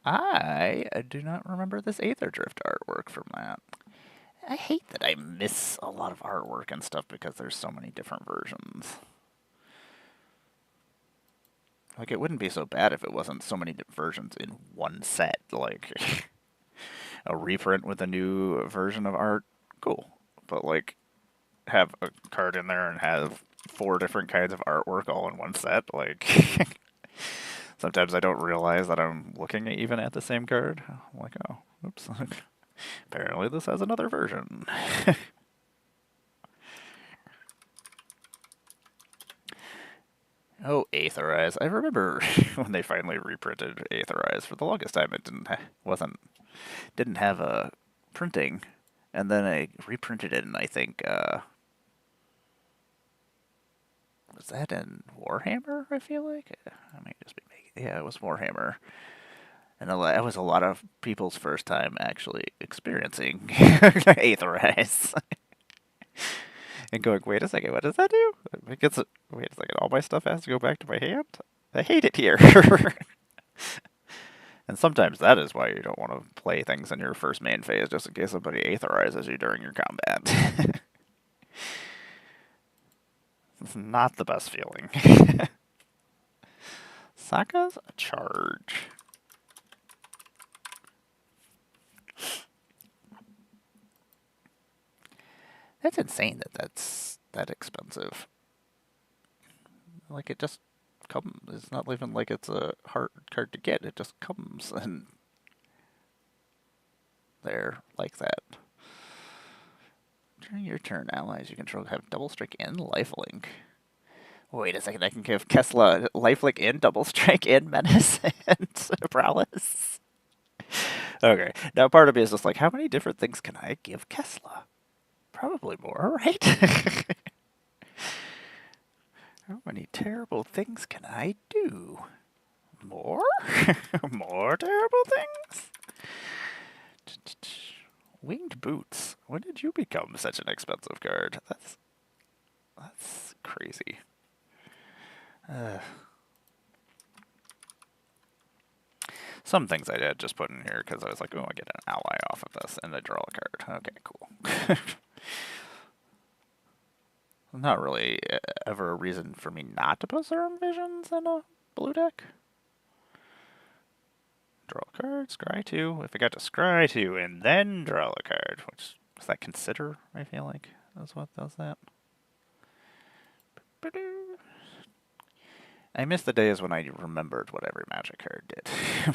I do not remember this Aether Drift artwork from that. I hate that I miss a lot of artwork and stuff because there's so many different versions. Like, it wouldn't be so bad if it wasn't so many versions in one set. Like, a reprint with a new version of art, cool. But, like, have a card in there and have 4 different kinds of artwork all in one set, like... Sometimes I don't realize that I'm looking even at the same card. I'm like, oh, oops. Apparently this has another version. Oh, Aetherize. I remember when they finally reprinted Aetherize. For the longest time, it didn't have a printing, and then I reprinted it, and I think was that in Warhammer? I feel like I might just be making. Yeah, it was Warhammer, and that was a lot of people's first time actually experiencing Aetherize. And going, wait a second, what does that do? Wait a second, all my stuff has to go back to my hand? I hate it here. And sometimes that is why you don't want to play things in your first main phase, just in case somebody aetherizes you during your combat. It's not the best feeling. Sokka's a charge. That's insane that that's that expensive. Like, it just comes. It's not even like it's a hard card to get. It just comes and there like that. During your turn, allies you control have double strike and lifelink. Wait a second, I can give Kessla lifelink and double strike and menace and prowess. Okay, now part of me is just like, how many different things can I give Kessla? Probably more, right? How many terrible things can I do? More? More terrible things? Winged boots. When did you become such an expensive card? That's crazy. Some things I did just put in here because I was like, oh, I get an ally off of this, and I draw a card. Okay, cool. Not really ever a reason for me not to put Serum Visions in a blue deck. Draw a card, scry 2. If I got to scry 2 and then draw a card, which does that consider, I feel like, that's what does that. I miss the days when I remembered what every Magic card did.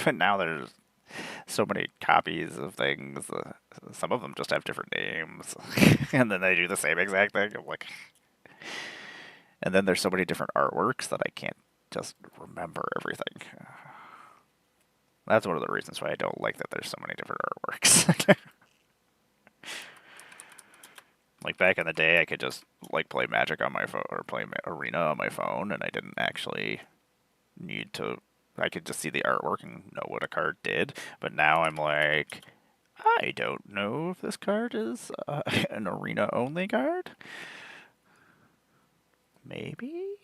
But now there's so many copies of things. Some of them just have different names. And then they do the same exact thing. I'm like... And then there's so many different artworks that I can't just remember everything. That's one of the reasons why I don't like that there's so many different artworks. Like, back in the day, I could just, like, play Magic on my phone, or play Arena on my phone, and I didn't actually need to... I could just see the artwork and know what a card did, but now I'm like, I don't know if this card is an Arena-only card. Maybe?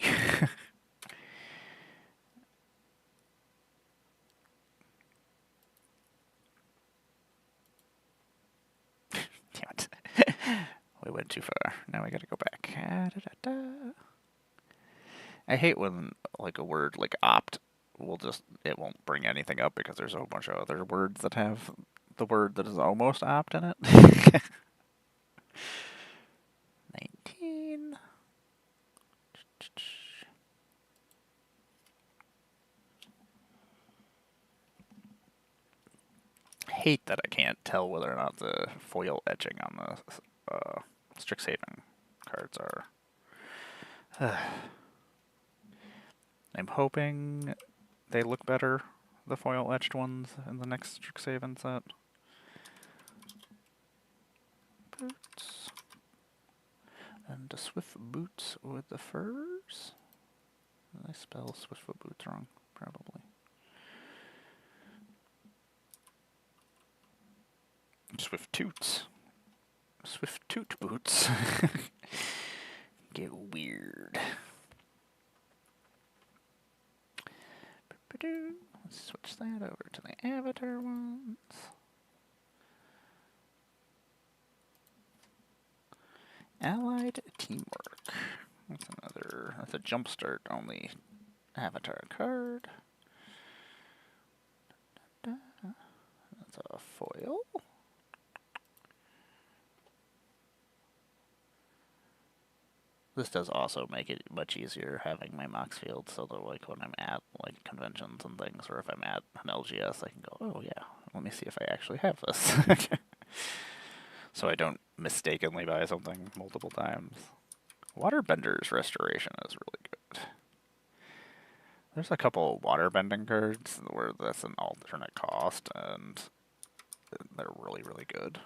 Damn it. We went too far. Now we gotta go back. I hate when, like, a word like opt will just, it won't bring anything up because there's a whole bunch of other words that have the word that is almost opt in it. 19. Hate that I can't tell whether or not the foil etching on the Strixhaven cards are. I'm hoping they look better, the foil etched ones, in the next Strixhaven set. Boots. And the swift boots with the furs? Did I spell swiftfoot boots wrong? Probably. Swift toots. Swift toot boots. Get weird. Let's switch that over to the avatar ones. Allied Teamwork. That's a jumpstart only avatar card. That's a foil. This does also make it much easier having my Mox Field, so that, like, when I'm at, like, conventions and things, or if I'm at an LGS, I can go, oh yeah, let me see if I actually have this. So I don't mistakenly buy something multiple times. Waterbender's Restoration is really good. There's a couple waterbending cards where that's an alternate cost, and they're really, really good.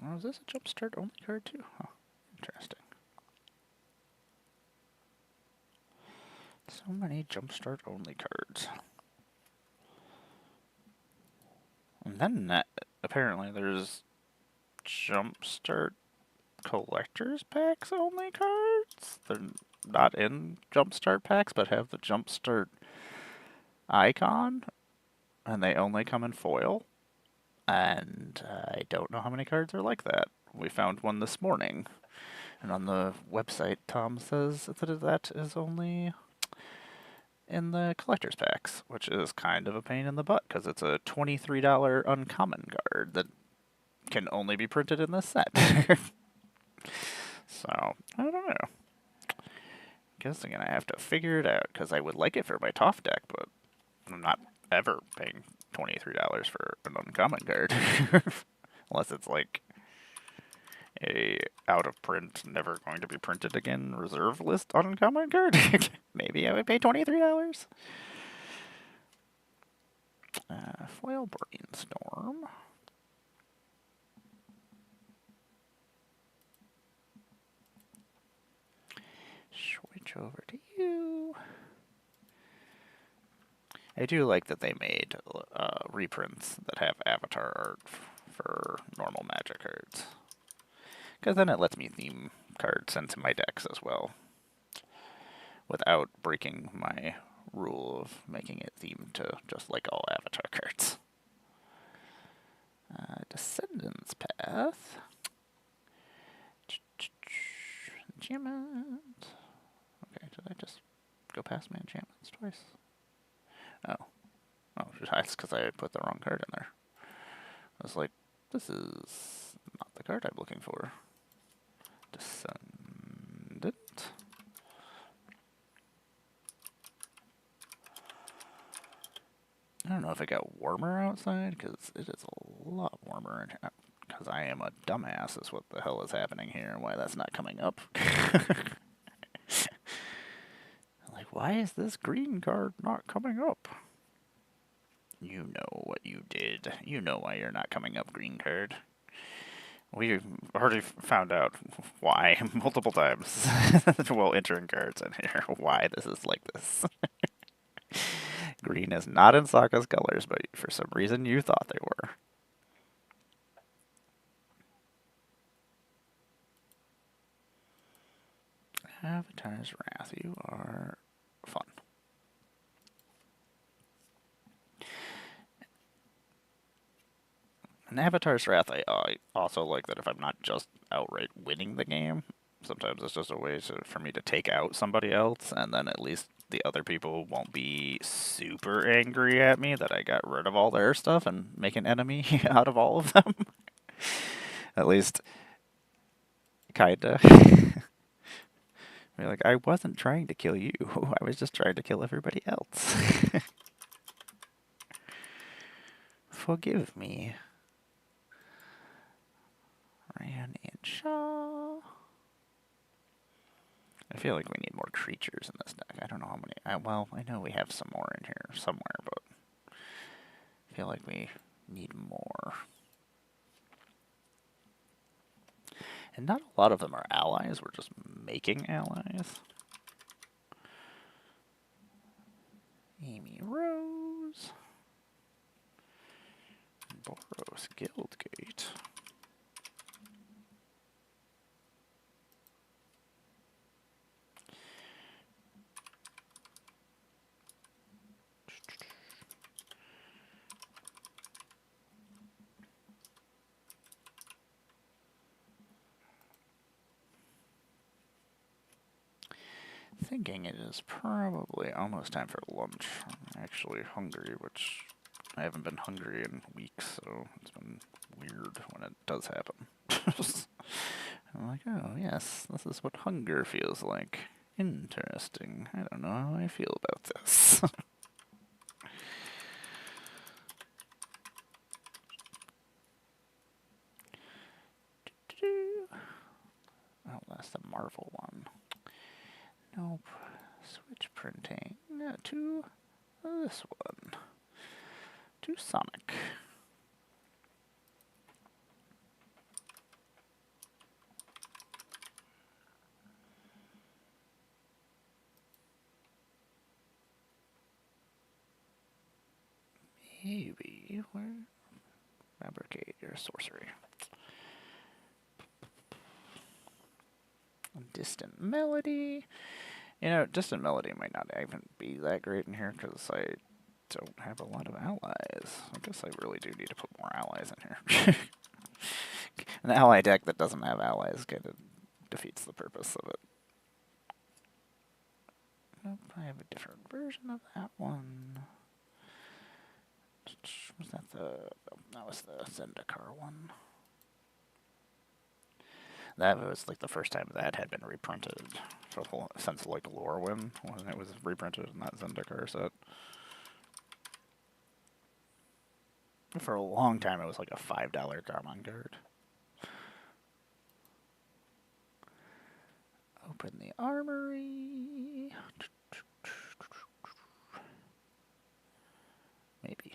Oh, is this a jumpstart only card too? Huh. Interesting. So many jumpstart only cards. And then apparently there's Jumpstart collector's packs only cards. They're not in Jumpstart packs, but have the Jumpstart icon, and they only come in foil. And I don't know how many cards are like that. We found one this morning, and on the website, Tom says that is only in the collector's packs, which is kind of a pain in the butt because it's a $23 uncommon card that can only be printed in this set. So, I don't know. Guessing I have to figure it out because I would like it for my Toph deck, but I'm not ever paying $23 for an uncommon card. Unless it's like a out of print, never going to be printed again reserve list uncommon card. Maybe I would pay $23. Foil Brainstorm. Switch over to you. I do like that they made reprints that have avatar art for normal Magic cards. Because then it lets me theme cards into my decks as well. Without breaking my rule of making it themed to just like all avatar cards. Descendants Path. Enchantment. Okay, did I just go past my enchantments twice? Oh. Oh, that's because I put the wrong card in there. I was like, this is not the card I'm looking for. Descendant. I don't know if it got warmer outside, because it is a lot warmer in here. Because I am a dumbass is what the hell is happening here and why that's not coming up. Like, why is this green card not coming up? You know what you did. You know why you're not coming up, green card. We already found out why multiple times while entering cards in here, why this is like this. Green is not in Sokka's colors, but for some reason you thought they were. Avatar's Wrath, you are fun. In Avatar's Wrath, I also like that if I'm not just outright winning the game, sometimes it's just a way for me to take out somebody else, and then at least the other people won't be super angry at me that I got rid of all their stuff and make an enemy out of all of them. At least, kinda. Be like, I wasn't trying to kill you. I was just trying to kill everybody else. Forgive me. Ryan and Shaw. I feel like we need more creatures in this deck. I don't know how many. Well, I know we have some more in here somewhere, but I feel like we need more. And not a lot of them are allies. We're just making allies. Amy Rose. Boros Guildgate. Thinking it is probably almost time for lunch. I'm actually hungry, which I haven't been hungry in weeks, so it's been weird when it does happen. I'm like, oh yes, this is what hunger feels like. Interesting. I don't know how I feel about this. Oh, that's the Marvel one. Nope. Switch printing to this one. To Sonic. Maybe. Where? Fabricate your sorcery. Distant melody. You know, distant melody might not even be that great in here because I don't have a lot of allies. I guess I really do need to put more allies in here. An ally deck that doesn't have allies kind of defeats the purpose of it. Nope, I have a different version of that one. Was that that was the Zendikar one. That was like the first time that had been reprinted for since like Lorwyn when it was reprinted in that Zendikar set. For a long time, it was like a $5 common card. Open the armory. Maybe.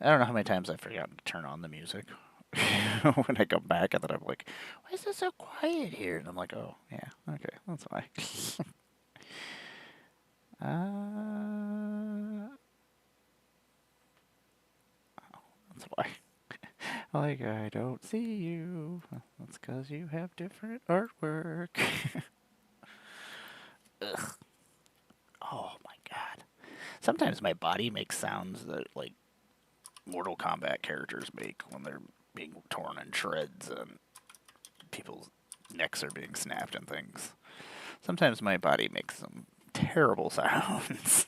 I don't know how many times I've forgotten to turn on the music when I come back, and then I'm like, why is it so quiet here? And I'm like, oh, yeah, okay, that's why. That's why. Like, I don't see you. That's because you have different artwork. Ugh. Oh my god. Sometimes my body makes sounds that, like, Mortal Kombat characters make when they're being torn in shreds and people's necks are being snapped and things. Sometimes my body makes some terrible sounds.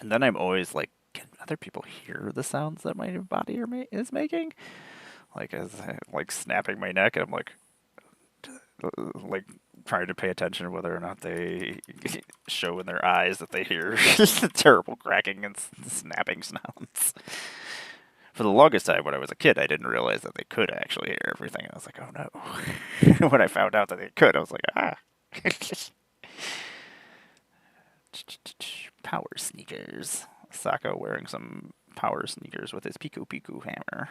And then I'm always like, can other people hear the sounds that my body is making? Like, as like snapping my neck, and I'm like trying to pay attention to whether or not they show in their eyes that they hear terrible cracking and snapping sounds. For the longest time when I was a kid, I didn't realize that they could actually hear everything. I was like, oh no. When I found out that they could, I was like, ah. Power sneakers. Sako wearing some power sneakers with his Piku Piku hammer.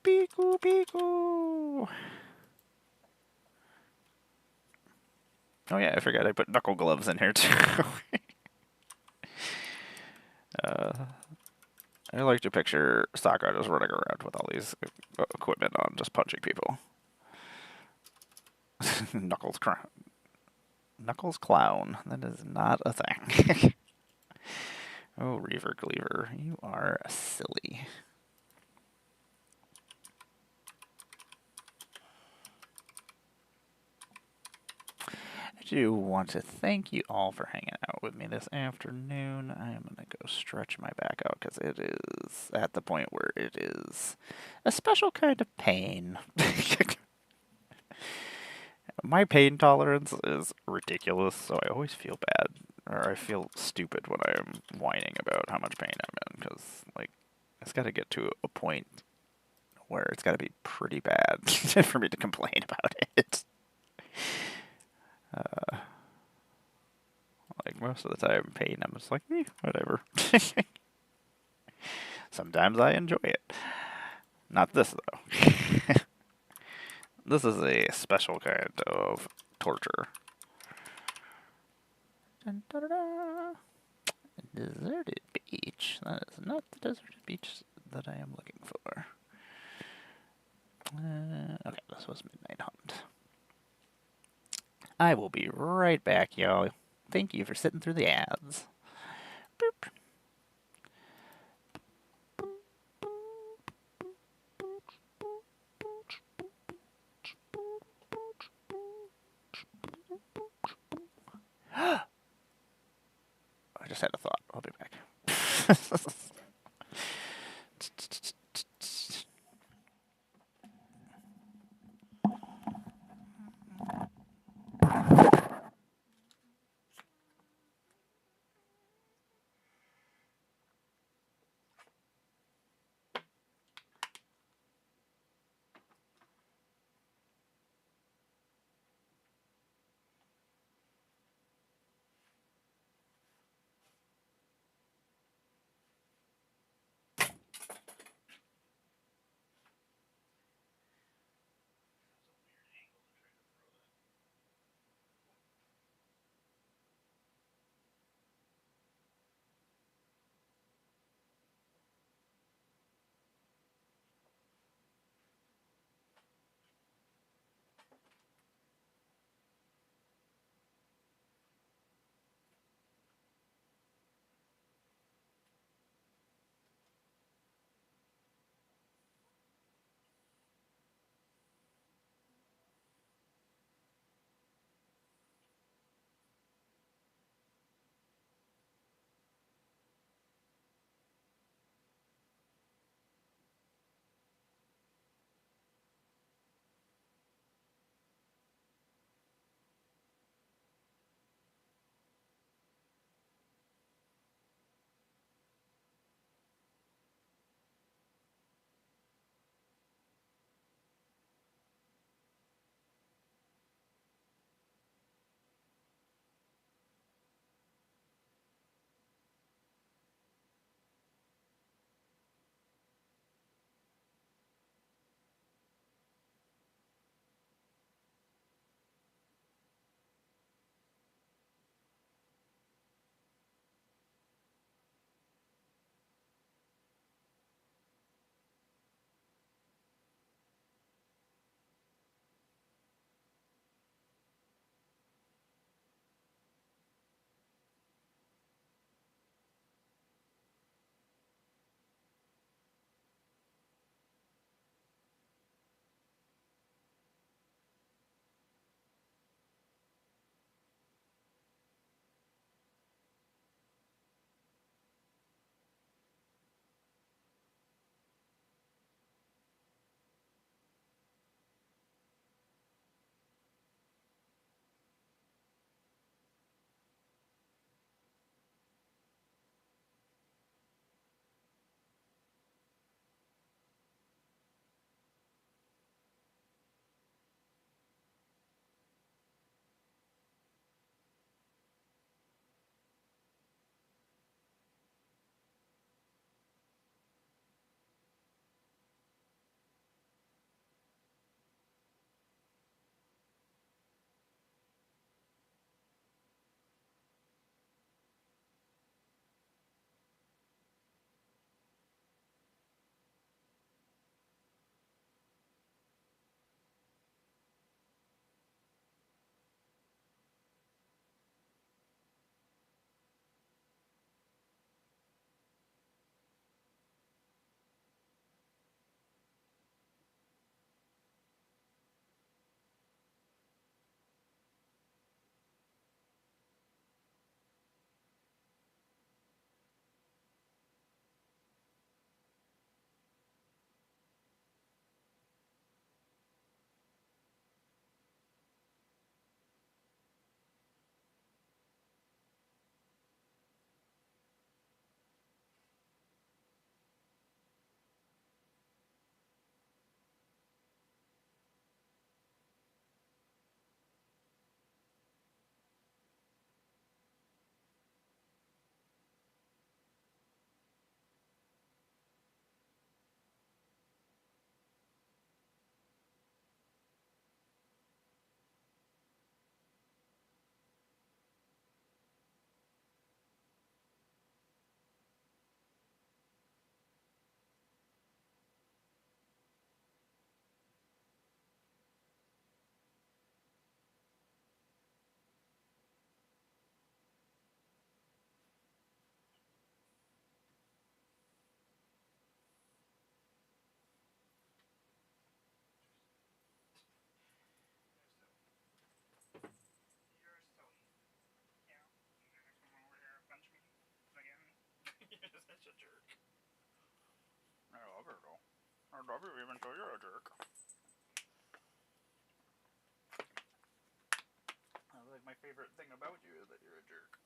Piku Piku! Oh yeah, I forgot I put knuckle gloves in here too. I like to picture Sako just running around with all these equipment on, just punching people. Knuckles Clown. That is not a thing. Oh, Reaver Gleaver, you are silly. I do want to thank you all for hanging out with me this afternoon. I am going to go stretch my back out because it is at the point where it is a special kind of pain. My pain tolerance is ridiculous, so I always feel bad, or I feel stupid when I am whining about how much pain I'm in, because, like, it's got to get to a point where it's got to be pretty bad for me to complain about it. Like, most of the time, pain, I'm just like, whatever. Sometimes I enjoy it. Not this, though. This is a special kind of torture. Dun, da, da, da. Deserted beach. That is not the deserted beach that I am looking for. Okay, this was Midnight Hunt. I will be right back, y'all. Thank you for sitting through the ads. Boop. I just had a thought. I'll be back. love you even though you're a jerk. Like my favorite thing about you is that you're a jerk.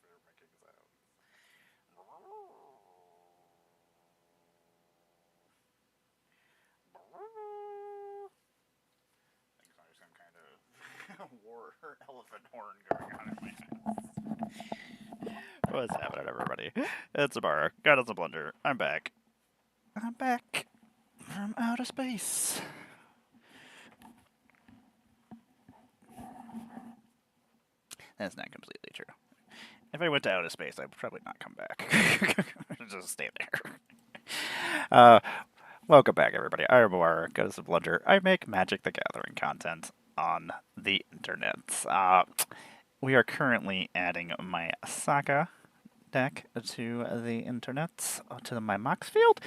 Fair making sounds. I think there's some kind of war elephant horn going on in my head. What's happening, everybody? It's Emmara, GoddessofBlundR. I'm back. I'm back from outer space. That's not completely true. If I went to outer space, I'd probably not come back. Just stay there. Welcome back, everybody. I'm Emmara, GoddessofBlundR. I make Magic the Gathering content on the internet. We are currently adding my Saga deck to the internet, to my Mox field.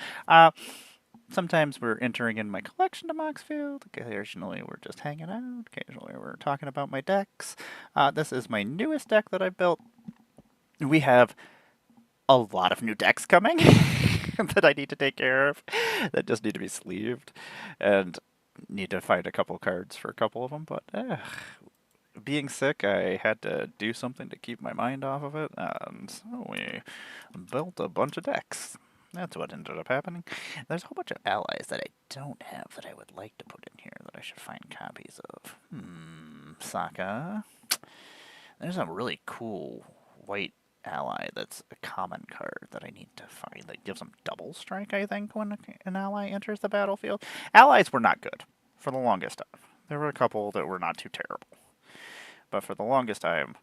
Sometimes we're entering in my collection to Mox field. Occasionally we're just hanging out. Occasionally we're talking about my decks. This is my newest deck that I built. We have a lot of new decks coming that I need to take care of, that just need to be sleeved, and need to find a couple cards for a couple of them, but being sick, I had to do something to keep my mind off of it, and so we built a bunch of decks. That's what ended up happening. There's a whole bunch of allies that I don't have that I would like to put in here that I should find copies of. Saka. There's a really cool white ally that's a common card that I need to find that gives them double strike, I think, when an ally enters the battlefield. Allies were not good for the longest time. There were a couple that were not too terrible. But for the longest time,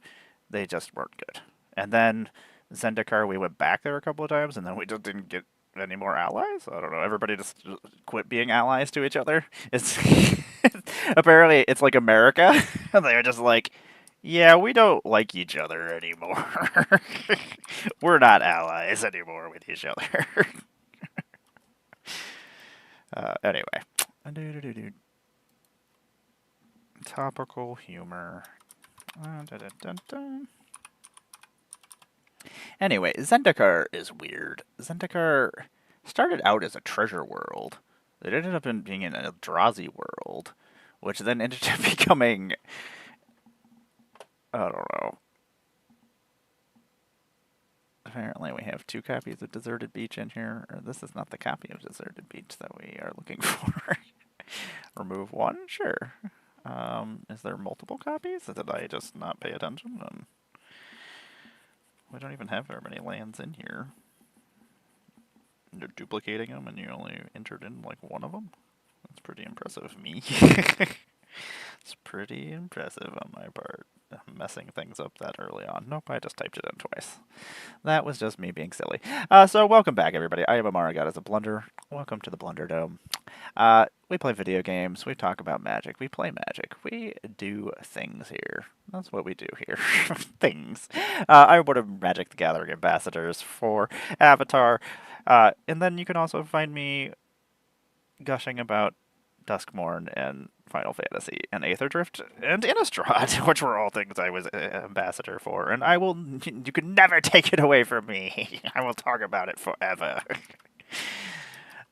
they just weren't good. And then Zendikar, we went back there a couple of times, and then we just didn't get any more allies. I don't know. Everybody just quit being allies to each other. It's apparently it's like America. They're just like, yeah, we don't like each other anymore. We're not allies anymore with each other. Anyway. Topical humor. Anyway, Zendikar is weird. Zendikar started out as a treasure world. It ended up being in a Eldrazi world, which then ended up becoming, I don't know. Apparently we have 2 copies of Deserted Beach in here. Or this is not the copy of Deserted Beach that we are looking for. Remove 1? Sure. Is there multiple copies? Did I just not pay attention? We don't even have very many lands in here. They're duplicating them and you only entered in like 1 of them? That's pretty impressive of me. It's pretty impressive on my part. Messing things up that early on. Nope, I just typed it in twice. That was just me being silly. So welcome back, everybody. I am Emmara, GoddessofBlundR. Welcome to the Blunder Dome. We play video games. We talk about magic. We play magic. We do things here. That's what we do here. Things. I'm one of Magic the Gathering ambassadors for Avatar. And then you can also find me gushing about Duskmourn and Final Fantasy and Aetherdrift and Innistrad, which were all things I was ambassador for, and you can never take it away from me. I will talk about it forever.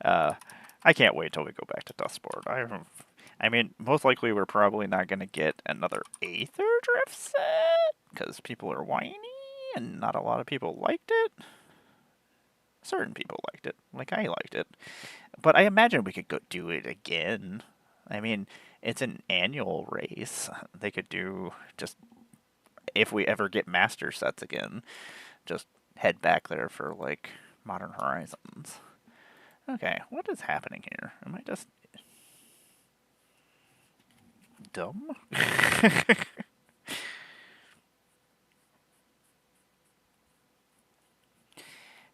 I can't wait till we go back to Duskmourn. I mean, most likely we're probably not going to get another Aetherdrift set, because people are whiny, and not a lot of people liked it. Certain people liked it, like I liked it. But I imagine we could go do it again. I mean, it's an annual race. They could do just, if we ever get master sets again, just head back there for, like, Modern Horizons. Okay, what is happening here? Am I just dumb?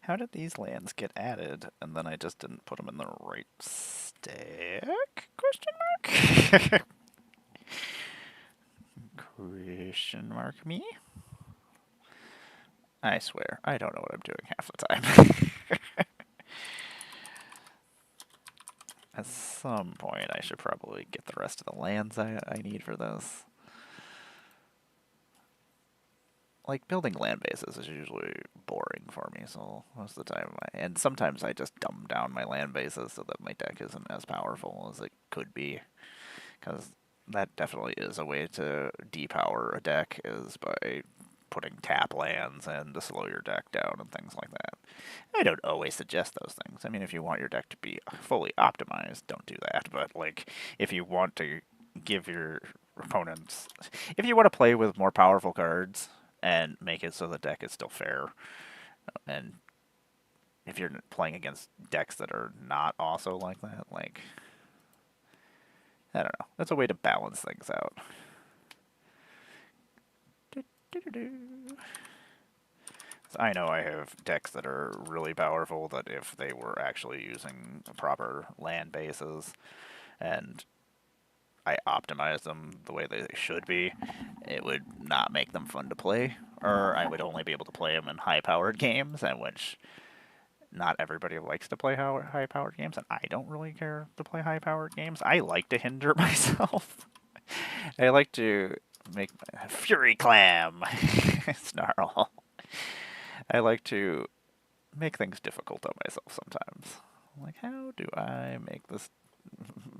How did these lands get added, and then I just didn't put them in the right deck? Question mark? Question mark me? I swear, I don't know what I'm doing half the time. At some point, I should probably get the rest of the lands I need for this. Like, building land bases is usually boring for me, so most of the time, and sometimes I just dumb down my land bases so that my deck isn't as powerful as it could be, because that definitely is a way to depower a deck, is by putting tap lands and to slow your deck down and things like that. I don't always suggest those things. I mean, if you want your deck to be fully optimized, don't do that. But, like, if you want to give your opponents... If you want to play with more powerful cards and make it so the deck is still fair, and if you're playing against decks that are not also like that, like... I don't know. That's a way to balance things out. I know I have decks that are really powerful that if they were actually using proper land bases and I optimize them the way they should be, it would not make them fun to play, or I would only be able to play them in high-powered games, in which not everybody likes to play high-powered games, and I don't really care to play high-powered games. I like to hinder myself. I like to make my Fury Clam snarl. I like to make things difficult on myself sometimes. Like, how do I make this...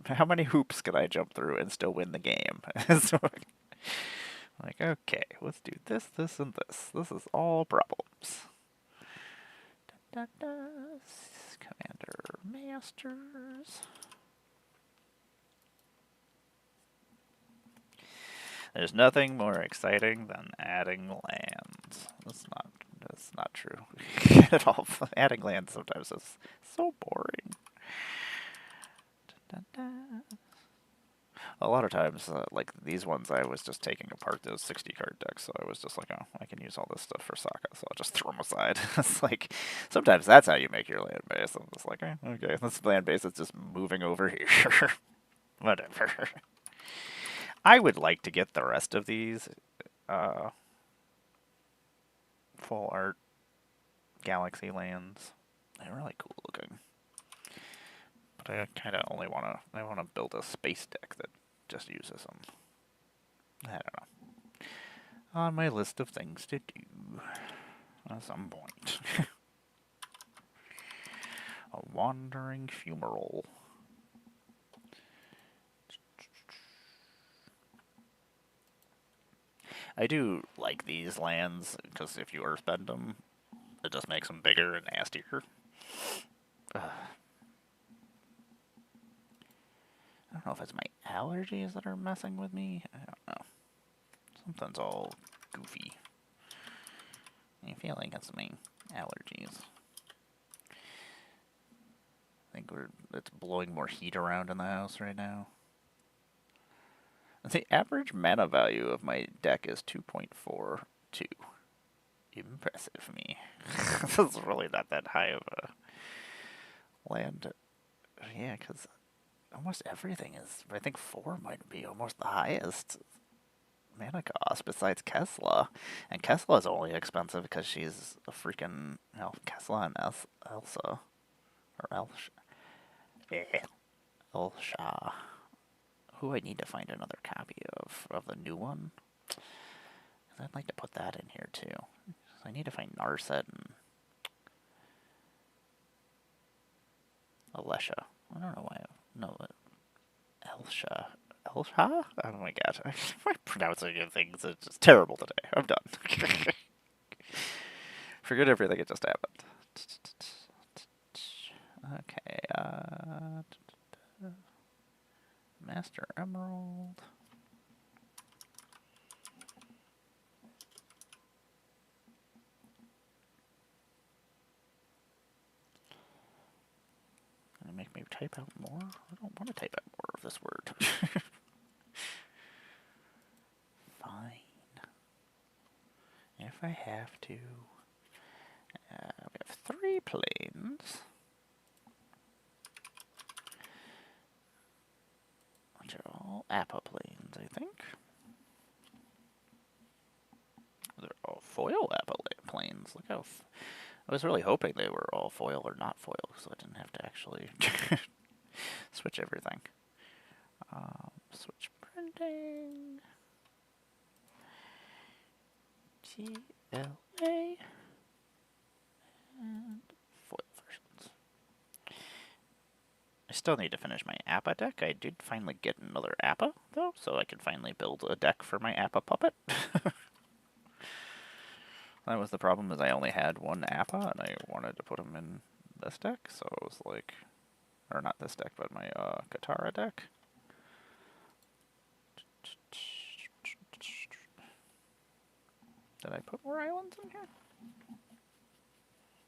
How many hoops can I jump through and still win the game? So, like, okay, let's do this, this, and this. This is all problems. Commander Masters. There's nothing more exciting than adding lands. That's not true at all. Adding lands sometimes is so boring. A lot of times, like these ones, I was just taking apart those 60-card decks, so I was just like, oh, I can use all this stuff for Sokka, so I'll just throw them aside. It's like, sometimes that's how you make your land base. I'm just like, okay, this land base is just moving over here. Whatever. I would like to get the rest of these full art galaxy lands. They're really cool looking. But I kind of only want to build a space deck that just uses them. I don't know. On my list of things to do at some point. A wandering fumarole. I do like these lands, because if you earthbend them, it just makes them bigger and nastier. I don't know if it's my allergies that are messing with me. I don't know. Something's all goofy. I feel like it's my allergies. I think it's blowing more heat around in the house right now. The average mana value of my deck is 2.42. Impressive me. This is really not that high of a land. Yeah, because almost everything is... I think 4 might be almost the highest mana cost besides Kesla. And Kesla is only expensive because she's a freaking... Kesla and Elsa. Or Elsha. Who I need to find another copy of the new one. I'd like to put that in here too. So I need to find Narset and Alesha. I don't know why. No, Elsha. Elsha? Oh my god. My pronouncing of things is just terrible today. I'm done. Forget everything that just happened. Okay, Master Emerald. Gonna make me type out more? I don't want to type out more of this word. Fine. If I have to. We have 3 planes. Appa planes, I think. They're all foil Appa planes. Look how... I was really hoping they were all foil or not foil, so I didn't have to actually switch everything. Switch printing. GLA. And foil versions. I still need to finish my Appa deck. I did finally get another Appa, though, so I can finally build a deck for my Appa puppet. That was the problem, is I only had one Appa, and I wanted to put him in this deck, so it was like... Or not this deck, but my Katara deck. Did I put more islands in here?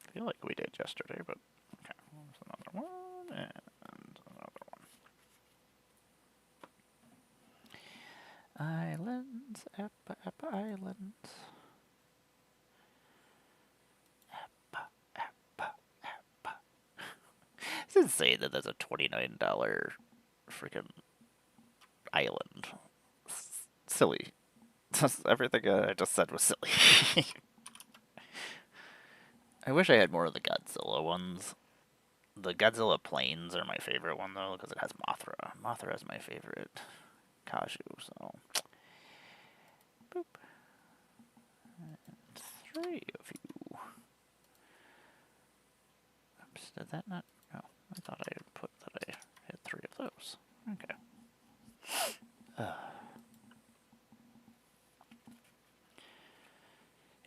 I feel like we did yesterday, but... Okay, there's another one, and another one. Islands, Appa, Appa Islands. Appa, Appa, Appa. It's insane that there's a $29 freaking island. Silly. Everything I just said was silly. I wish I had more of the Godzilla ones. The Godzilla planes are my favorite one, though, because it has Mothra. Mothra is my favorite Kaiju, so... Boop. And 3 of you. Oops, did that not... Oh, I thought I had put that I had 3 of those. Okay.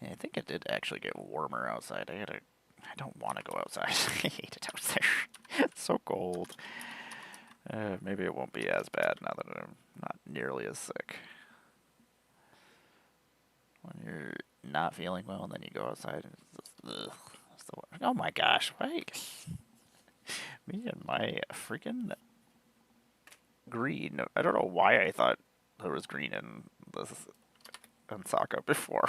Yeah, I think it did actually get warmer outside. I don't want to go outside. I hate it out there. It's so cold. Maybe it won't be as bad now that I'm not nearly as sick. When you're not feeling well and then you go outside and it's just, ugh. That's the worst. Oh my gosh, wait. Me and my freaking green. I don't know why I thought there was green in this in Sokka before.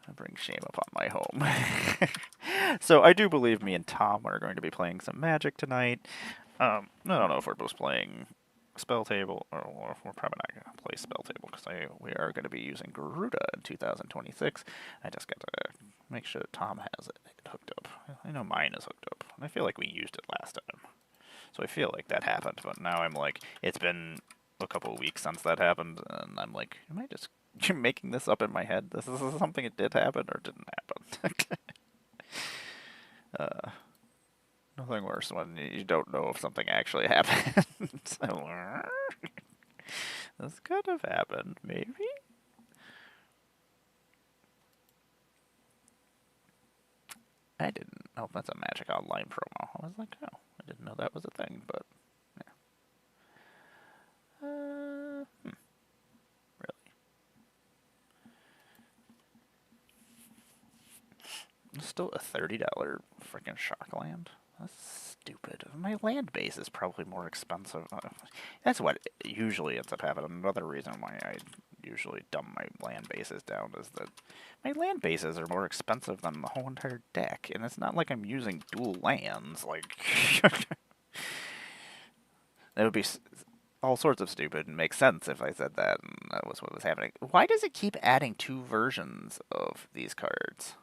I bring shame upon my home. So I do believe me and Tom are going to be playing some Magic tonight. I don't know if we're both playing Spell Table, or we're probably not going to play Spell Table, because we are going to be using Garuda in 2026. I just got to make sure that Tom has it hooked up. I know mine is hooked up, and I feel like we used it last time. So I feel like that happened, but now I'm like, it's been a couple of weeks since that happened, and I'm like, am I just making this up in my head? This is something that did happen or didn't happen. Nothing worse when you don't know if something actually happened. This could have happened, maybe? I didn't know that's a Magic Online promo. I was like, oh, I didn't know that was a thing, but yeah. Really? Still a $30 freaking Shockland? That's stupid. My land base is probably more expensive. That's what usually ends up happening. Another reason why I usually dumb my land bases down is that my land bases are more expensive than the whole entire deck. And it's not like I'm using dual lands. Like, that would be all sorts of stupid and make sense if I said that and that was what was happening. Why does it keep adding 2 versions of these cards?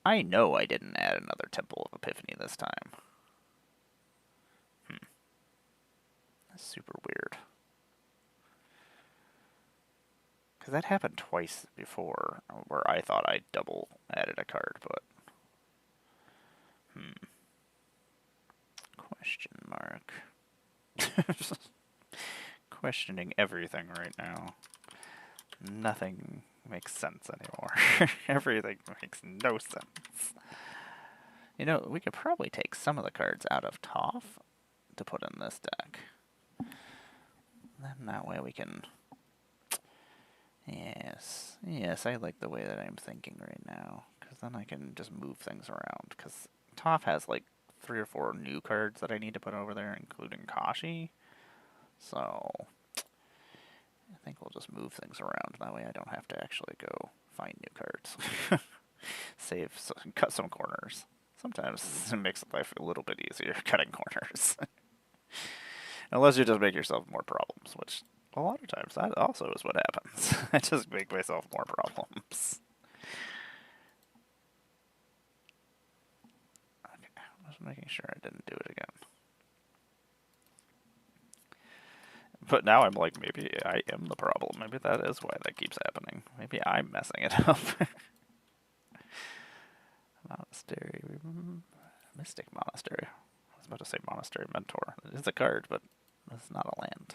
I know I didn't add another Temple of Epiphany this time. That's super weird. Because that happened twice before, where I thought I double added a card, but... Question mark. Questioning everything right now. Nothing makes sense anymore. Everything makes no sense. You know, we could probably take some of the cards out of Toph to put in this deck. Then that way we can... Yes, I like the way that I'm thinking right now. Because then I can just move things around. Because Toph has like 3 or 4 new cards that I need to put over there, including Kashi. So... I think we'll just move things around. That way I don't have to actually go find new cards. Cut some corners. Sometimes it makes life a little bit easier cutting corners. Unless you just make yourself more problems, which a lot of times that also is what happens. I just make myself more problems. Okay, just making sure I didn't do it again. But now I'm like, maybe I am the problem. Maybe that is why that keeps happening. Maybe I'm messing it up. Monastery. Mystic Monastery. I was about to say Monastery Mentor. It's a card, but it's not a land.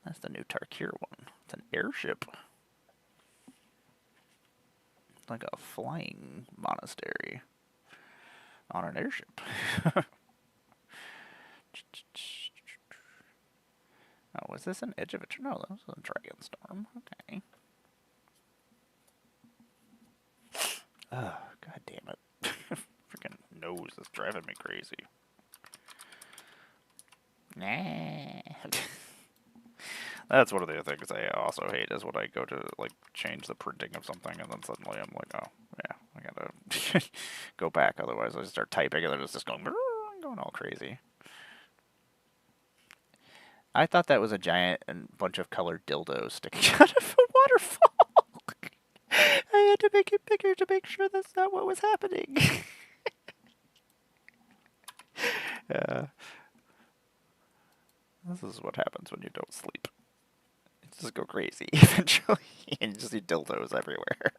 That's the new Tarkir one. It's an airship. It's like a flying monastery on an airship. Oh, was this an Edge of Eternity? No, that was a Dragonstorm. Okay. Oh, god damn it. Freaking nose is driving me crazy. Nah. That's one of the things I also hate is when I go to like change the printing of something and then suddenly I'm like, oh yeah, I gotta go back. Otherwise I start typing and then it's just going all crazy. I thought that was a giant and bunch of colored dildos sticking out of a waterfall. I had to make it bigger to make sure that's not what was happening. This is what happens when you don't sleep. You just go crazy eventually, and you just see dildos everywhere.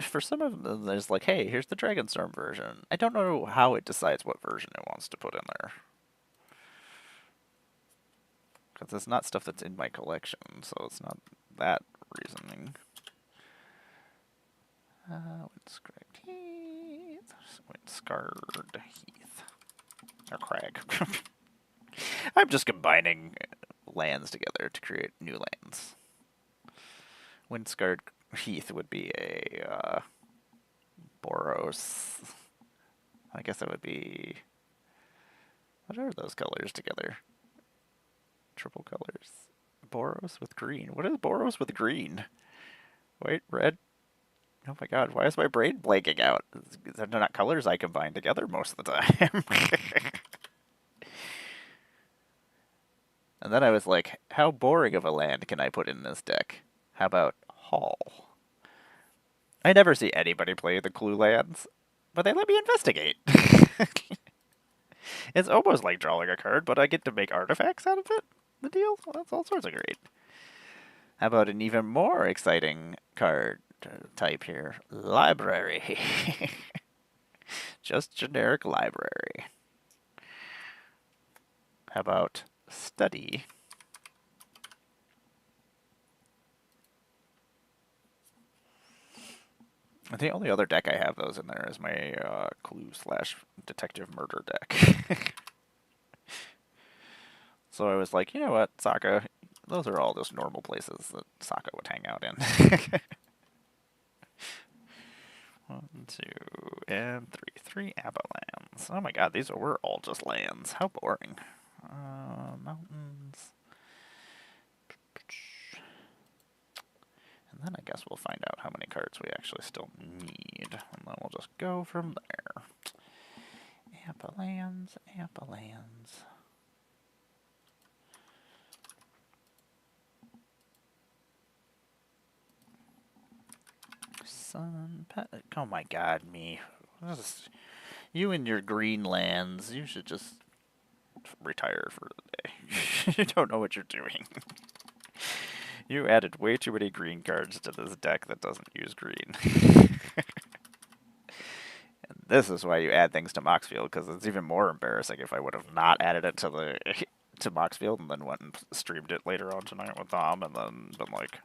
For some of them, there's like, hey, here's the Dragonstorm version. I don't know how it decides what version it wants to put in there. Because it's not stuff that's in my collection, so it's not that reasoning. Windscarred Heath. Windscarred Heath. Or Crag. I'm just combining lands together to create new lands. Windscarred Heath would be a Boros. I guess it would be... What are those colors together? Triple colors. Boros with green. What is Boros with green? White, red. Oh my god, why is my brain blanking out? They're not colors I combine together most of the time. And then I was like, how boring of a land can I put in this deck? How about Hall? I never see anybody play the clue lands, but they let me investigate. It's almost like drawing a card, but I get to make artifacts out of it. The deal? Well, that's all sorts of great. How about an even more exciting card type here? Library. Just generic library. How about study? The only other deck I have those in there is my clue/detective murder deck. So I was like, you know what, Sokka, those are all just normal places that Sokka would hang out in. 1, 2, and 3. 3 Abba lands. Oh my god, these were all just lands. How boring. Mountains. And then I guess we'll find out how many cards we actually still need. And then we'll just go from there. Abba lands, Abba lands. Sun, oh my god, me. You and your green lands, you should just retire for the day. You don't know what you're doing. You added way too many green cards to this deck that doesn't use green. And this is why you add things to Moxfield, because it's even more embarrassing if I would have not added it to Moxfield and then went and streamed it later on tonight with Dom and then been like,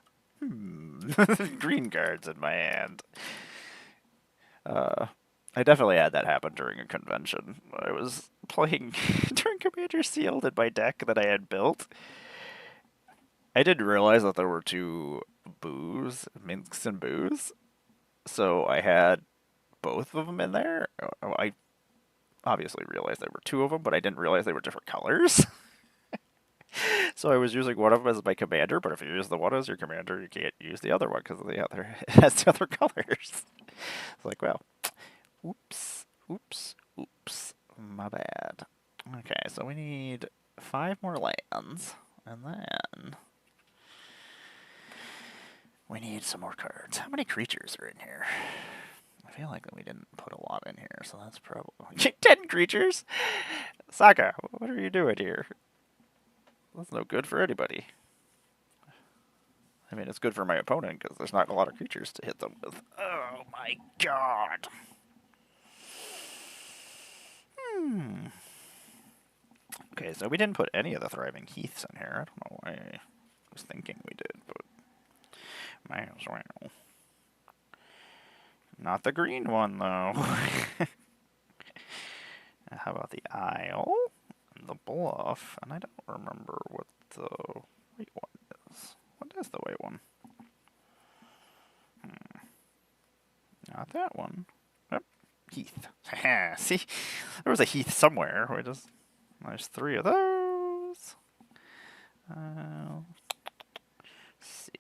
green cards in my hand. I definitely had that happen during a convention. I was playing during Commander Sealed in my deck that I had built. I didn't realize that there were 2 boos, Minks and boos. So I had both of them in there. I obviously realized there were 2 of them, but I didn't realize they were different colors. So I was using one of them as my commander, but if you use the one as your commander, you can't use the other one because the other it has the other colors. It's like, well, oops, oops, oops, my bad. Okay, so we need 5 more lands, and then we need some more cards. How many creatures are in here? I feel like we didn't put a lot in here, so that's probably 10 creatures. Saka, what are you doing here? That's no good for anybody. I mean, it's good for my opponent because there's not a lot of creatures to hit them with. Oh my god. Okay, so we didn't put any of the Thriving Heaths in here. I don't know why I was thinking we did, but might as well. Not the green one, though. How about the Isle? And the Bluff? And I don't remember what the white one is. What is the white one? Not that one. Yep. Heath. See? There was a Heath somewhere. There's 3 of those. Let's see.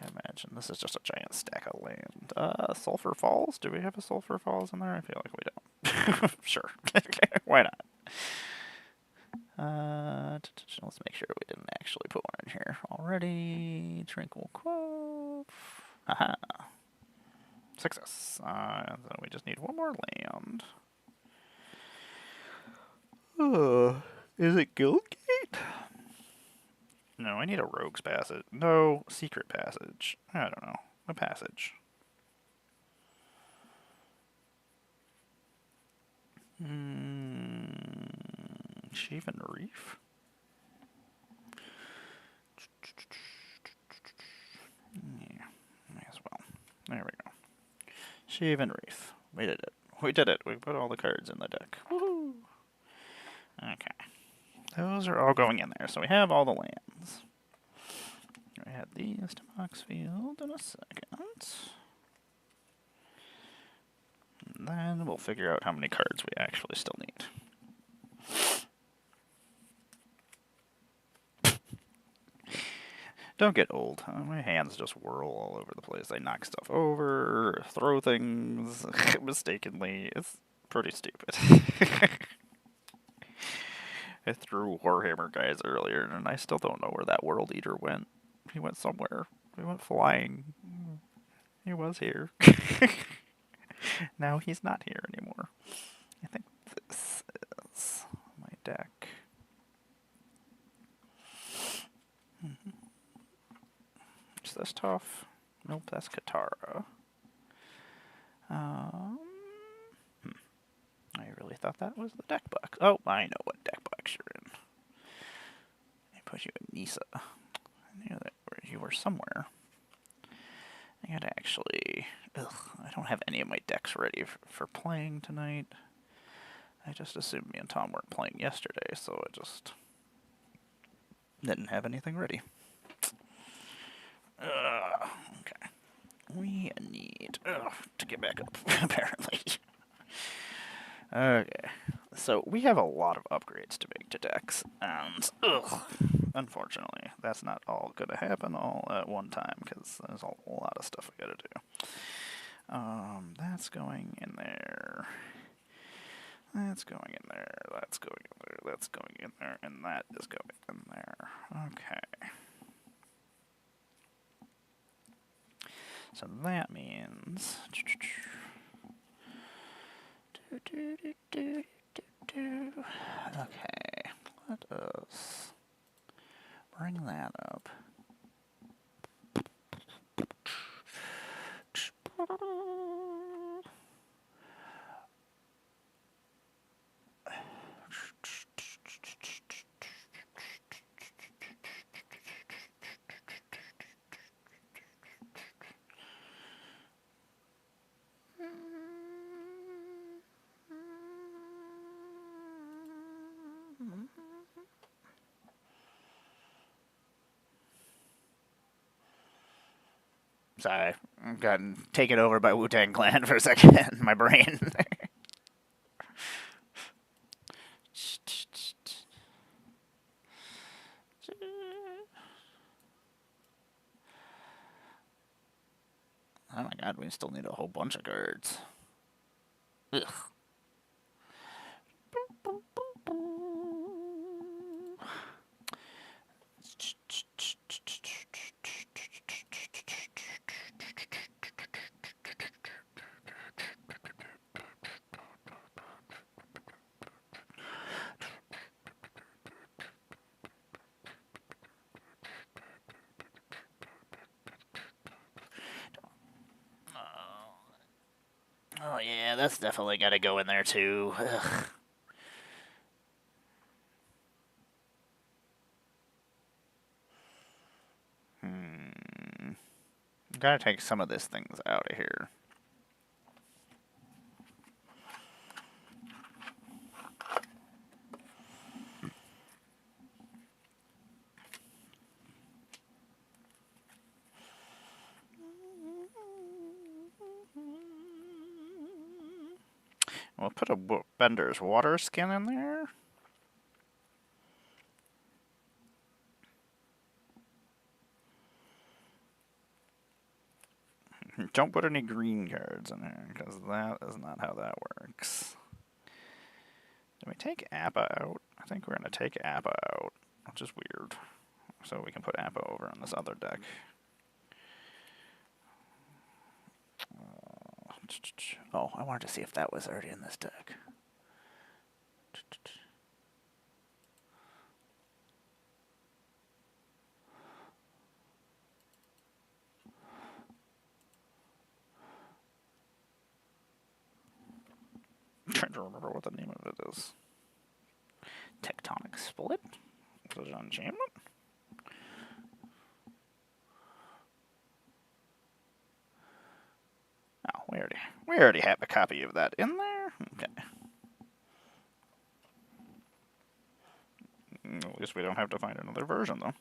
I imagine this is just a giant stack of land. Sulphur Falls? Do we have a Sulphur Falls in there? I feel like we don't. Sure. Why not? Let's make sure we didn't actually put one in here already. Tranquil Cove. Aha. Success. Then we just need 1 more land. Is it Guildgate? No, I need a Rogue's Passage. No, Secret Passage. I don't know. A passage. Shaven Reef? Yeah, may as well. There we go. Shaven Reef. We did it. We did it. We put all the cards in the deck. Woohoo! Okay. Those are all going in there, so we have all the lands. We add these to Moxfield in a second. And then we'll figure out how many cards we actually still need. Don't get old. My hands just whirl all over the place. I knock stuff over, throw things mistakenly. It's pretty stupid. I threw Warhammer guys earlier, and I still don't know where that World Eater went. He went somewhere. He went flying. He was here. Now he's not here anymore. I think this is my deck. Is this tough? Nope, that's Katara. I really thought that was the deck box. Oh, I know what deck box you're in. I put you in Nisa. I knew that you were somewhere. I gotta actually... I don't have any of my decks ready for playing tonight. I just assumed me and Tom weren't playing yesterday, so I just didn't have anything ready. Okay. We need to get back up, apparently. Okay. So we have a lot of upgrades to make to decks, and unfortunately, that's not all going to happen all at one time, because there's a lot of stuff we got to do. That's going in there. That's going in there. That's going in there. That's going in there, and that is going in there. Okay. So that means... Okay, let us bring that up. Sorry, I've gotten taken over by Wu-Tang Clan for a second in my brain. Oh my god, we still need a whole bunch of cards. Ugh. Oh yeah, that's definitely got to go in there too. Ugh. Gotta take some of these things out of here. We'll put a Bender's water skin in there. Don't put any green cards in here, because that is not how that works. Did we take Appa out? I think we're going to take Appa out, which is weird. So we can put Appa over on this other deck. Oh, I wanted to see if that was already in this deck. I'm trying to remember what the name of it is. Tectonic Split? Is it an enchantment? Oh, we already have a copy of that in there? Okay. At least we don't have to find another version, though.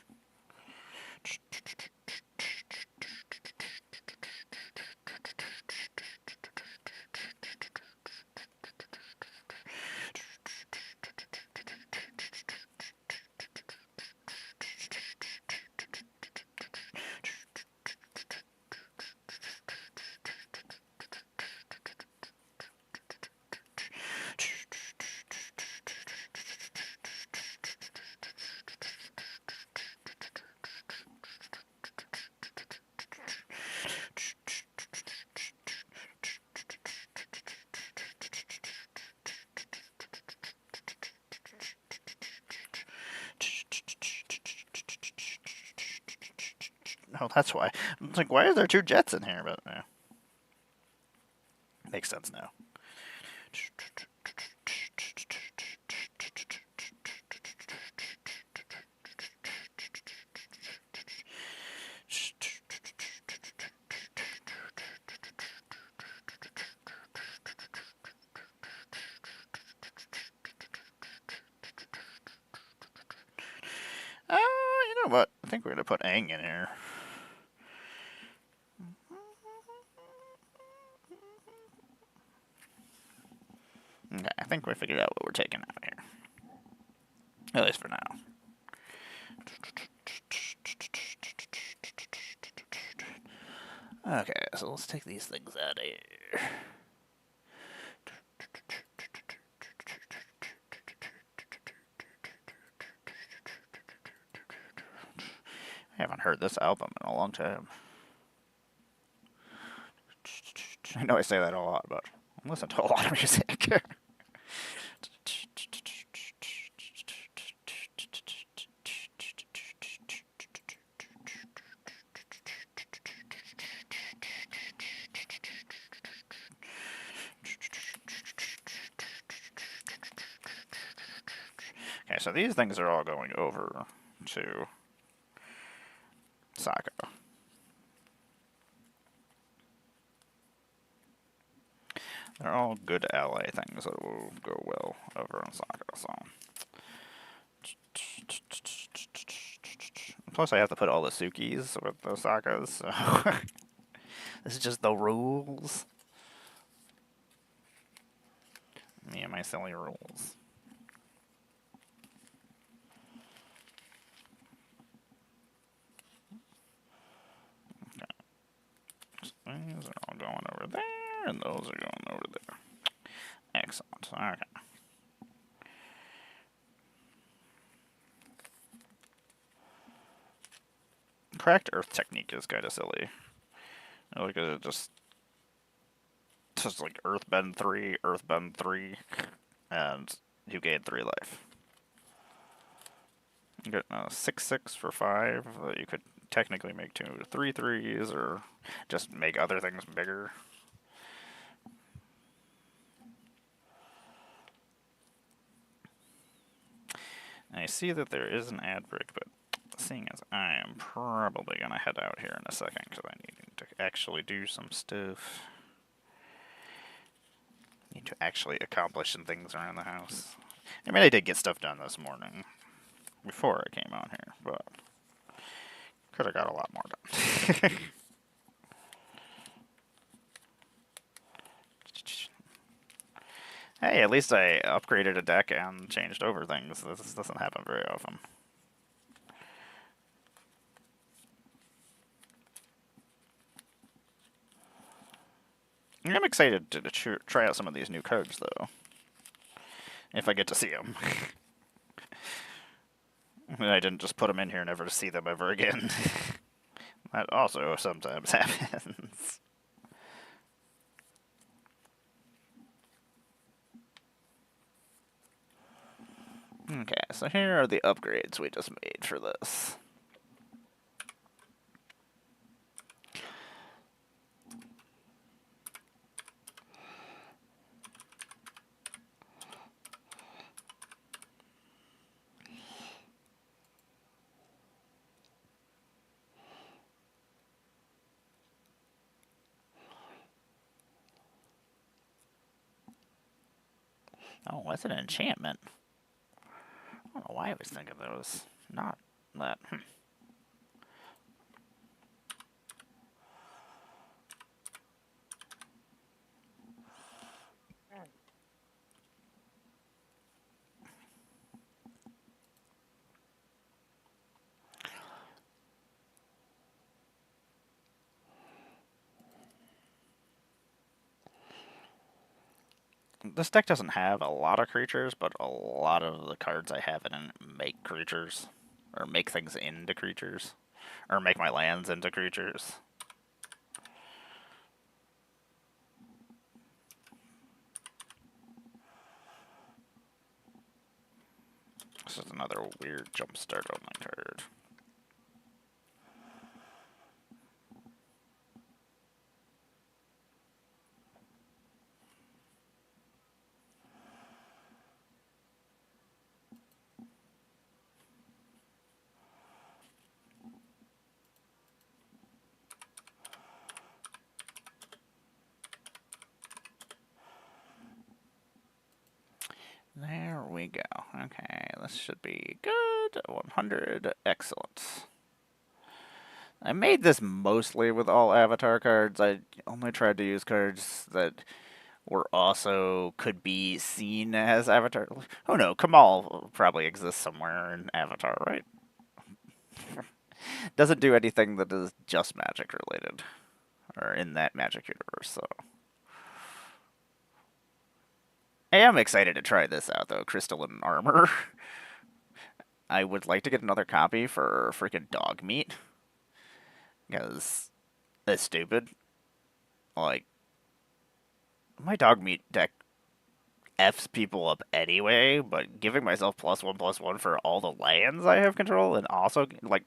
Oh, that's why. I was like, why is there two jets in here? But yeah. Makes sense now. You know what? I think we're going to put Aang in here. Okay, I think we figured out what we're taking out here. At least for now. Okay, so let's take these things out of here. I haven't heard this album in a long time. I know I say that a lot, but I listen to a lot of music. Okay, so these things are all going over to Sako. They're all good ally things that will go well over on Sako, so. Plus I have to put all the Sukis with the Sakos, so this is just the rules. Me and my silly rules. Okay. These those are going over there. Excellent. Okay. Cracked earth technique is kind of silly. I look at it just like earth bend 3, and you gain 3 life. You get 6/6 for 5. You could technically make 2 3/3s, or just make other things bigger. I see that there is an ad break, but seeing as I am probably going to head out here in a second because I need to actually do some stuff. Need to actually accomplish some things around the house. I mean, I did get stuff done this morning before I came out here, but could have got a lot more done. Hey, at least I upgraded a deck and changed over things. This doesn't happen very often. I'm excited to try out some of these new cards, though. If I get to see them. I didn't just put them in here never to see them ever again. That also sometimes happens. Okay, so here are the upgrades we just made for this. Oh, that's an enchantment. I don't know why I was thinking that was not that. This deck doesn't have a lot of creatures, but a lot of the cards I have in it make creatures. Or make things into creatures. Or make my lands into creatures. This is another weird jumpstart on my card. There we go. Okay, this should be good. 100. Excellent. I made this mostly with all avatar cards. I only tried to use cards that were also could be seen as avatar. Oh no, Kamal probably exists somewhere in Avatar, right? Doesn't do anything that is just magic related. Or in that magic universe, so. I am excited to try this out, though. Crystalline Armor. I would like to get another copy for freaking dog meat. Because that's stupid. Like, my dog meat deck F's people up anyway, but giving myself +1/+1 for all the lands I have control, and also, like,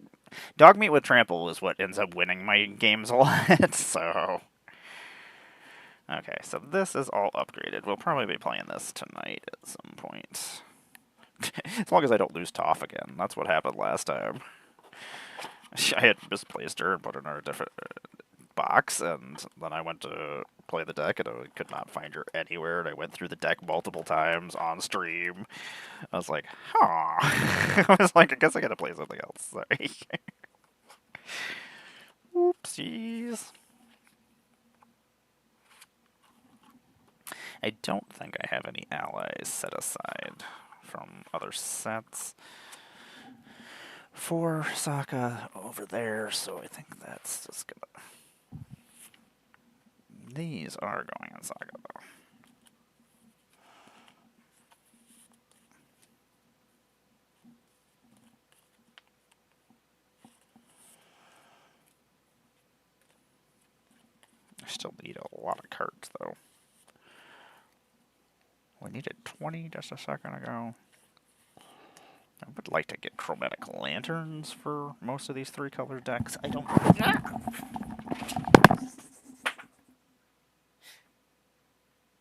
dog meat with trample is what ends up winning my games a lot, so. Okay, so this is all upgraded. We'll probably be playing this tonight at some point. As long as I don't lose Toph again. That's what happened last time. I had misplaced her and put her in a different box, and then I went to play the deck, and I could not find her anywhere, and I went through the deck multiple times on stream. I was like, huh. I was like, I guess I gotta play something else. Sorry. Oopsies. I don't think I have any allies set aside from other sets for Sokka over there, so I think that's just gonna... These are going in Saga, though. I still need a lot of cards, though. We needed 20 just a second ago. I would like to get chromatic lanterns for most of these 3-color decks. I don't...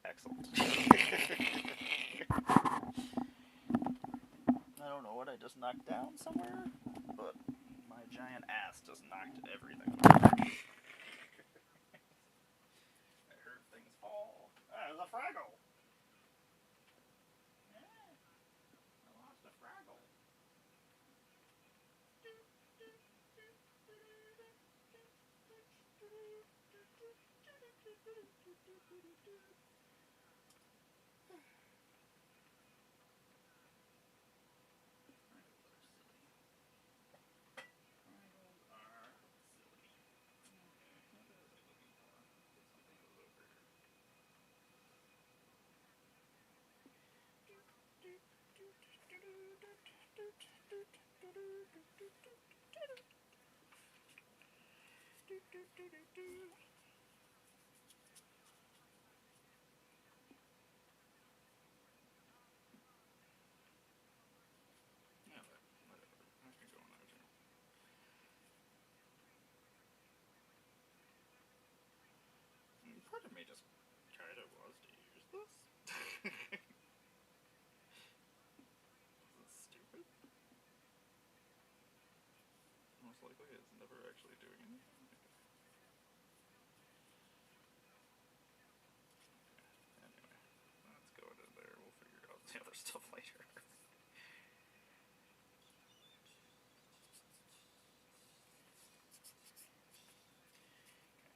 Excellent. I don't know what I just knocked down somewhere, but my giant ass just knocked everything over. I heard things fall. Ah, there's a Fraggle! Yeah, I lost a Fraggle. Yeah, but whatever. I can go in there too. Part of me just kind of was to use this. Is this stupid? Most likely it's never actually doing anything. Anyway, let's go into there. We'll figure out the other stuff later.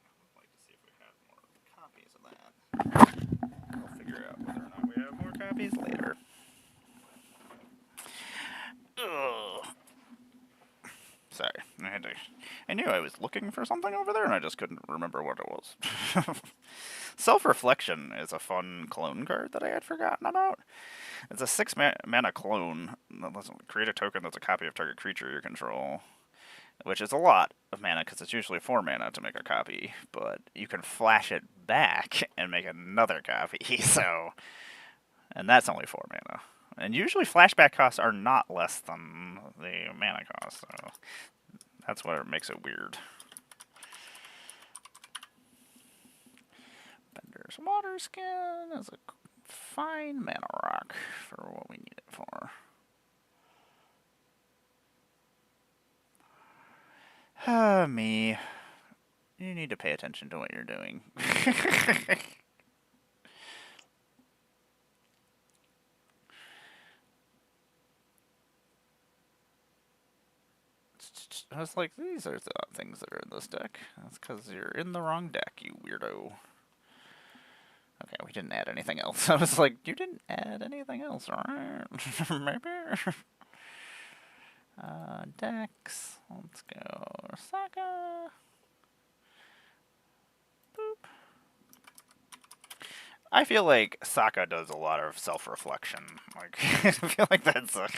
I'd like to see if we have more copies of that. We'll figure out whether or not we have more copies later. Ugh. Sorry, I knew I was looking for something over there and I just couldn't remember what it was. Self-Reflection is a fun clone card that I had forgotten about. It's a 6-mana clone. Create a token that's a copy of target creature you control, which is a lot of mana because it's usually 4 mana to make a copy, but you can flash it back and make another copy, so... And that's only 4 mana. And usually flashback costs are not less than the mana cost, so that's what makes it weird. Bender's Water Skin is a fine mana rock for what we need it for. Me. You need to pay attention to what you're doing. I was like, these are the things that are in this deck. That's because you're in the wrong deck, you weirdo. Okay, we didn't add anything else. I was like, you didn't add anything else, alright? Maybe? Decks. Let's go. Saga. Boop. I feel like Sokka does a lot of self-reflection. Like, I feel like that's a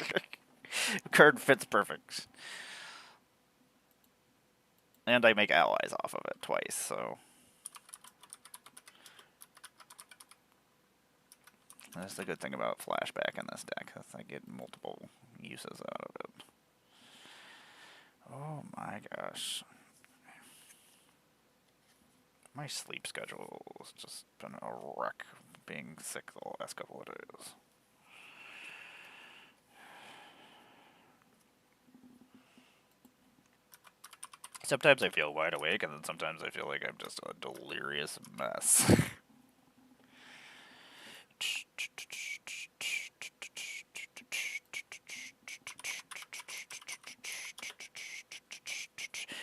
card fits perfect. And I make allies off of it twice, so... That's the good thing about flashback in this deck. Is I get multiple uses out of it. Oh my gosh. My sleep schedule has just been a wreck, being sick the last couple of days. Sometimes I feel wide awake, and then sometimes I feel like I'm just a delirious mess.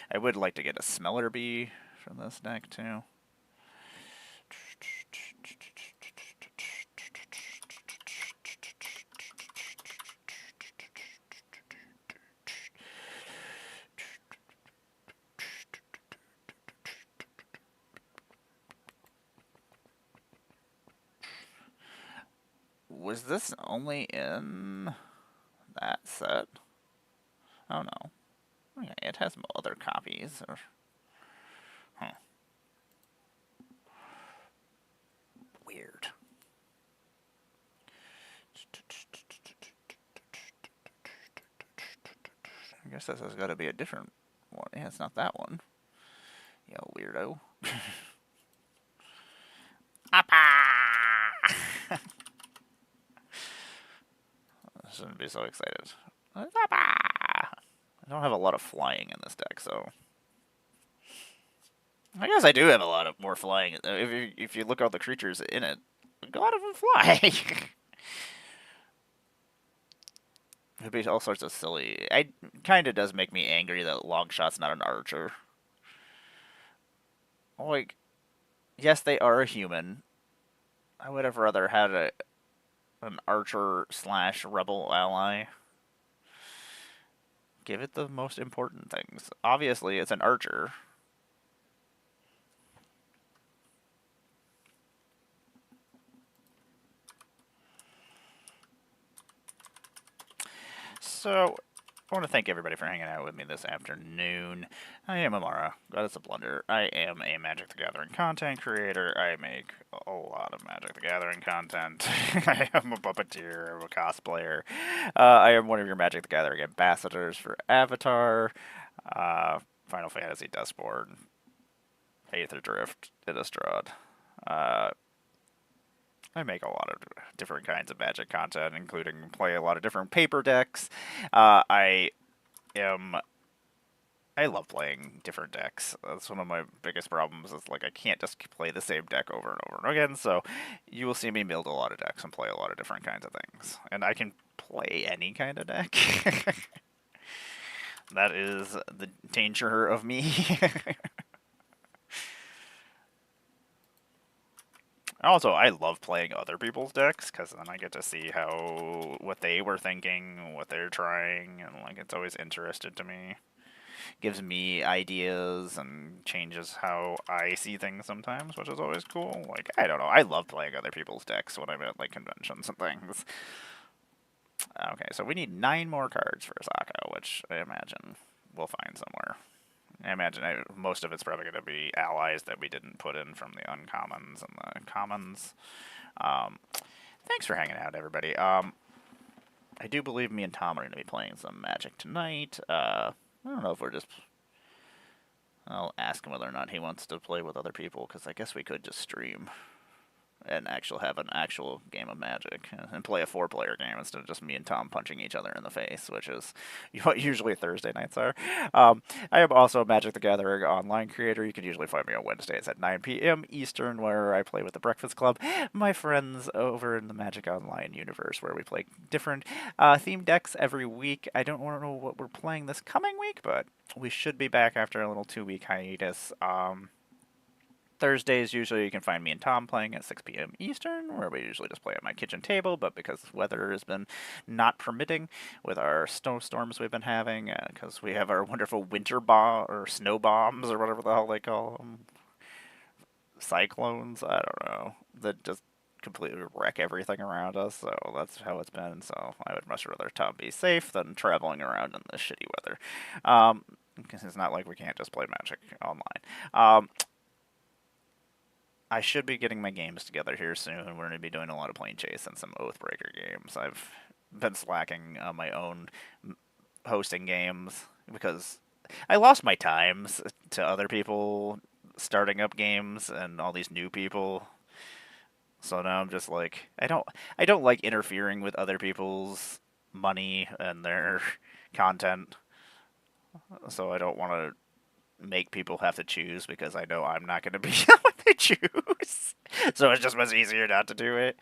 I would like to get a Smeller Bee from this deck, too. was this only in that set? Oh no. Okay, it has other copies. Huh. Weird. I guess this has got to be a different one. Yeah, it's not that one. Yo, weirdo. Appa! I shouldn't be so excited. Appa! I don't have a lot of flying in this deck, so I guess I do have a lot of more flying. If you look at all the creatures in it, a lot of them fly. It'd be all sorts of silly. It kind of does make me angry that Longshot's not an archer. Like, yes, they are a human. I would have rather had an archer slash rebel ally. Give it the most important things. Obviously, it's an archer. So, I want to thank everybody for hanging out with me this afternoon. I am Emmara, GoddessofBlundR. I am a Magic the Gathering content creator. I make a lot of Magic the Gathering content. I am a puppeteer. I'm a cosplayer. I am one of your Magic the Gathering ambassadors for Avatar, Final Fantasy Duskborn, Aether Drift, Innistrad. I make a lot of different kinds of Magic content, including play a lot of different paper decks. I love playing different decks. That's one of my biggest problems. Is like I can't just play the same deck over and over and again. So you will see me build a lot of decks and play a lot of different kinds of things. And I can play any kind of deck. That is the danger of me. Also, I love playing other people's decks because then I get to see what they were thinking, what they're trying, and like it's always interested to me. Gives me ideas and changes how I see things sometimes, which is always cool. Like I don't know, I love playing other people's decks when I'm at like conventions and things. Okay, so we need 9 more cards for Sokka, which I imagine we'll find somewhere. I imagine most of it's probably going to be allies that we didn't put in from the uncommons and the commons. Thanks for hanging out, everybody. I do believe me and Tom are going to be playing some Magic tonight. I don't know if we're just... I'll ask him whether or not he wants to play with other people, because I guess we could just stream and have an actual game of Magic and play a 4-player game instead of just me and Tom punching each other in the face, which is what usually Thursday nights are. I am also a Magic the Gathering online creator. You can usually find me on Wednesdays at 9 p.m. Eastern, where I play with the Breakfast Club, my friends over in the Magic Online universe, where we play different theme decks every week. I don't know what we're playing this coming week, but we should be back after a little 2-week hiatus. Thursdays, usually you can find me and Tom playing at 6 p.m. Eastern, where we usually just play at my kitchen table, but because weather has been not permitting with our snowstorms we've been having, because we have our wonderful winter bomb, or snow bombs, or whatever the hell they call them, cyclones, I don't know, that just completely wreck everything around us, so that's how it's been, so I would much rather Tom be safe than traveling around in this shitty weather. Because it's not like we can't just play Magic online. I should be getting my games together here soon. We're going to be doing a lot of Plane Chase and some Oathbreaker games. I've been slacking on my own hosting games because I lost my times to other people starting up games and all these new people. So now I'm just like I don't like interfering with other people's money and their content. So I don't want to make people have to choose because I know I'm not going to be what they choose. So it's just much easier not to do it.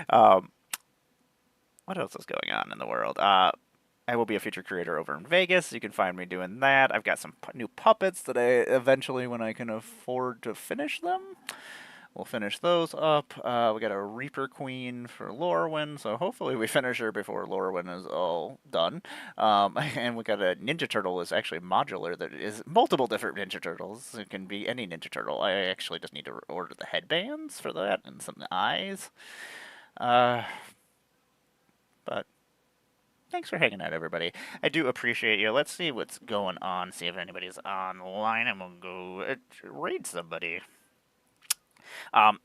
What else is going on in the world? I will be a feature creator over in Vegas. You can find me doing that. I've got some new puppets that I eventually, when I can afford to finish them, we'll finish those up. We got a Reaper Queen for Lorwyn, so hopefully we finish her before Lorwyn is all done. And we got a Ninja Turtle is actually modular that is multiple different Ninja Turtles. It can be any Ninja Turtle. I actually just need to order the headbands for that and some eyes. But thanks for hanging out, everybody. I do appreciate you. Let's see what's going on, see if anybody's online. I'm going to go raid somebody.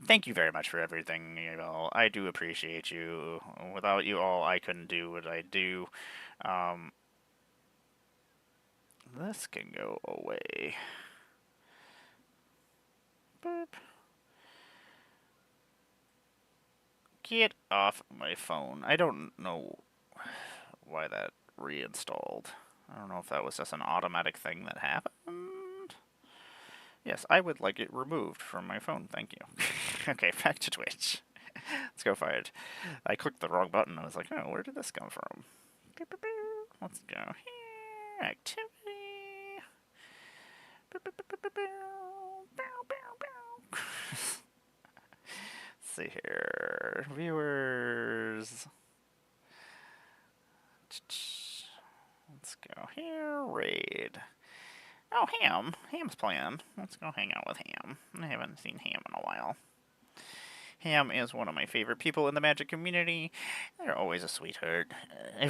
Thank you very much for everything, you know. I do appreciate you. Without you all, I couldn't do what I do. This can go away. Boop. Get off my phone. I don't know why that reinstalled. I don't know if that was just an automatic thing that happened. Yes, I would like it removed from my phone, thank you. Okay, back to Twitch. Let's go find. I clicked the wrong button. I was like, oh, where did this come from? Let's go here. Activity. Let's see here. Viewers. Let's go here. Raid. Oh, Ham. Ham's playing. Let's go hang out with Ham. I haven't seen Ham in a while. Ham is one of my favorite people in the Magic community. They're always a sweetheart.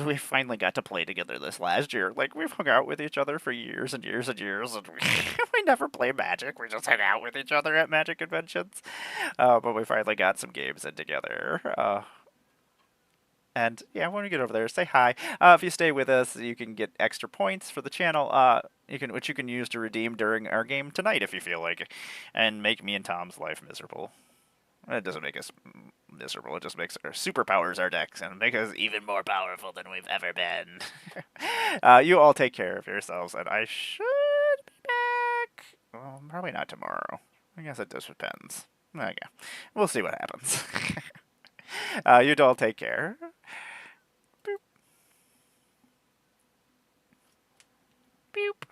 We finally got to play together this last year. Like, we've hung out with each other for years and years and years, and we never play Magic. We just hang out with each other at Magic conventions. But we finally got some games in together. And yeah, when we get over there, say hi. If you stay with us, you can get extra points for the channel, which you can use to redeem during our game tonight if you feel like it, and make me and Tom's life miserable. It doesn't make us miserable. It just makes our superpowers our decks and make us even more powerful than we've ever been. You all take care of yourselves, and I should be back. Well, probably not tomorrow. I guess it just depends. Okay, we'll see what happens. You all take care. Boop. Boop.